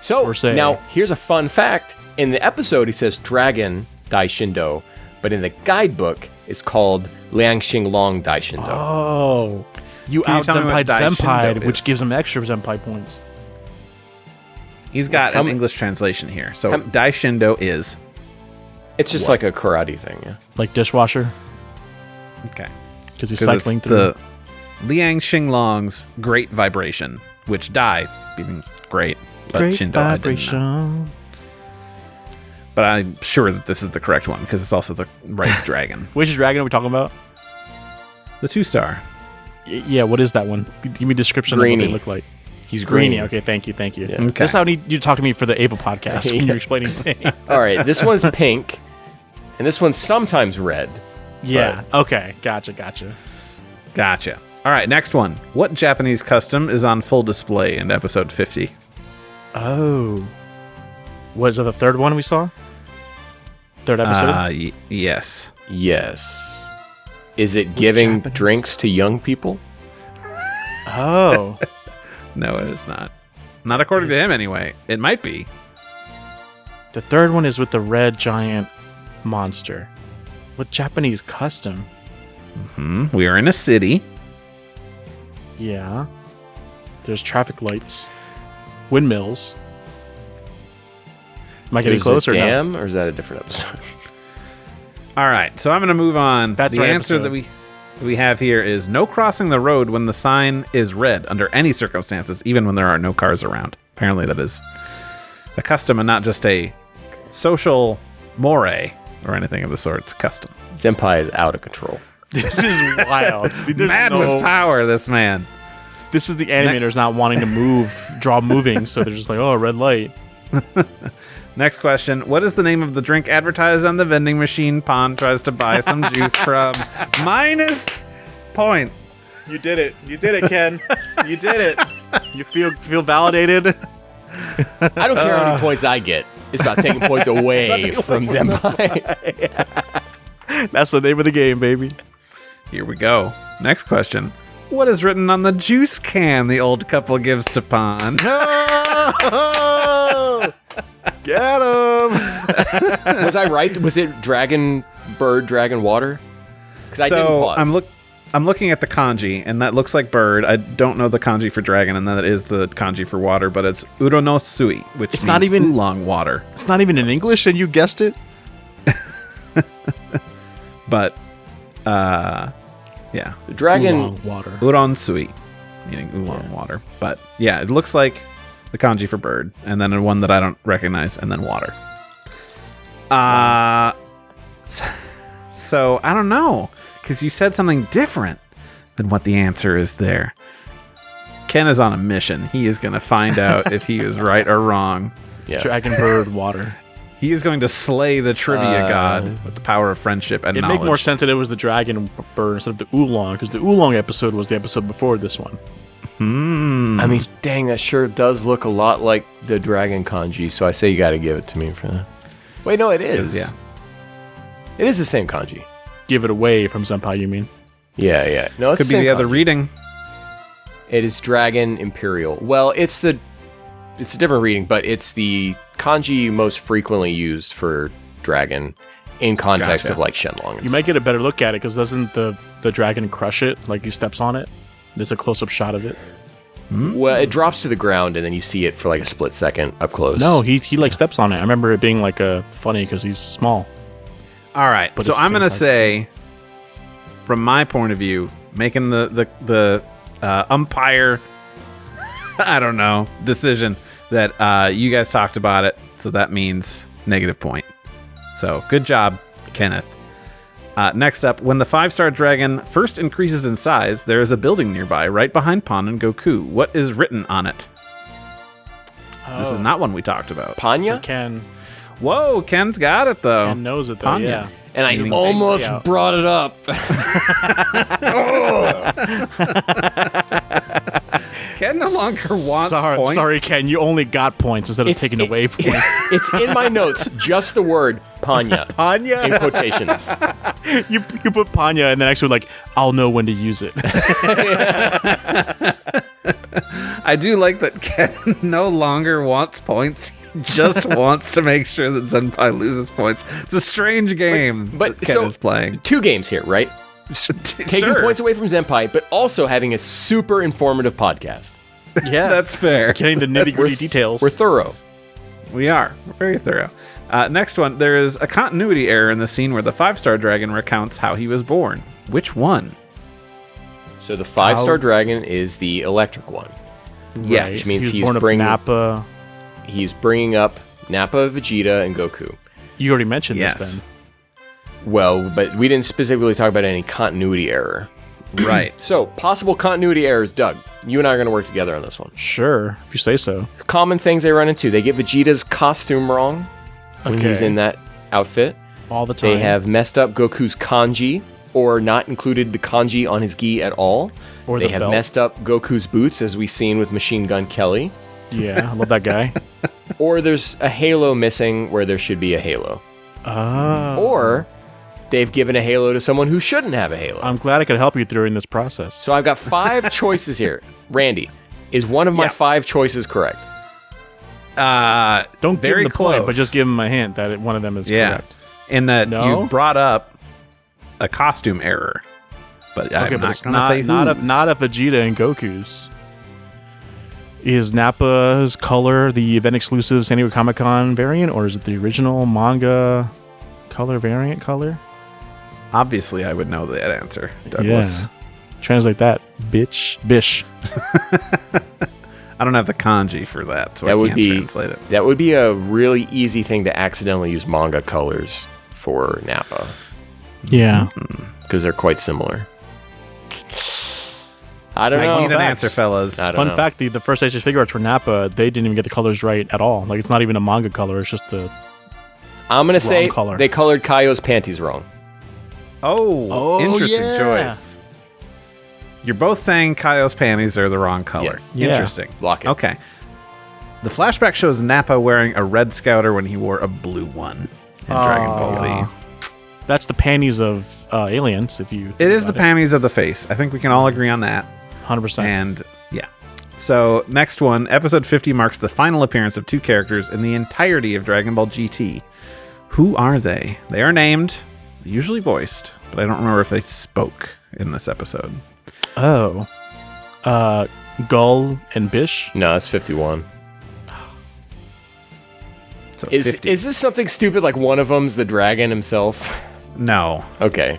So per se. now here's a fun fact. In the episode, he says Dragon Daishindo, but in the guidebook, it's called Liang Xinglong Daishindo. Oh. You Can you out tell me what Senpai Daishindo which is? gives him extra Senpai points. He's got How an m- English translation here. So How- Daishindo is. It's just like a karate thing. Yeah. Like dishwasher? Okay. Because he's 'Cause it's cycling through. the Liang Xinglong's great vibration, which Dai being great, but Great Shindo I didn't know. vibration. But I'm sure that this is the correct one because it's also the right dragon. Which dragon are we talking about? The 2-star. Yeah, what is that one? Give me a description of Greeny. what they look like. He's Greeny. green. Okay, thank you. Yeah. Okay. This is how I need you to talk to me for the Ava podcast when Yeah. you're explaining things. All right, this one's pink, and this one's sometimes red. Yeah. Okay. Gotcha. Gotcha. All right, next one. What Japanese custom is on full display in episode 50? Oh. Was it the third one we saw? Third episode? Yes. Yes. Is it giving Japanese drinks to young people? Oh. No, it is not. Not according to him, anyway. It might be. The third one is with the red giant monster. What Japanese custom? We are in a city. Yeah. There's traffic lights. Windmills. Am I getting There's close a or no? dam, or is that a different episode? All right, so I'm going to move on. That's the right answer episode. that we have here is no crossing the road when the sign is red under any circumstances, even when there are no cars around. Apparently, that is a custom and not just a social moray or anything of the sort. It's custom. Zenpai is out of control. This is wild. There's Mad with power, this man. This is the animators not wanting to draw moving, so they're just like, oh, red light. Next question. What is the name of the drink advertised on the vending machine Pon tries to buy some juice from? Minus point. You did it. You did it, Ken. You did it. You feel validated? I don't care how many points I get. It's about taking points away from Zenpai. That's the name of the game, baby. Here we go. Next question. What is written on the juice can the old couple gives to Pon? No! Get him! Was I right? Was it dragon, bird, dragon, water? Because I didn't pause. I'm looking at the kanji, and that looks like bird. I don't know the kanji for dragon, and that is the kanji for water, but it's uronosui, which means not even oolong water. It's not even in English, and you guessed it. But, yeah. The dragon Oolong water. Uronsui, meaning oolong water. But, yeah, it looks like the kanji for bird, and then one that I don't recognize, and then water. So, I don't know, because you said something different than what the answer is there. Ken is on a mission. He is going to find out if he is right or wrong. Yeah. Dragon, bird, water. He is going to slay the trivia god with the power of friendship and knowledge. It'd make more sense that it was the dragon bird instead of the oolong, because the oolong episode was the episode before this one. I mean, dang, that sure does look a lot like the dragon kanji, so I say you got to give it to me for that. Wait, no, it is. Yeah. It is the same kanji. Give it away from Senpai, you mean? Yeah. No, it's Could the be same the other kanji. reading. It is Dragon Imperial. Well, it's a different reading, but it's the kanji most frequently used for dragon in context Gotcha. of like Shenlong. You might get a better look at it, because doesn't the dragon crush it? Like he steps on it? There's a close-up shot of it. Well, it drops to the ground and then you see it for like a split second up close. No, he like steps on it. I remember it being like funny because he's small. All right. But So it's the I'm same going to size. say, from my point of view, making the umpire, I don't know, decision that you guys talked about it. So that means negative point. So good job, Kenneth. Next up, when the 5-star dragon first increases in size, there is a building nearby, right behind Pon and Goku. What is written on it? This is not one we talked about. Panya? Ken Whoa, Ken's got it, though. knows it though. Panya. Yeah. And I Meaning almost saying- brought it up. Ken no longer wants points. Sorry, Ken. You only got points instead of taking away points. It's in my notes, just the word Panya in Panya. quotations. You put Panya and then actually like I'll know when to use it. I do like that Ken no longer wants points. He just wants to make sure that Senpai loses points. It's a strange game But that Ken so is playing. 2 games here, right? Taking Sure. points away from Zenpai, but also having a super informative podcast. Yeah, That's fair. getting the nitty gritty details. We're thorough. We are. We're very thorough. Next one, there is a continuity error in the scene where the 5-star dragon recounts how he was born. Which one? So the 5-star dragon is the electric one. Yes. Which means He was he's born of bringing- Nappa. He's bringing up Nappa, Vegeta, and Goku. You already mentioned Yes. this then. Well, but we didn't specifically talk about any continuity error. Right. So, possible continuity errors, Doug. You and I are going to work together on this one. Sure, if you say so. Common things they run into. They get Vegeta's costume wrong when he's Okay. in that outfit. All the time. They have messed up Goku's kanji, or not included the kanji on his gi at all. Or They the have belt. messed up Goku's boots, as we've seen with Machine Gun Kelly. Yeah, I love that guy. Or there's a halo missing where there should be a halo. Oh. Or they've given a halo to someone who shouldn't have a halo. I'm glad I could help you during this process. So I've got 5 choices here. Randy, is one of my Yeah. 5 choices correct? Don't give very him the point, but close. just give him a hint that one of them is Yeah. correct. In that No? you've brought up a costume error. But Okay, I'm but not it's going to say not whose. a Vegeta and Goku's. Is Nappa's color the event exclusive San Diego Comic Con variant, or is it the original manga color variant color? Obviously, I would know that answer, Douglas. Yeah. Translate that, bitch. Bish. I don't have the kanji for that, so That I would can't be translate it. That would be a really easy thing to accidentally use manga colors for Nappa Yeah. because they're quite similar. I don't I know. need an facts. answer, fellas. I don't Fun know. fact, the first stage figure arts for Nappa, they didn't even get the colors right at all. Like, it's not even a manga color, it's just the... I'm gonna say color. they colored Kaio's panties wrong. Oh, interesting yeah. choice. You're both saying Kaio's panties are the wrong color. Yes. Yeah. Interesting. Lock it. Okay. The flashback shows Nappa wearing a red scouter when he wore a blue one in Dragon Ball Z. That's the panties of aliens, if you... It is the panties of the face. I think we can all agree on that. 100%. And yeah. So next one, episode 50 marks the final appearance of 2 characters in the entirety of Dragon Ball GT. Who are they? They are named, usually voiced, but I don't remember if they spoke in this episode. Oh. Gull and Bish? No, that's 51. So Is 50. this something stupid like one of them's the dragon himself? No. Okay.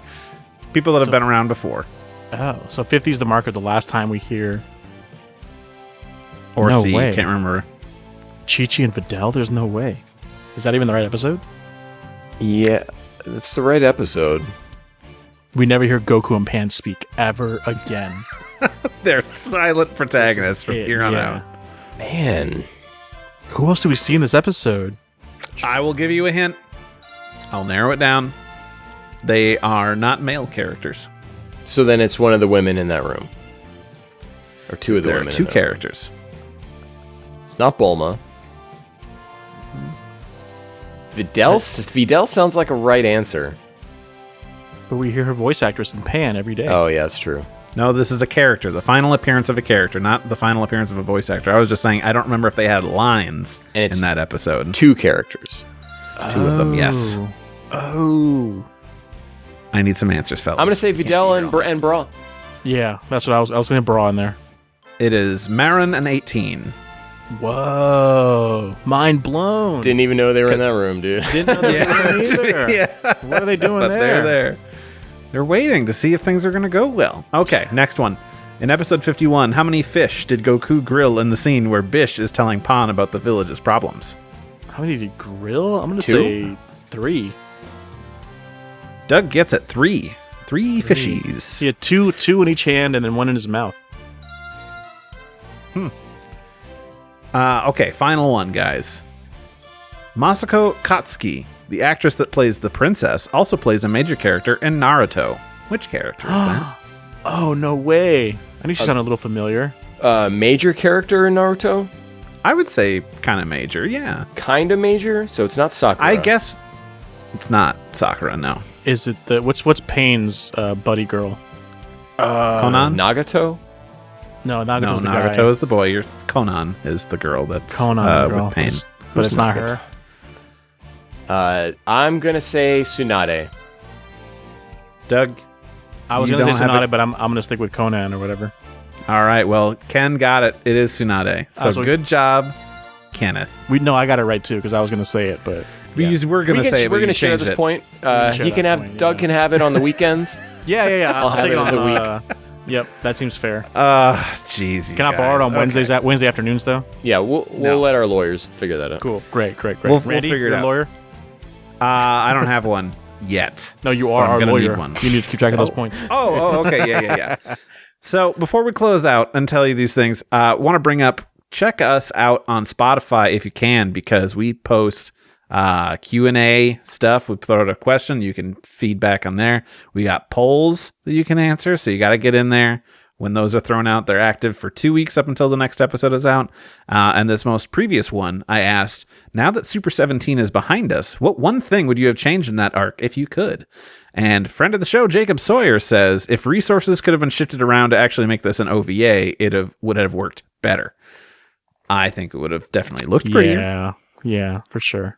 People that have been around before. Oh, so 50 is the mark of the last time we hear Or No C, way. can't remember. Chi-Chi and Videl. There's no way. Is that even the right episode? Yeah, that's the right episode. We never hear Goku and Pan speak ever again. They're silent protagonists from It, here on yeah. out. Man. Who else do we see in this episode? I will give you a hint. I'll narrow it down. They are not male characters. So then it's one of the women in that room. Or two of the There are women. two in that room. characters. It's not Bulma. Videl sounds like a right answer. But we hear her voice actress in Pan every day. Oh, yeah, that's true. No, this is a character. The final appearance of a character, not the final appearance of a voice actor. I was just saying I don't remember if they had lines And it's in that episode. Two characters. Two of them, yes. Oh. I need some answers, fellas. I'm going to say Videl and Bra. Yeah, that's what I was saying. Bra in there. It is Marin and 18. Whoa. Mind blown. Didn't even know they were in that room, dude. Didn't know they were there either. Yeah. What are they doing But there? they're there. They're waiting to see if things are going to go well. Okay, next one. In episode 51, how many fish did Goku grill in the scene where Bish is telling Pan about the village's problems? How many did he grill? I'm going to Two? say 3. Doug gets it 3. 3 fishies. He had two in each hand and then one in his mouth. Okay, final one, guys. Masako Katsuki, the actress that plays the princess, also plays a major character in Naruto. Which character is that? Oh, no way. I knew she sounded a little familiar. Major character in Naruto? I would say kind of major, yeah. Kind of major, so it's not Sakura. I guess it's not Sakura, no. Is it the what's Pain's buddy girl? Conan? Nagato? No, Nagato's No, the Nagato guy. is the boy. Conan is the girl that's Conan girl, with pain. but it's not her. I'm going to say Tsunade. Doug? I was You going to don't say have Tsunade, it? but I'm going to stick with Conan or whatever. All right, well, Ken got it. It is Tsunade. So so- good job, Kenneth. I got it right too because I was going to say it, but We're going to say it, We're but going you to share changed this it. point. share He can that have point, Doug yeah. can have it on the weekends. yeah. I'll have take it it in the on Yep, that seems fair. Jeez, Can I borrow it on Wednesdays Okay. Wednesday afternoons though? Yeah, we'll No. let our lawyers figure that out. Cool, great. We'll Randy, figure it you're a out. lawyer? I don't have one yet. No, you But are I'm our gonna lawyer. need one. You need to keep track of those points. Oh, okay, yeah. So before we close out and tell you these things, want to bring up, check us out on Spotify if you can, because we post Q&A stuff. We throw out a question. You can feedback on there. We got polls that you can answer, so you got to get in there. When those are thrown out, they're active for 2 weeks up until the next episode is out. And this most previous one, I asked, now that Super 17 is behind us, what one thing would you have changed in that arc if you could? And friend of the show, Jacob Sawyer, says, if resources could have been shifted around to actually make this an OVA, would have worked better. I think it would have definitely looked prettier, Yeah, for sure.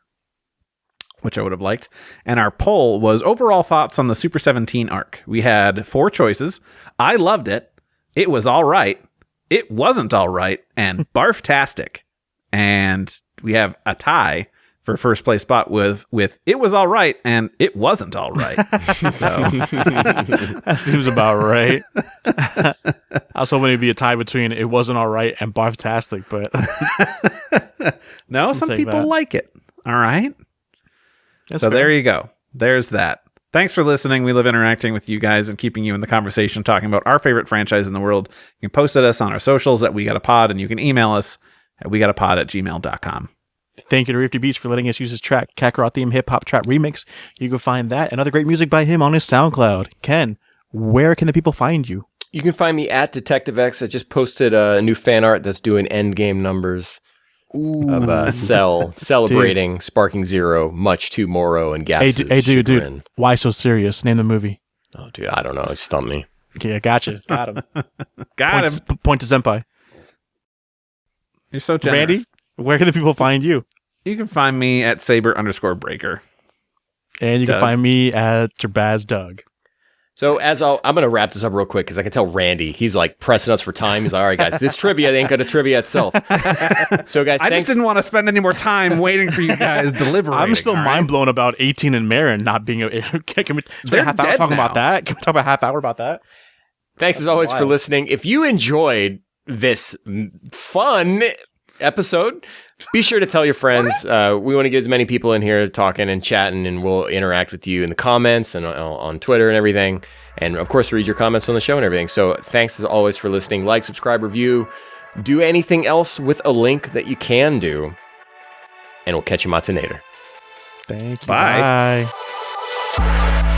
which I would have liked. And our poll was overall thoughts on the Super 17 arc. We had 4 choices. I loved it. It was all right. It wasn't all right. And barftastic. And we have a tie for first place spot with it was all right and it wasn't all right. So That seems about right. I was hoping it'd be a tie between it wasn't all right and barftastic, but no, some take people that. like it. All right. that's So fair. there you go. There's that. Thanks for listening. We love interacting with you guys and keeping you in the conversation, talking about our favorite franchise in the world. You can post at us on our socials at We Got a Pod, and you can email us at wegotapod@gmail.com. Thank you to Rifti Beach for letting us use his track, Kakarot Theme Hip Hop Trap Remix. You can find that and other great music by him on his SoundCloud. Ken, where can the people find you? You can find me at Detective X. I just posted a new fan art that's doing endgame numbers of Cell celebrating Sparking Zero, much to Moro and Gas's Dude. chagrin. Why so serious? Name the movie. Oh, dude, I don't know. It stumped me. Okay, I got you. Got him. Got him. Point to Senpai. You're so generous. Randy, where can the people find you? You can find me at Saber_Breaker. And you Doug. can find me at Jabaz Doug. So I'm going to wrap this up real quick because I can tell Randy, he's like pressing us for time. He's like, all right, guys, this trivia ain't got a trivia itself. So guys, I just didn't want to spend any more time waiting for you guys deliberating. I'm still mind blown about 18 and Marin not being a. Can we spend a half hour talking about that? Can we talk about a half hour about that? Thanks as always for listening. If you enjoyed this fun episode, be sure to tell your friends. We want to get as many people in here talking and chatting, and we'll interact with you in the comments and on Twitter and everything. And of course, read your comments on the show and everything. So thanks as always for listening. Like, subscribe, review, do anything else with a link that you can do. And we'll catch you matinator. Thank you. Bye. Bye.